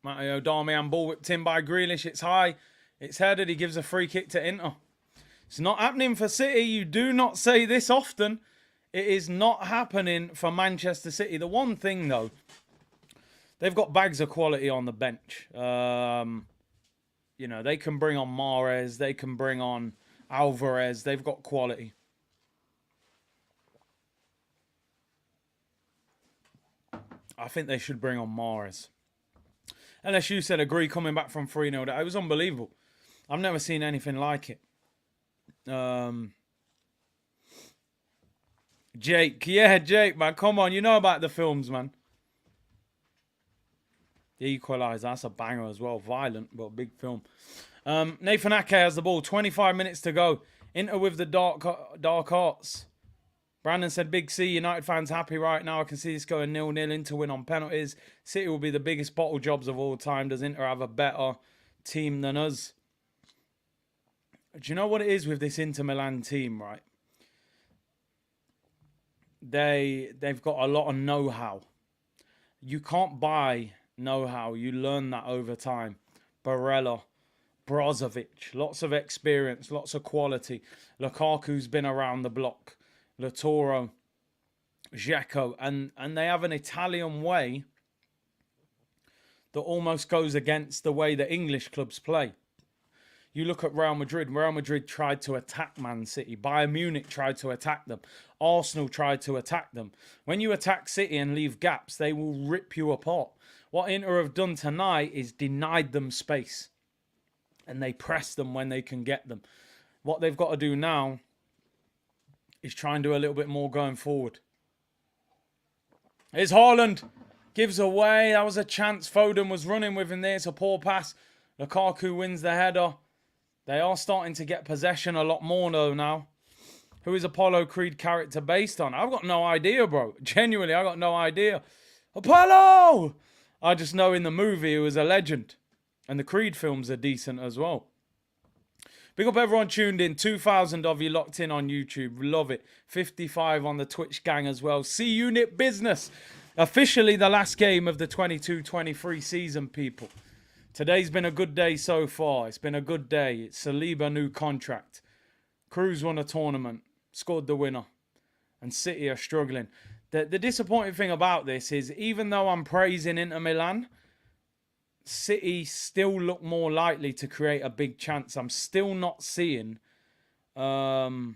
Matteo Darmian, ball whipped in by Grealish. It's high. It's headed. He gives a free kick to Inter. It's not happening for City. You do not say this often. It is not happening for Manchester City. The one thing, though, they've got bags of quality on the bench. You know, they can bring on Mahrez. They can bring on Alvarez. They've got quality. I think they should bring on Mahrez. Unless you said agree coming back from 3-0. It was unbelievable. I've never seen anything like it. Jake. Yeah, Jake, man. Come on. You know about the films, man. The Equalizer. That's a banger as well. Violent, but a big film. Nathan Ake has the ball. 25 minutes to go. Inter with the dark arts. Brandon said, Big C, United fans happy right now. I can see this going 0-0. Inter win on penalties. City will be the biggest bottle jobs of all time. Does Inter have a better team than us? Do you know what it is with this Inter Milan team, right? They've got a lot of know-how. You can't buy know-how. You learn that over time. Barella, Brozovic, lots of experience, lots of quality. Lukaku's been around the block. Lautaro, Dzeko, and they have an Italian way that almost goes against the way that English clubs play. You look at Real Madrid. Real Madrid tried to attack Man City. Bayern Munich tried to attack them. Arsenal tried to attack them. When you attack City and leave gaps, they will rip you apart. What Inter have done tonight is denied them space. And they press them when they can get them. What they've got to do now is try and do a little bit more going forward. Here's Haaland. Gives away. That was a chance. Foden was running with him there. It's a poor pass. Lukaku wins the header. They are starting to get possession a lot more though now. Who is Apollo Creed character based on? I've got no idea, bro. Genuinely, I got no idea. Apollo! I just know in the movie he was a legend. And the Creed films are decent as well. Big up everyone tuned in. 2,000 of you locked in on YouTube. Love it. 55 on the Twitch gang as well. C-Unit business. Officially the last game of the 22-23 season, people. Today's been a good day so far. It's been a good day. It's Saliba new contract. Cruz won a tournament. Scored the winner. And City are struggling. The disappointing thing about this is even though I'm praising Inter Milan, City still look more likely to create a big chance. I'm still not seeing... I'm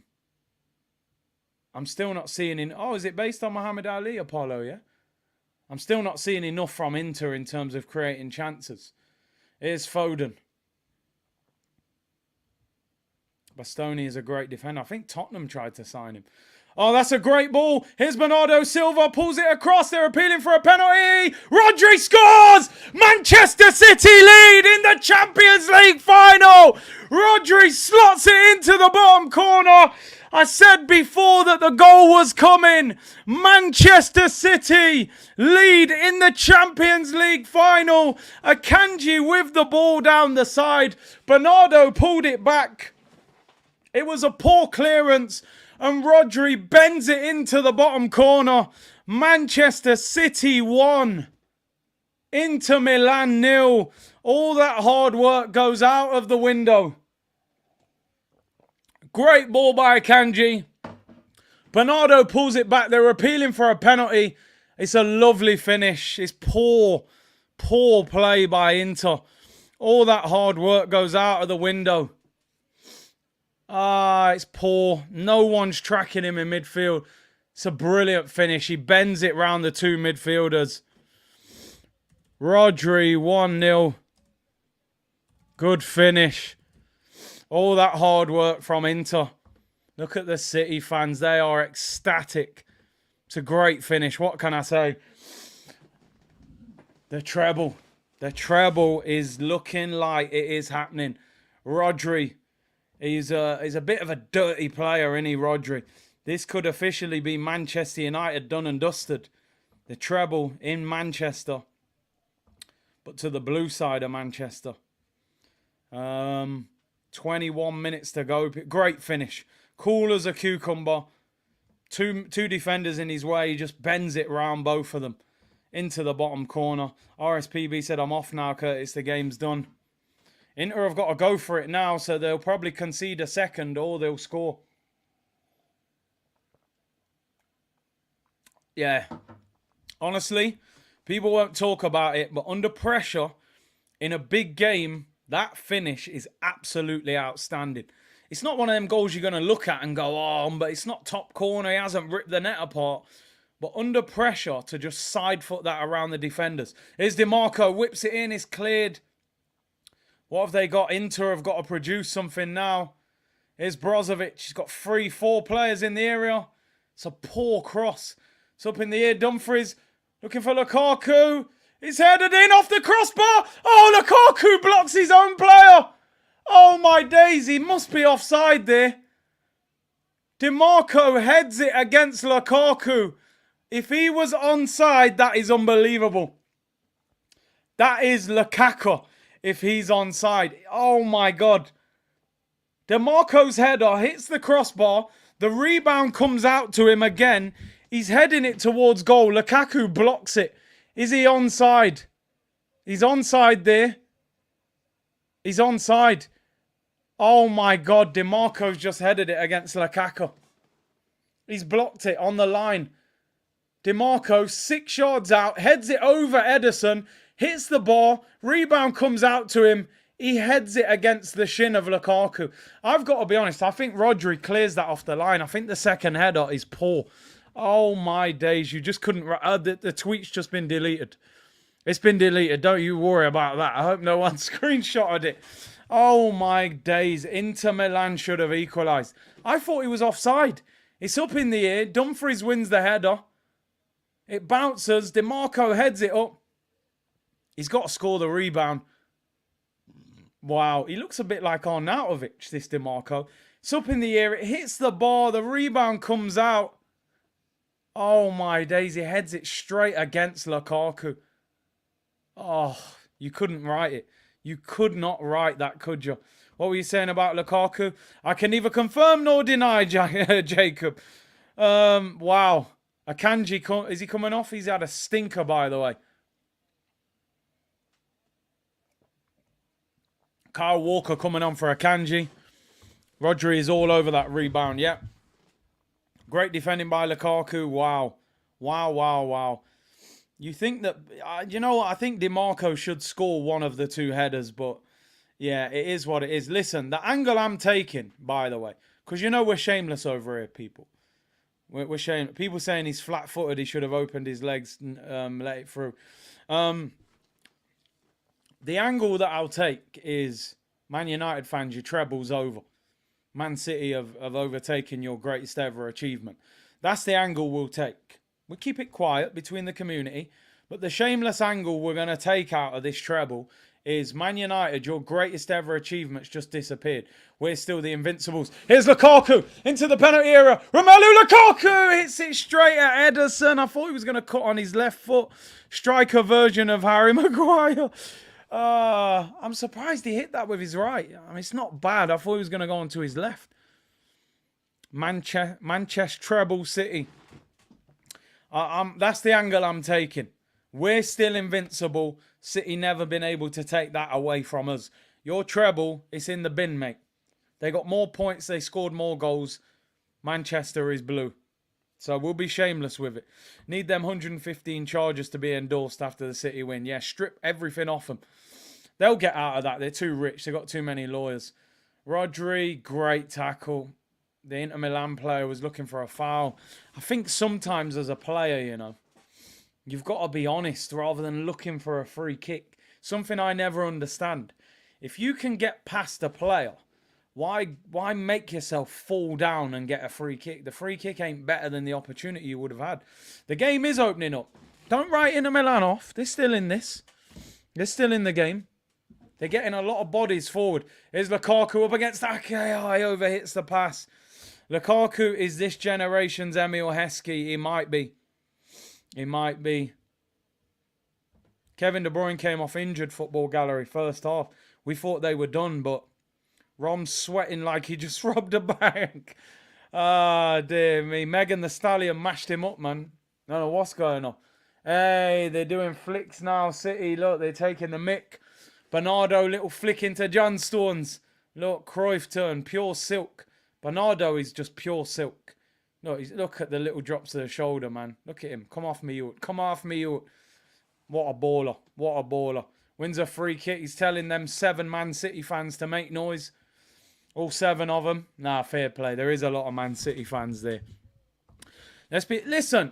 still not seeing... is it based on Muhammad Ali, Apollo, yeah? I'm still not seeing enough from Inter in terms of creating chances. Here's Foden. Bastoni is a great defender. I think Tottenham tried to sign him. Oh, that's a great ball. Here's Bernardo Silva. Pulls it across. They're appealing for a penalty. Rodri scores. Manchester City lead in the Champions League final. Rodri slots it into the bottom corner. I said before that the goal was coming. Manchester City lead in the Champions League final. Akanji with the ball down the side. Bernardo pulled it back. It was a poor clearance. And Rodri bends it into the bottom corner. Manchester City 1. Inter Milan 0. All that hard work goes out of the window. Great ball by Akanji. Bernardo pulls it back. They're appealing for a penalty. It's a lovely finish. It's poor play by Inter. All that hard work goes out of the window. It's poor. No one's tracking him in midfield. It's a brilliant finish. He bends it round the two midfielders. Rodri, 1-0. Good finish. All that hard work from Inter. Look at the City fans. They are ecstatic. It's a great finish. What can I say? The treble. The treble is looking like it is happening. Rodri. He's a bit of a dirty player, isn't he, Rodri? This could officially be Manchester United done and dusted. The treble in Manchester. But to the blue side of Manchester. 21 minutes to go. Great finish. Cool as a cucumber. Two defenders in his way. He just bends it round both of them into the bottom corner. RSPB said, I'm off now, Curtis. The game's done. Inter have got to go for it now, so they'll probably concede a second or they'll score. Yeah. Honestly, people won't talk about it, but under pressure in a big game, that finish is absolutely outstanding. It's not one of them goals you're going to look at and go, oh, but it's not top corner. He hasn't ripped the net apart. But under pressure to just side foot that around the defenders. Here's DiMarco, whips it in, it's cleared. What have they got? Inter have got to produce something now. Here's Brozovic. He's got 3-4 players in the area. It's a poor cross. It's up in the air. Dumfries looking for Lukaku. It's headed in off the crossbar. Oh, Lukaku blocks his own player. Oh, my days. He must be offside there. DiMarco heads it against Lukaku. If he was onside, that is unbelievable. That is Lukaku if he's onside. Oh, my God. DiMarco's header hits the crossbar. The rebound comes out to him again. He's heading it towards goal. Lukaku blocks it. Is he onside? He's onside there. He's onside. Oh my God, DiMarco's just headed it against Lukaku. He's blocked it on the line. DiMarco, 6 yards out, heads it over Ederson, hits the ball, rebound comes out to him. He heads it against the shin of Lukaku. I've got to be honest, I think Rodri clears that off the line. I think the second header is poor. Oh my days, you just couldn't... the tweet's just been deleted. It's been deleted, don't you worry about that. I hope no one screenshotted it. Oh my days, Inter Milan should have equalised. I thought he was offside. It's up in the air, Dumfries wins the header. It bounces, DiMarco heads it up. He's got to score the rebound. Wow, he looks a bit like Arnautovic, this DiMarco. It's up in the air, it hits the bar, the rebound comes out. Oh my days, he heads it straight against Lukaku. Oh, you couldn't write it. You could not write that, could you? What were you saying about Lukaku? I can neither confirm nor deny, Jacob. Wow. Akanji, is he coming off? He's had a stinker, by the way. Kyle Walker coming on for Akanji. Rodri is all over that rebound, yep. Great defending by Lukaku. Wow. Wow, wow, wow. You think that... you know what? I think DiMarco should score one of the two headers, but... yeah, it is what it is. Listen, the angle I'm taking, by the way, because you know we're shameless over here, people. We're shameless. People saying he's flat-footed, he should have opened his legs and let it through. The angle that I'll take is Man United fans, your treble's over. Man City have overtaken your greatest ever achievement. That's the angle we'll take. We'll keep it quiet between the community, but the shameless angle we're going to take out of this treble is Man United, your greatest ever achievements just disappeared. We're still the Invincibles. Here's Lukaku into the penalty area. Romelu Lukaku hits it straight at Ederson. I thought he was going to cut on his left foot. Striker version of Harry Maguire. I'm surprised he hit that with his right. I mean, it's not bad. I thought he was going to go onto his left. Manchester treble City. That's the angle I'm taking. We're still invincible. City never been able to take that away from us. Your treble, it's in the bin, mate. They got more points. They scored more goals. Manchester is blue. So we'll be shameless with it. Need them 115 charges to be endorsed after the City win. Yeah, strip everything off them. They'll get out of that. They're too rich. They've got too many lawyers. Rodri, great tackle. The Inter Milan player was looking for a foul. I think sometimes as a player, you know, you've got to be honest rather than looking for a free kick. Something I never understand. If you can get past a player, why make yourself fall down and get a free kick? The free kick ain't better than the opportunity you would have had. The game is opening up. Don't write Inter Milan off. They're still in this. They're still in the game. They're getting a lot of bodies forward. Here's Lukaku up against Ake. Overhits the pass. Lukaku is this generation's Emil Heskey. He might be. He might be. Kevin De Bruyne came off injured, Football Gallery, first half. We thought they were done, but Rom's sweating like he just robbed a bank. Ah, dear me. Megan the Stallion mashed him up, man. I don't know what's going on. Hey, they're doing flicks now, City. Look, they're taking the mick. Bernardo, little flick into John Stones. Look, Cruyff turn, pure silk. Bernardo is just pure silk. Look at the little drops of the shoulder, man. Look at him. Come off me, you. Come off me, you. What a baller. What a baller. Wins a free kick. He's telling them 7 Man City fans to make noise. All 7 of them. Nah, fair play. There is a lot of Man City fans there. Listen,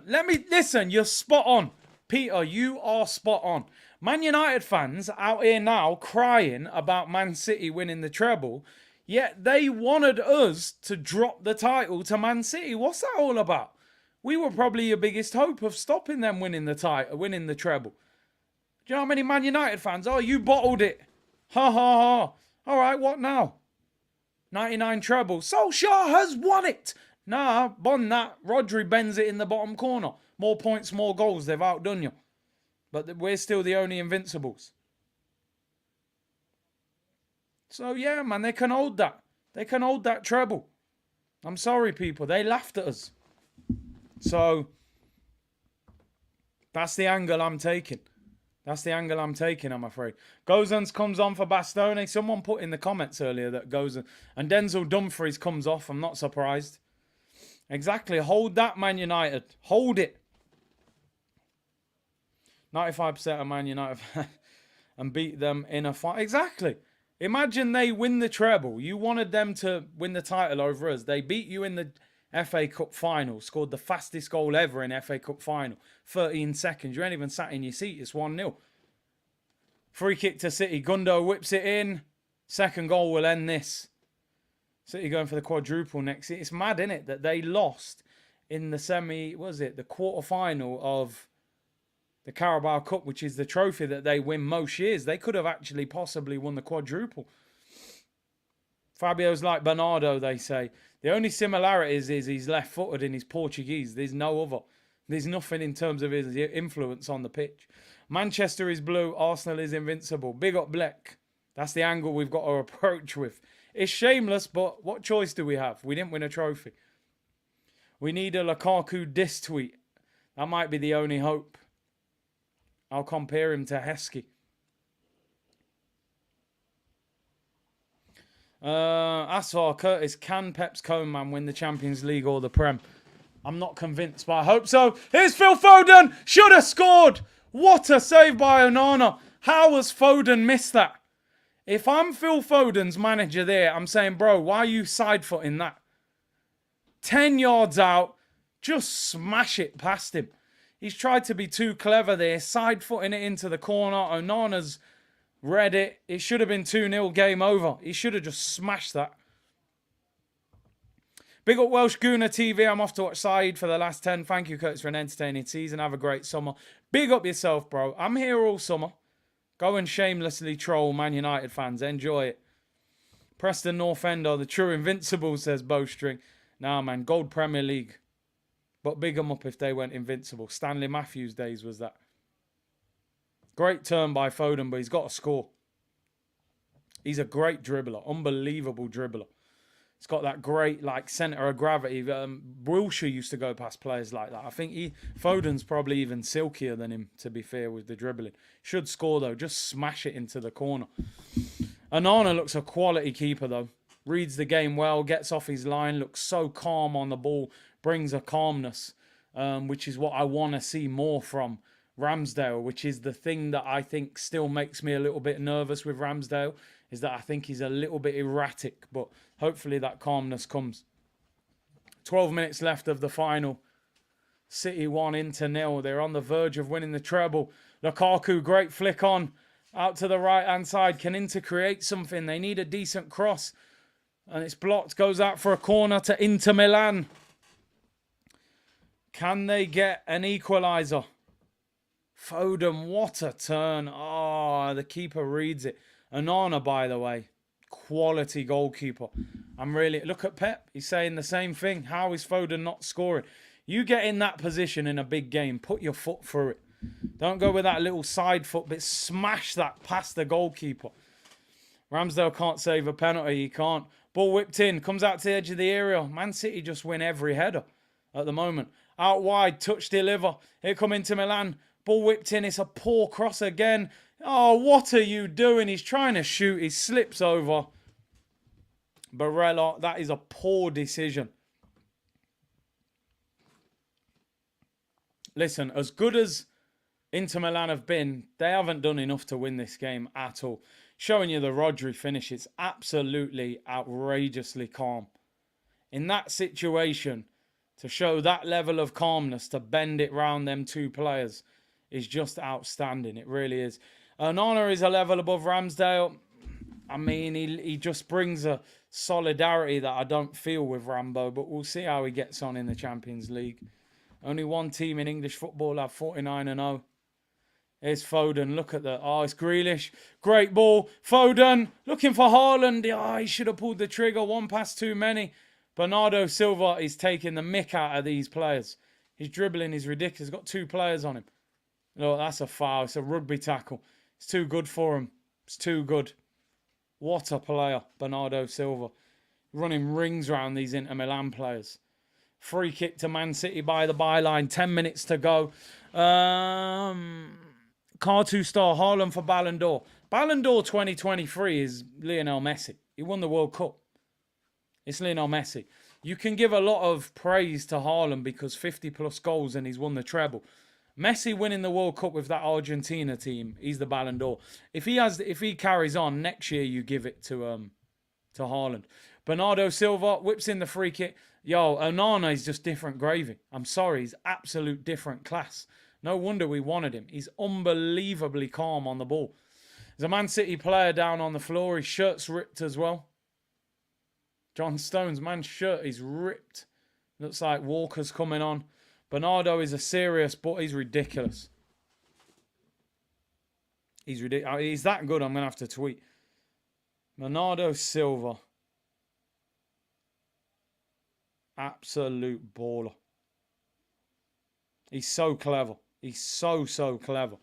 you're spot on. Peter, you are spot on. Man United fans out here now crying about Man City winning the treble, yet they wanted us to drop the title to Man City. What's that all about? We were probably your biggest hope of stopping them winning the title, winning the treble. Do you know how many Man United fans? Oh, you bottled it. Ha ha ha. All right, what now? 99 treble. Solskjaer has won it. Nah, bond that. Rodri bends it in the bottom corner. More points, more goals. They've outdone you. But we're still the only invincibles. So, yeah, man, they can hold that. They can hold that treble. I'm sorry, people. They laughed at us. So, that's the angle I'm taking. That's the angle I'm taking, I'm afraid. Gozens comes on for Bastoni. Someone put in the comments earlier that Gozens. And Denzel Dumfries comes off. I'm not surprised. Exactly. Hold that, Man United. Hold it. 95% of Man United and beat them in a fight. Exactly. Imagine they win the treble. You wanted them to win the title over us. They beat you in the FA Cup final. Scored the fastest goal ever in FA Cup final. 13 seconds. You ain't even sat in your seat. It's 1-0. Free kick to City. Gundo whips it in. Second goal will end this. City going for the quadruple next. It's mad, isn't it, that they lost in the the quarter-final of the Carabao Cup, which is the trophy that they win most years. They could have actually possibly won the quadruple. Fabio's like Bernardo, they say. The only similarity is he's left-footed and he's Portuguese. There's no other. There's nothing in terms of his influence on the pitch. Manchester is blue. Arsenal is invincible. Big up Black. That's the angle we've got to approach with. It's shameless, but what choice do we have? We didn't win a trophy. We need a Lukaku diss tweet. That might be the only hope. I'll compare him to Heskey. Asfar Curtis, can Pep's Coleman win the Champions League or the Prem? I'm not convinced, but I hope so. Here's Phil Foden. Should have scored. What a save by Onana. How has Foden missed that? If I'm Phil Foden's manager there, I'm saying, bro, why are you side-footing that? 10 yards out, just smash it past him. He's tried to be too clever there, side-footing it into the corner. Onana's read it. It should have been 2-0, game over. He should have just smashed that. Big up Welsh Gooner TV. I'm off to watch Saeed for the last 10. Thank you, Curtis, for an entertaining season. Have a great summer. Big up yourself, bro. I'm here all summer. Go and shamelessly troll Man United fans. Enjoy it. Preston North End are the true invincibles, says Bowstring. Nah, man. Gold Premier League. But big them up if they went invincible. Stanley Matthews days was that. Great turn by Foden, but he's got to score. He's a great dribbler. Unbelievable dribbler. He's got that great, like, centre of gravity. Wilshere used to go past players like that. I think Foden's probably even silkier than him, to be fair, with the dribbling. Should score, though. Just smash it into the corner. Onana looks a quality keeper, though. Reads the game well, gets off his line, looks so calm on the ball, brings a calmness, which is what I want to see more from Ramsdale, which is the thing that I think still makes me a little bit nervous with Ramsdale, is that I think he's a little bit erratic, but hopefully that calmness comes. 12 minutes left of the final. City 1 into 0. They're on the verge of winning the treble. Lukaku, great flick on. Out to the right-hand side. Can Inter create something? They need a decent cross. And it's blocked. Goes out for a corner to Inter Milan. Can they get an equaliser? Foden, what a turn. Oh, the keeper reads it. Onana, by the way, quality goalkeeper. Look at Pep. He's saying the same thing. How is Foden not scoring? You get in that position in a big game. Put your foot through it. Don't go with that little side foot, but smash that past the goalkeeper. Ramsdale can't save a penalty. He can't. Ball whipped in, comes out to the edge of the area. Man City just win every header at the moment. Out wide, touch deliver. Here come into Milan. Ball whipped in. It's a poor cross again. Oh, what are you doing? He's trying to shoot. He slips over. Barella, that is a poor decision. Listen, as good as Inter Milan have been, they haven't done enough to win this game at all. Showing you the Rodri finish, it's absolutely outrageously calm. In that situation, to show that level of calmness, to bend it round them two players, is just outstanding. It really is. Onana is a level above Ramsdale. I mean, he just brings a solidarity that I don't feel with Rambo, but we'll see how he gets on in the Champions League. Only one team in English football have 49-0. Here's Foden. Look at that. Oh, it's Grealish. Great ball. Foden looking for Haaland. Oh, he should have pulled the trigger. One pass too many. Bernardo Silva is taking the mick out of these players. His dribbling is ridiculous. He's got two players on him. Look, that's a foul. It's a rugby tackle. It's too good for him. It's too good. What a player, Bernardo Silva. Running rings around these Inter Milan players. Free kick to Man City by the byline. 10 minutes to go. Car2 star Haaland for Ballon d'Or. Ballon d'Or 2023 is Lionel Messi. He won the World Cup. It's Lionel Messi. You can give a lot of praise to Haaland because 50 plus goals and he's won the treble. Messi winning the World Cup with that Argentina team, he's the Ballon d'Or. If he carries on next year, you give it to Haaland. Bernardo Silva whips in the free kick. Yo, Onana is just different gravy. I'm sorry, he's absolute different class. No wonder we wanted him. He's unbelievably calm on the ball. There's a Man City player down on the floor. His shirt's ripped as well. John Stones, man's shirt is ripped. Looks like Walker's coming on. Bernardo is a serious, but he's ridiculous. He's ridiculous. He's that good, I'm going to have to tweet. Bernardo Silva. Absolute baller. He's so clever. He's so clever.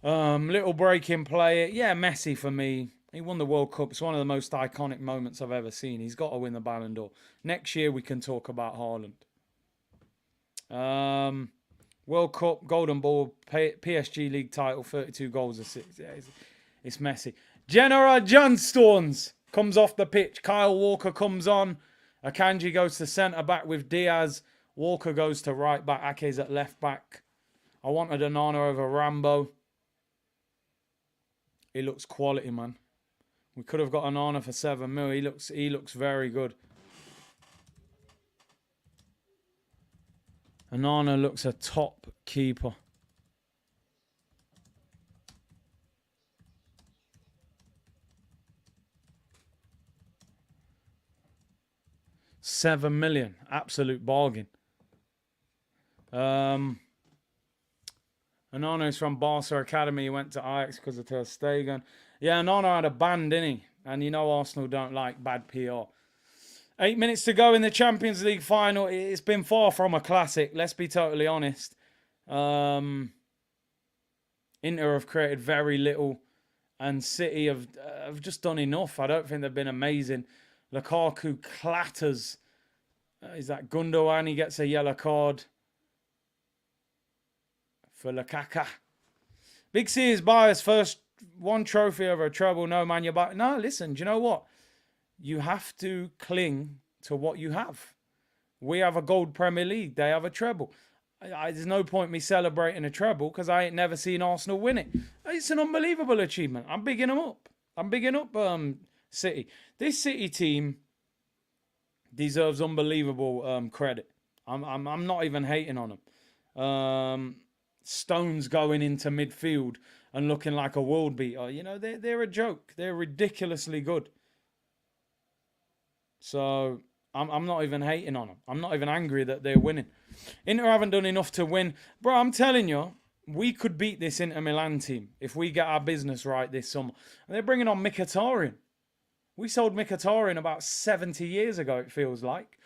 Little break in play. Yeah, Messi for me. He won the World Cup. It's one of the most iconic moments I've ever seen. He's got to win the Ballon d'Or. Next year we can talk about Haaland. World Cup, Golden Ball, PSG League title, 32 goals assists. Yeah, it's Messi. General Johnstones comes off the pitch. Kyle Walker comes on. Akanji goes to centre-back with Diaz. Walker goes to right-back. Ake's at left-back. I wanted Onana over Rambo. He looks quality, man. We could have got Onana for 7 mil. He looks very good. Onana looks a top keeper. $7 million. Absolute bargain. Onana's from Barca Academy. He went to Ajax because of Ter Stegen. Yeah, Onana had a ban, didn't he? And you know Arsenal don't like bad PR. 8 minutes to go in the Champions League final. It's been far from a classic. Let's be totally honest. Inter have created very little. And City have just done enough. I don't think they've been amazing. Lukaku clatters. Is that Gundogan? He gets a yellow card. For Lukaku. Big C is biased. First one trophy over a treble. No, man, you're biased. No, listen, do you know what? You have to cling to what you have. We have a gold Premier League. They have a treble. There's no point me celebrating a treble because I ain't never seen Arsenal win it. It's an unbelievable achievement. I'm bigging them up. I'm bigging up City. This City team deserves unbelievable credit. I'm not even hating on them. Stones going into midfield and looking like a world beater. You know, they're a joke. They're ridiculously good. So I'm not even hating on them. I'm not even angry that they're winning. Inter haven't done enough to win. Bro, I'm telling you, we could beat this Inter Milan team if we get our business right this summer. And they're bringing on Mkhitaryan. We sold Mkhitaryan about 70 years ago, it feels like.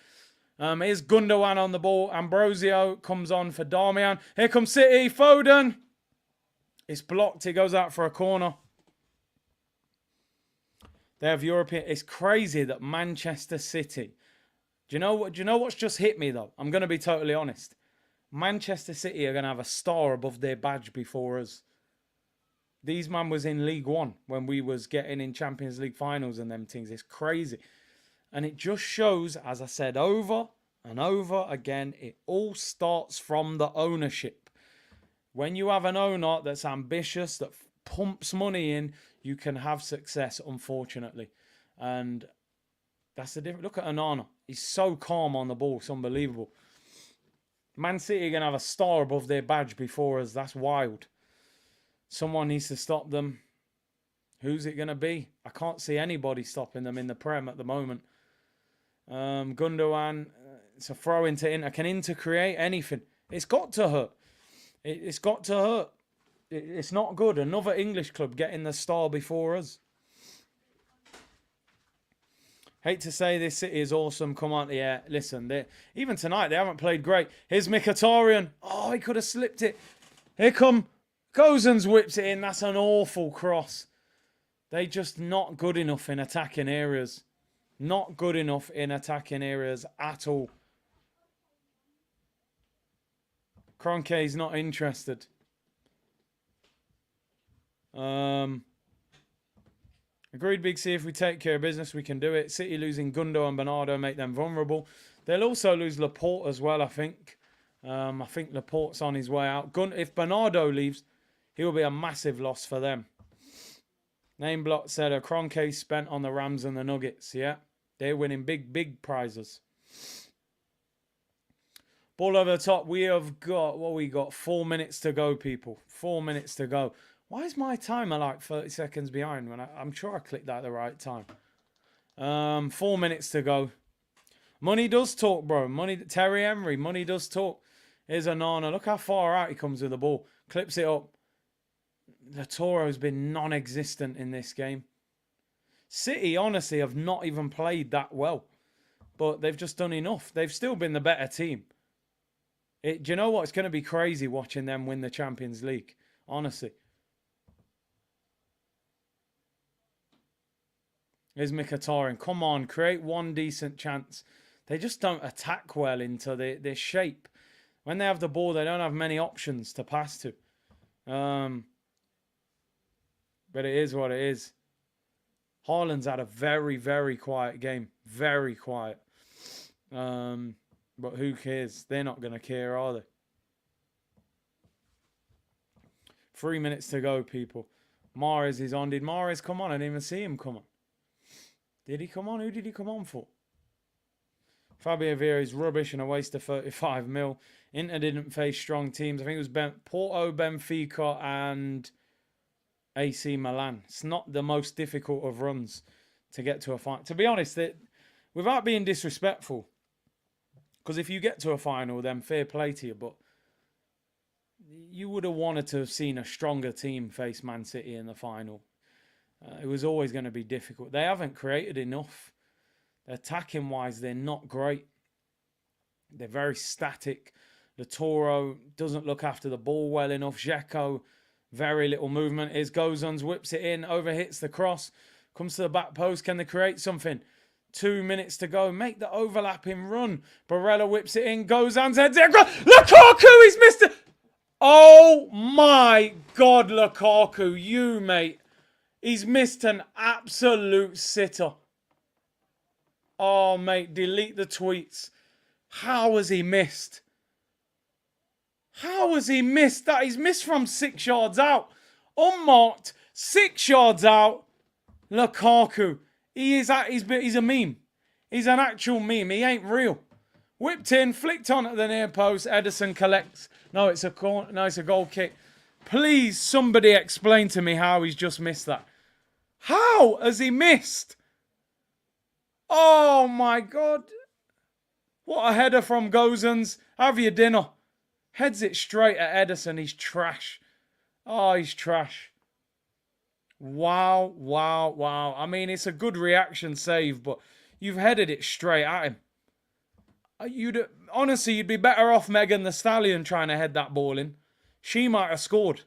Here's Gundogan on the ball. Ambrosio comes on for Darmian. Here comes City. Foden. It's blocked. It goes out for a corner. They have European. It's crazy that Manchester City. Do you know what? Do you know what's just hit me though? I'm going to be totally honest. Manchester City are going to have a star above their badge before us. These man was in League One when we was getting in Champions League finals and them things. It's crazy. And it just shows, as I said over and over again, it all starts from the ownership. When you have an owner that's ambitious, that pumps money in, you can have success, unfortunately. And that's the difference. Look at Onana. He's so calm on the ball. It's unbelievable. Man City are going to have a star above their badge before us. That's wild. Someone needs to stop them. Who's it going to be? I can't see anybody stopping them in the Prem at the moment. Gundogan, it's a throw into Inter. Can Inter create anything? It's got to hurt. It's got to hurt. It's not good. Another English club getting the star before us. Hate to say this, City is awesome. Come on, yeah. Listen, even tonight they haven't played great. Here's Mkhitaryan. Oh, he could have slipped it. Here come Gozens, whips it in. That's an awful cross. They just not good enough in attacking areas. Not good enough in attacking areas at all. Kroenke's not interested. Agreed, Big C. If we take care of business, we can do it. City losing Gundo and Bernardo make them vulnerable. They'll also lose Laporte as well, I think. I think Laporte's on his way out. If Bernardo leaves, he'll be a massive loss for them. Name block said a Kroenke spent on the Rams and the Nuggets. Yeah, they're winning big prizes. Ball over the top. We have got, what we got? 4 minutes to go, people. 4 minutes to go. Why is my timer like 30 seconds behind when I'm sure I clicked that at the right time? 4 minutes to go. Money does talk, bro. Terry Henry, money does talk. Here's Onana. Look how far out he comes with the ball. Clips it up. Latoro's been non-existent in this game. City, honestly, have not even played that well. But they've just done enough. They've still been the better team. Do you know what? It's going to be crazy watching them win the Champions League. Honestly. Here's Mkhitaryan. Come on, create one decent chance. They just don't attack well into their shape. When they have the ball, they don't have many options to pass to. But it is what it is. Haaland's had a very quiet game. Very quiet. But who cares? They're not going to care, are they? 3 minutes to go, people. Mahrez is on. Did Mahrez come on? I didn't even see him come on. Did he come on? Who did he come on for? Fabio Vieira is rubbish and a waste of 35 mil. Inter didn't face strong teams. I think it was Porto, Benfica and AC Milan. It's not the most difficult of runs to get to a final. To be honest, without being disrespectful, because if you get to a final, then fair play to you, but you would have wanted to have seen a stronger team face Man City in the final. It was always going to be difficult. They haven't created enough. Attacking-wise, they're not great. They're very static. Latoro doesn't look after the ball well enough. Dzeko, very little movement. Here's Gozens, whips it in, overhits the cross. Comes to the back post. Can they create something? 2 minutes to go. Make the overlapping run. Barella whips it in. Gozens heads it. Lukaku, he's missed it. Oh my God, Lukaku, you mate. He's missed an absolute sitter. Oh, mate, delete the tweets. How has he missed? How has he missed that? He's missed from 6 yards out. Unmarked, 6 yards out. Lukaku. He's a meme. He's an actual meme. He ain't real. Whipped in, flicked on at the near post. Ederson collects. No, it's a goal kick. Please, somebody explain to me how he's just missed that. How has he missed? Oh, my God. What a header from Gozens. Have your dinner. Heads it straight at Ederson. He's trash. Oh, he's trash. Wow. I mean, it's a good reaction save, but you've headed it straight at him. Honestly, you'd be better off Megan Thee Stallion trying to head that ball in. She might have scored.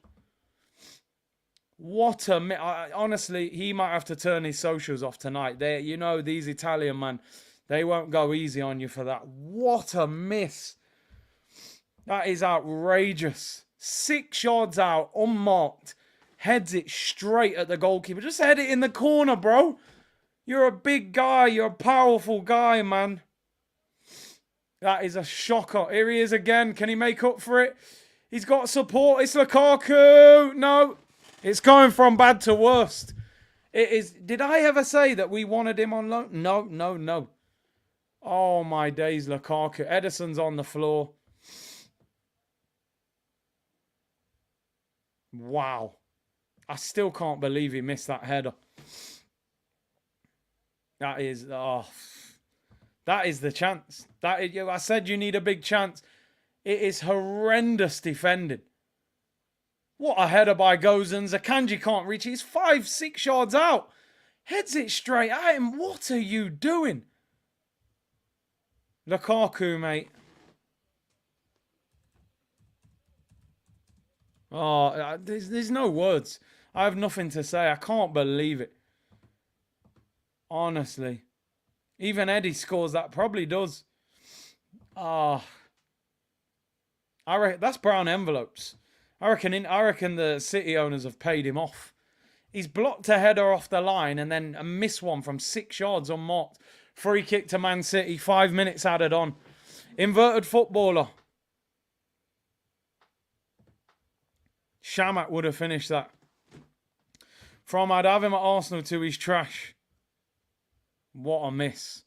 Honestly, he might have to turn his socials off tonight. You know, these Italian man, they won't go easy on you for that. What a miss. That is outrageous. 6 yards out, unmarked. Heads it straight at the goalkeeper. Just head it in the corner, bro. You're a big guy. You're a powerful guy, man. That is a shocker. Here he is again. Can he make up for it? He's got support. It's Lukaku. No. It's going from bad to worst. It is. Did I ever say that we wanted him on loan? No, no, no. Oh, my days, Lukaku. Edison's on the floor. Wow. I still can't believe he missed that header. That is, that is the chance. I said you need a big chance. It is horrendous defending. What a header by Gozens. Akanji can't reach it. He's 5-6 yards out. Heads it straight at him. What are you doing? Lukaku, mate. Oh, there's no words. I have nothing to say. I can't believe it. Honestly. Even Eddie scores that. Probably does. I reckon that's brown envelopes. I reckon the City owners have paid him off. He's blocked a header off the line and then a missed one from 6 yards unmarked. Free kick to Man City. 5 minutes added on. Inverted footballer. Shamak would have finished that. From I'd have him at Arsenal to he's trash. What a miss.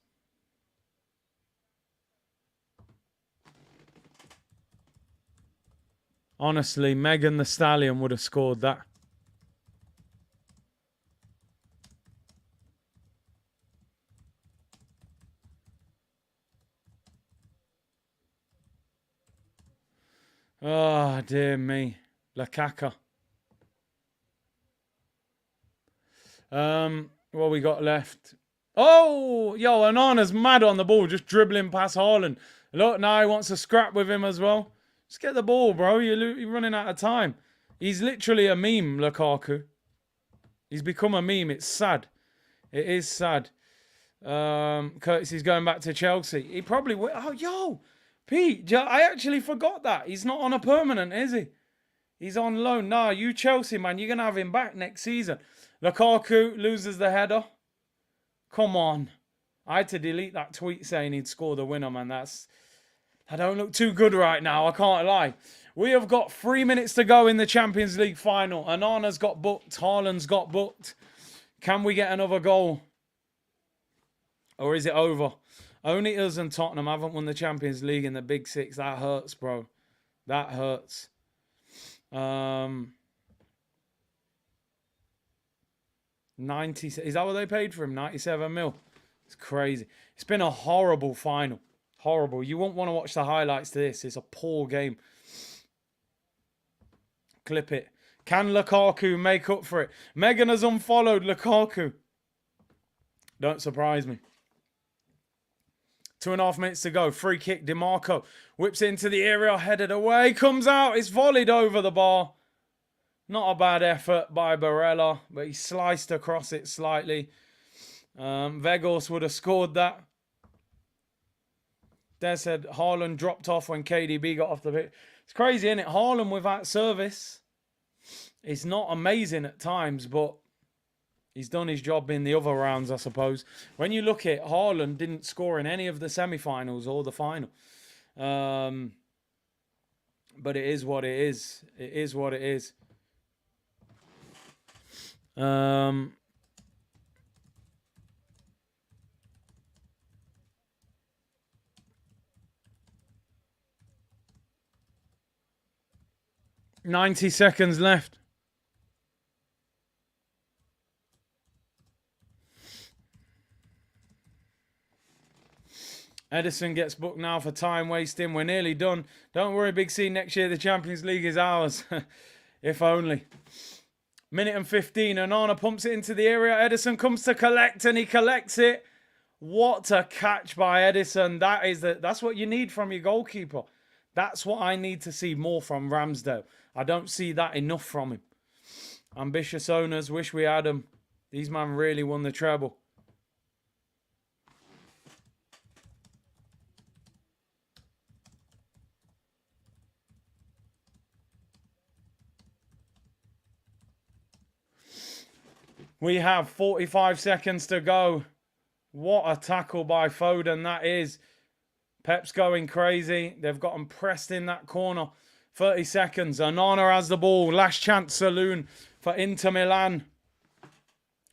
Honestly, Megan the Stallion would have scored that. Oh, dear me. Lukaku. What we got left? Oh, yo, Onana's mad on the ball, just dribbling past Haaland. Look, now he wants to scrap with him as well. Just get the ball, bro. You're running out of time. He's literally a meme, Lukaku. He's become a meme. It's sad. It is sad. Curtis going back to Chelsea. He probably will. Oh, yo, Pete, I actually forgot that. He's not on a permanent, is he? He's on loan. Nah, you Chelsea, man. You're going to have him back next season. Lukaku loses the header. Come on. I had to delete that tweet saying he'd score the winner, man. I don't look too good right now. I can't lie. We have got 3 minutes to go in the Champions League final. Anana's got booked. Haaland's got booked. Can we get another goal? Or is it over? Only us and Tottenham haven't won the Champions League in the Big Six. That hurts, bro. That hurts. 90. Is that what they paid for him? 97 mil. It's crazy. It's been a horrible final. Horrible. You won't want to watch the highlights to this. It's a poor game. Clip it. Can Lukaku make up for it? Megan has unfollowed Lukaku. Don't surprise me. 2.5 minutes to go. Free kick. DeMarco whips into the area. Headed away. Comes out. It's volleyed over the bar. Not a bad effort by Barella, but he sliced across it slightly. Vegos would have scored that. Des said Haaland dropped off when KDB got off the pitch. It's crazy, isn't it? Haaland without service is not amazing at times, but he's done his job in the other rounds, I suppose. When you look at Haaland, didn't score in any of the semi-finals or the final. But it is what it is. It is what it is. 90 seconds left. Edison gets booked now for time wasting. We're nearly done. Don't worry, Big C. Next year, the Champions League is ours. If only. Minute and 15. Onana pumps it into the area. Edison comes to collect and he collects it. What a catch by Edison. That's what you need from your goalkeeper. That's what I need to see more from Ramsdale. I don't see that enough from him. Ambitious owners, wish we had them. These men really won the treble. We have 45 seconds to go. What a tackle by Foden that is. Pep's going crazy. They've got him pressed in that corner. 30 seconds. Onana has the ball. Last chance saloon for Inter Milan.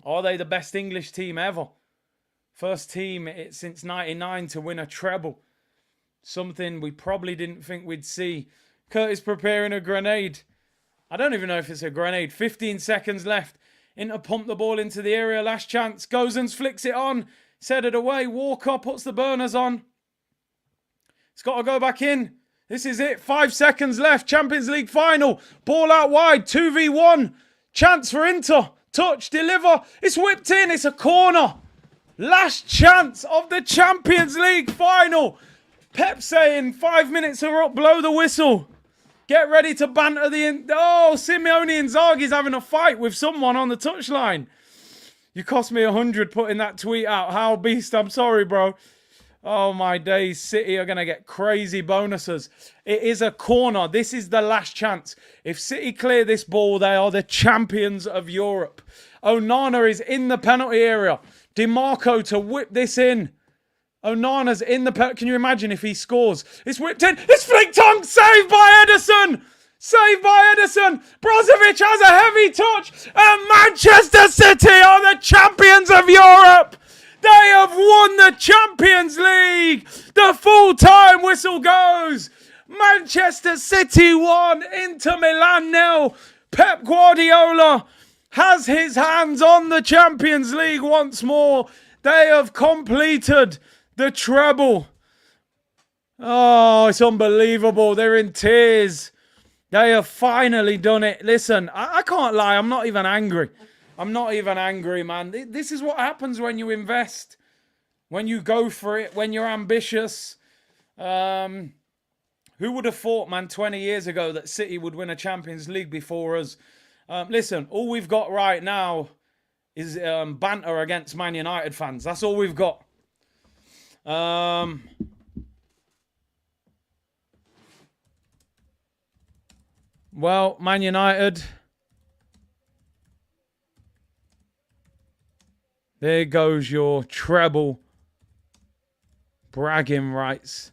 Are they the best English team ever? First team since 99 to win a treble. Something we probably didn't think we'd see. Curtis preparing a grenade. I don't even know if it's a grenade. 15 seconds left. Inter pump the ball into the area. Last chance. Gozens flicks it on. Set it away. Walker puts the burners on. It's got to go back in. This is it. 5 seconds left. Champions League final. Ball out wide. 2v1. Chance for Inter. Touch. Deliver. It's whipped in. It's a corner. Last chance of the Champions League final. Pep saying 5 minutes are up. Blow the whistle. Get ready to banter the... Oh, Simeone Inzaghi's having a fight with someone on the touchline. You cost me 100 putting that tweet out. How beast. I'm sorry, bro. Oh, my days. City are going to get crazy bonuses. It is a corner. This is the last chance. If City clear this ball, they are the champions of Europe. Onana is in the penalty area. DiMarco to whip this in. Onana's in the penalty. Can you imagine if he scores? It's whipped in. It's flicked on. Saved by Ederson. Saved by Ederson. Brozovic has a heavy touch. And Manchester City are the champions of Europe. They have won the Champions League. The full-time whistle goes. Manchester City 1, Inter Milan 0. Pep Guardiola has his hands on the Champions League once more. They have completed the treble. Oh, it's unbelievable. They're in tears. They have finally done it. Listen, I can't lie. I'm not even angry. I'm not even angry, man. This is what happens when you invest. When you go for it. When you're ambitious. Who would have thought, man, 20 years ago that City would win a Champions League before us? Listen, all we've got right now is banter against Man United fans. That's all we've got. Well, Man United. There goes your treble bragging rights.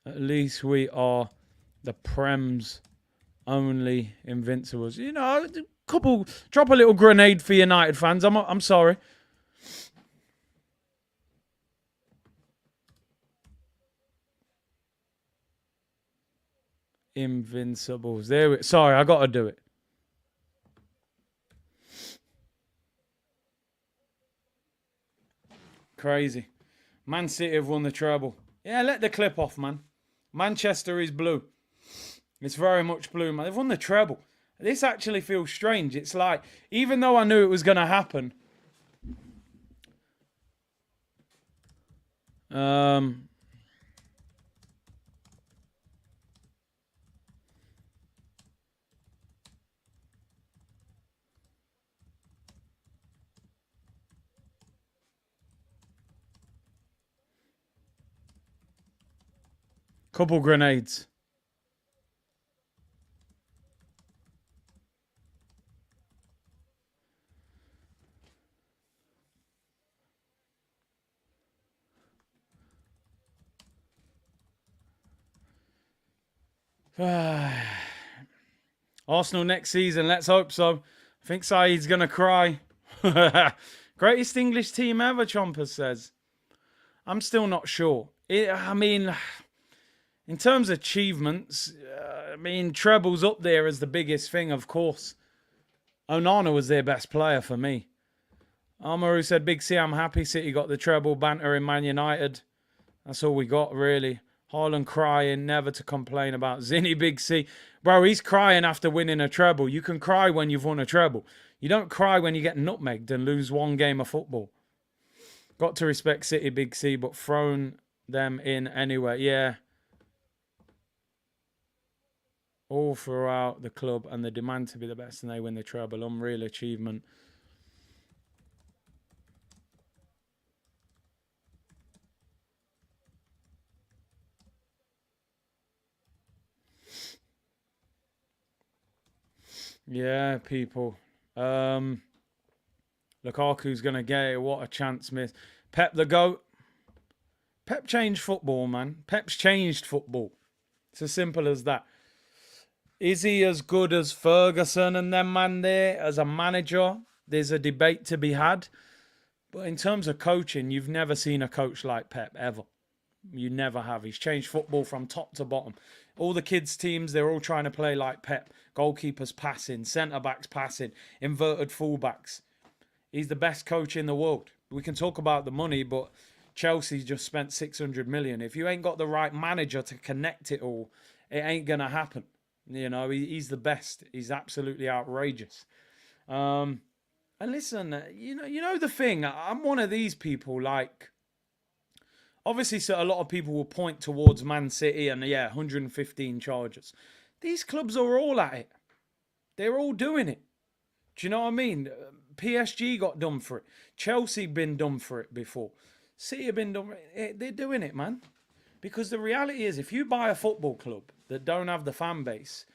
At least we are the Prem's only invincibles. You know, drop a little grenade for United fans. I'm sorry. Invincibles. Sorry, I got to do it. Crazy. Man City have won the treble. Yeah, let the clip off, man. Manchester is blue. It's very much blue, man. They've won the treble. This actually feels strange. It's like, even though I knew it was going to happen, couple grenades. Arsenal next season, let's hope so. I think Saeed's going to cry. Greatest English team ever, Chompers says. I'm still not sure. I mean, in terms of achievements, treble's up there as the biggest thing, of course. Onana was their best player for me. Amaru said, Big C, I'm happy City got the treble. Banter in Man United. That's all we got, really. Haaland crying, never to complain about Zinny Big C. Bro, he's crying after winning a treble. You can cry when you've won a treble. You don't cry when you get nutmegged and lose one game of football. Got to respect City Big C, but thrown them in anyway. Yeah. all throughout the club and the demand to be the best, and they win the treble. Unreal achievement. Yeah, people. Lukaku's going to get it. What a chance miss. Pep the GOAT. Pep changed football, man. Pep's changed football. It's as simple as that. Is he as good as Ferguson and them man there as a manager? There's a debate to be had. But in terms of coaching, you've never seen a coach like Pep, ever. You never have. He's changed football from top to bottom. All the kids' teams, they're all trying to play like Pep. Goalkeepers passing, centre-backs passing, inverted full-backs. He's the best coach in the world. We can talk about the money, but Chelsea just spent 600 million. If you ain't got the right manager to connect it all, it ain't going to happen. You know, he's the best. He's absolutely outrageous. And listen, you know the thing. I'm one of these people, like, obviously, so a lot of people will point towards Man City and, yeah, 115 charges. These clubs are all at it. They're all doing it. Do you know what I mean? PSG got done for it. Chelsea been done for it before. City have been done for it. They're doing it, man. Because the reality is, if you buy a football club that don't have the fan base,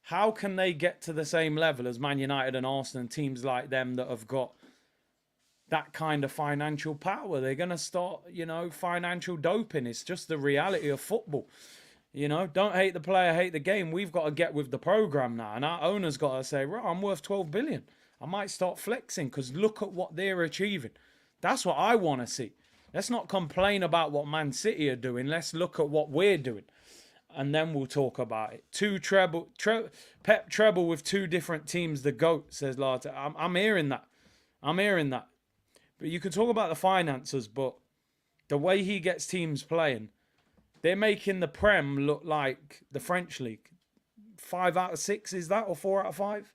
how can they get to the same level as Man United and Arsenal and teams like them that have got that kind of financial power? They're going to start, financial doping. It's just the reality of football. Don't hate the player, hate the game. We've got to get with the program now. And our owner's got to say, right, I'm worth 12 billion. I might start flexing because look at what they're achieving. That's what I want to see. Let's not complain about what Man City are doing. Let's look at what we're doing. And then we'll talk about it. Pep treble with two different teams. The GOAT, says Larta. I'm hearing that. But you can talk about the finances, but the way he gets teams playing, they're making the Prem look like the French league. 5 out of 6, is that? Or 4 out of 5?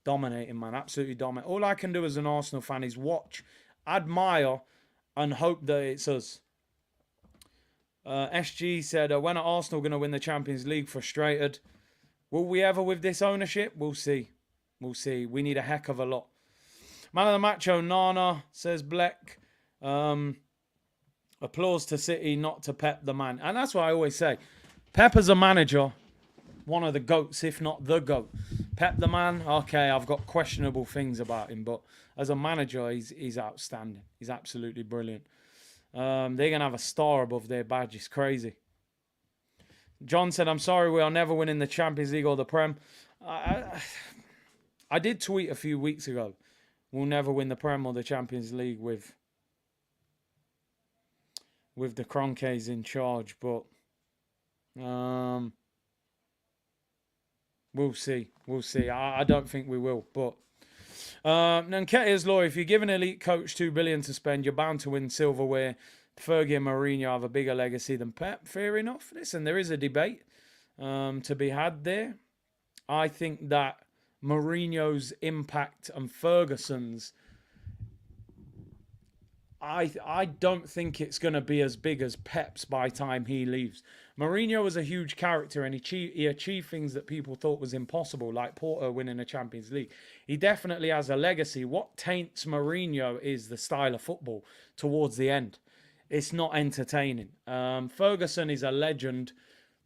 Dominating, man. Absolutely dominating. All I can do as an Arsenal fan is watch, admire, and hope that it's us. SG said, when are Arsenal going to win the Champions League? Frustrated. Will we ever with this ownership? We'll see. We need a heck of a lot. Man of the match, Onana, says Bleck. Applause to City, not to Pep the man. And that's what I always say. Pep as a manager, one of the GOATs, if not the GOAT. Pep the man, okay, I've got questionable things about him. But as a manager, he's outstanding. He's absolutely brilliant. They're going to have a star above their badge. It's crazy. John said, I'm sorry, we are never winning the Champions League or the Prem. I did tweet a few weeks ago, we'll never win the Prem or the Champions League with the Kroenkes in charge, but we'll see. I don't think we will, but Nketiah's law, if you give an elite coach $2 billion to spend, you're bound to win silverware. Fergie and Mourinho have a bigger legacy than Pep. Fair enough. Listen, there is a debate to be had there. I think that Mourinho's impact and Ferguson's, I don't think it's going to be as big as Pep's by the time he leaves. Mourinho was a huge character and he achieved things that people thought was impossible, like Porto winning a Champions League. He definitely has a legacy. What taints Mourinho is the style of football towards the end. It's not entertaining. Ferguson is a legend,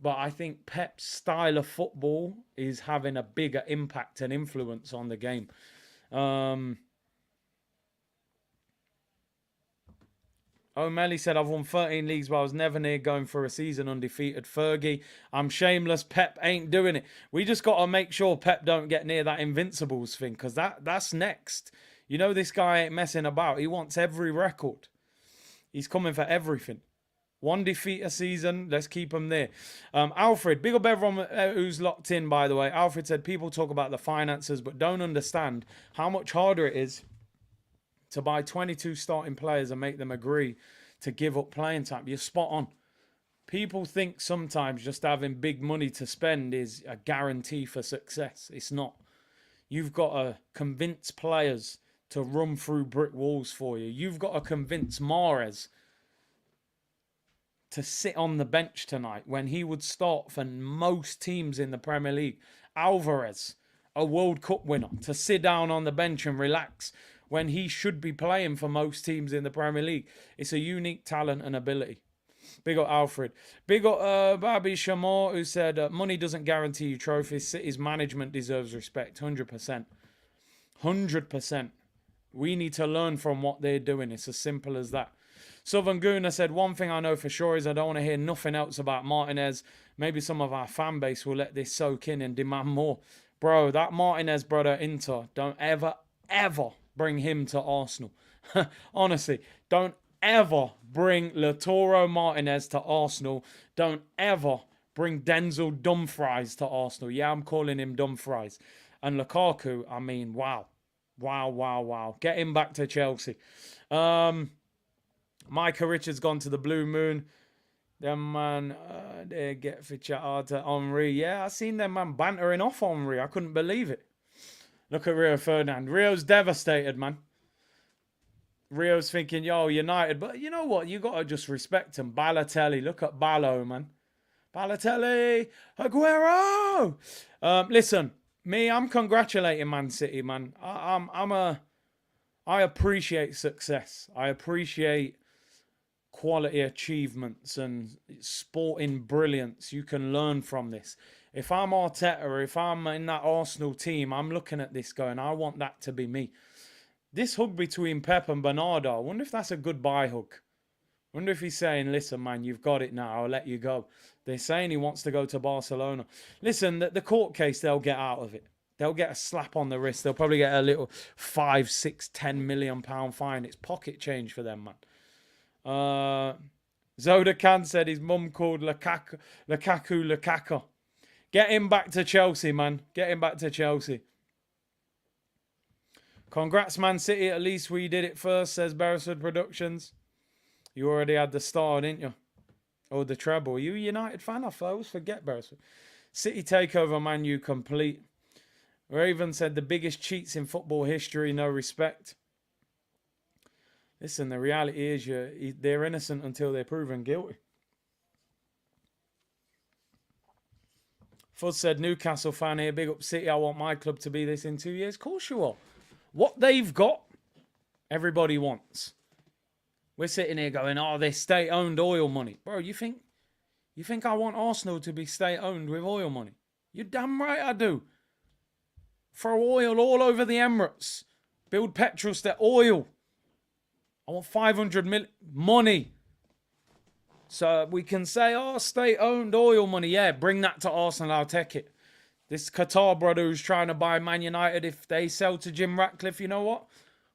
but I think Pep's style of football is having a bigger impact and influence on the game. O'Malley said, I've won 13 leagues, but I was never near going for a season undefeated. Fergie, I'm shameless. Pep ain't doing it. We just got to make sure Pep don't get near that Invincibles thing, because that's next. You know this guy ain't messing about. He wants every record. He's coming for everything. One defeat a season. Let's keep him there. Alfred, big up everyone who's locked in, by the way. Alfred said, people talk about the finances, but don't understand how much harder it is to buy 22 starting players and make them agree to give up playing time. You're spot on. People think sometimes just having big money to spend is a guarantee for success. It's not. You've got to convince players to run through brick walls for you. You've got to convince Mahrez to sit on the bench tonight when he would start for most teams in the Premier League. Alvarez, a World Cup winner, to sit down on the bench and relax when he should be playing for most teams in the Premier League. It's a unique talent and ability. Big up Alfred. Big up Bobby Shamor, who said, money doesn't guarantee you trophies. City's management deserves respect. 100%. 100%. We need to learn from what they're doing. It's as simple as that. Southern Guna said, one thing I know for sure is I don't want to hear nothing else about Martinez. Maybe some of our fan base will let this soak in and demand more. Bro, that Martinez brother Inter, don't ever, ever bring him to Arsenal. Honestly, don't ever bring Lautaro Martinez to Arsenal. Don't ever bring Denzel Dumfries to Arsenal. Yeah, I'm calling him Dumfries. And Lukaku, I mean, wow. Wow, wow, wow. Get him back to Chelsea. Micah Richards gone to the Blue Moon. Them man, they get for chat hard to Henry. Yeah, I seen them man bantering off Henry. I couldn't believe it. Look at Rio Ferdinand. Rio's devastated, man. Rio's thinking, yo, United. But you know what? You got to just respect him. Balotelli. Look at Ballo, man. Balotelli. Aguero. Listen, me, I'm congratulating Man City, man. I appreciate success. I appreciate quality achievements and sporting brilliance. You can learn from this. If I'm Arteta or if I'm in that Arsenal team, I'm looking at this going, I want that to be me. This hug between Pep and Bernardo, I wonder if that's a goodbye hug. I wonder if he's saying, listen, man, you've got it now. I'll let you go. They're saying he wants to go to Barcelona. Listen, the court case, they'll get out of it. They'll get a slap on the wrist. They'll probably get a little 5, 6, 10 million pound fine. It's pocket change for them, man. Zoda Khan said his mum called Lukaku. Get him back to Chelsea, man. Get him back to Chelsea. Congrats, Man City. At least we did it first, says Beresford Productions. You already had the star, didn't you? Oh, the treble. Are you a United fan? I always forget Beresford. City takeover, Man U complete. Raven said the biggest cheats in football history, no respect. Listen, the reality is they're innocent until they're proven guilty. Fuzz said, Newcastle fan here, big up City. I want my club to be this in 2 years. Of course you are. What they've got, everybody wants. We're sitting here going, oh, they're state-owned oil money. Bro, you think I want Arsenal to be state-owned with oil money? You're damn right I do. Throw oil all over the Emirates. Build petrol station. Oil. I want 500 million. Money. So we can say, oh, state-owned oil money. Yeah, bring that to Arsenal. I'll take it. This Qatar brother who's trying to buy Man United, if they sell to Jim Ratcliffe, you know what?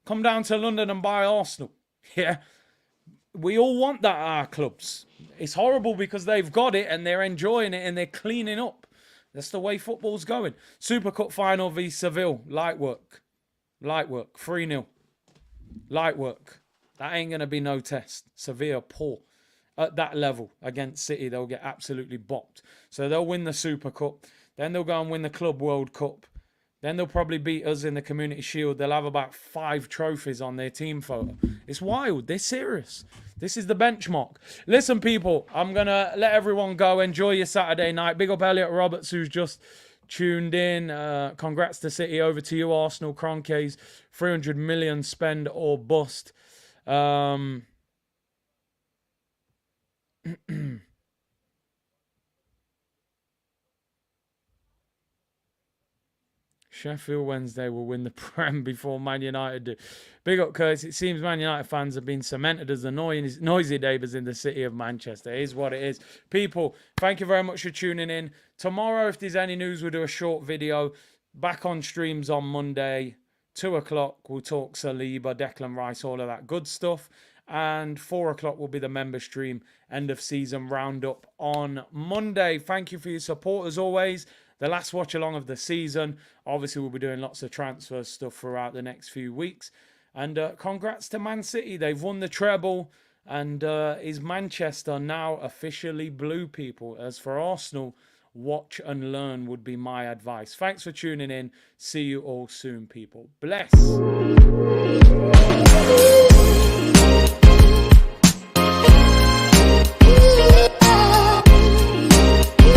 Come down to London and buy Arsenal. Yeah. We all want that at our clubs. It's horrible because they've got it and they're enjoying it and they're cleaning up. That's the way football's going. Super Cup final v Seville. Light work. 3-0. Light work. That ain't going to be no test. Sevilla poor. At that level against City, they'll get absolutely bopped. So they'll win the Super Cup. Then they'll go and win the Club World Cup. Then they'll probably beat us in the Community Shield. They'll have about 5 trophies on their team photo. It's wild. They're serious. This is the benchmark. Listen, people, I'm going to let everyone go. Enjoy your Saturday night. Big up Elliot Roberts, who's just tuned in. Congrats to City. Over to you, Arsenal. Kroenkes, 300 million spend or bust. Sheffield Wednesday will win the Prem before Man United do. Big up, Curtis. It seems Man United fans have been cemented as the noisy neighbours in the city of Manchester. It is what it is. People, thank you very much for tuning in. Tomorrow, if there's any news, we'll do a short video. Back on streams on Monday. 2 o'clock, we'll talk Saliba, Declan Rice, all of that good stuff. And 4 o'clock will be the member stream, end of season roundup on Monday. Thank you for your support as always. The last watch along of the season. Obviously, we'll be doing lots of transfer stuff throughout the next few weeks. And congrats to Man City. They've won the treble. And is Manchester now officially blue, people? As for Arsenal, watch and learn would be my advice. Thanks for tuning in. See you all soon, people. Bless.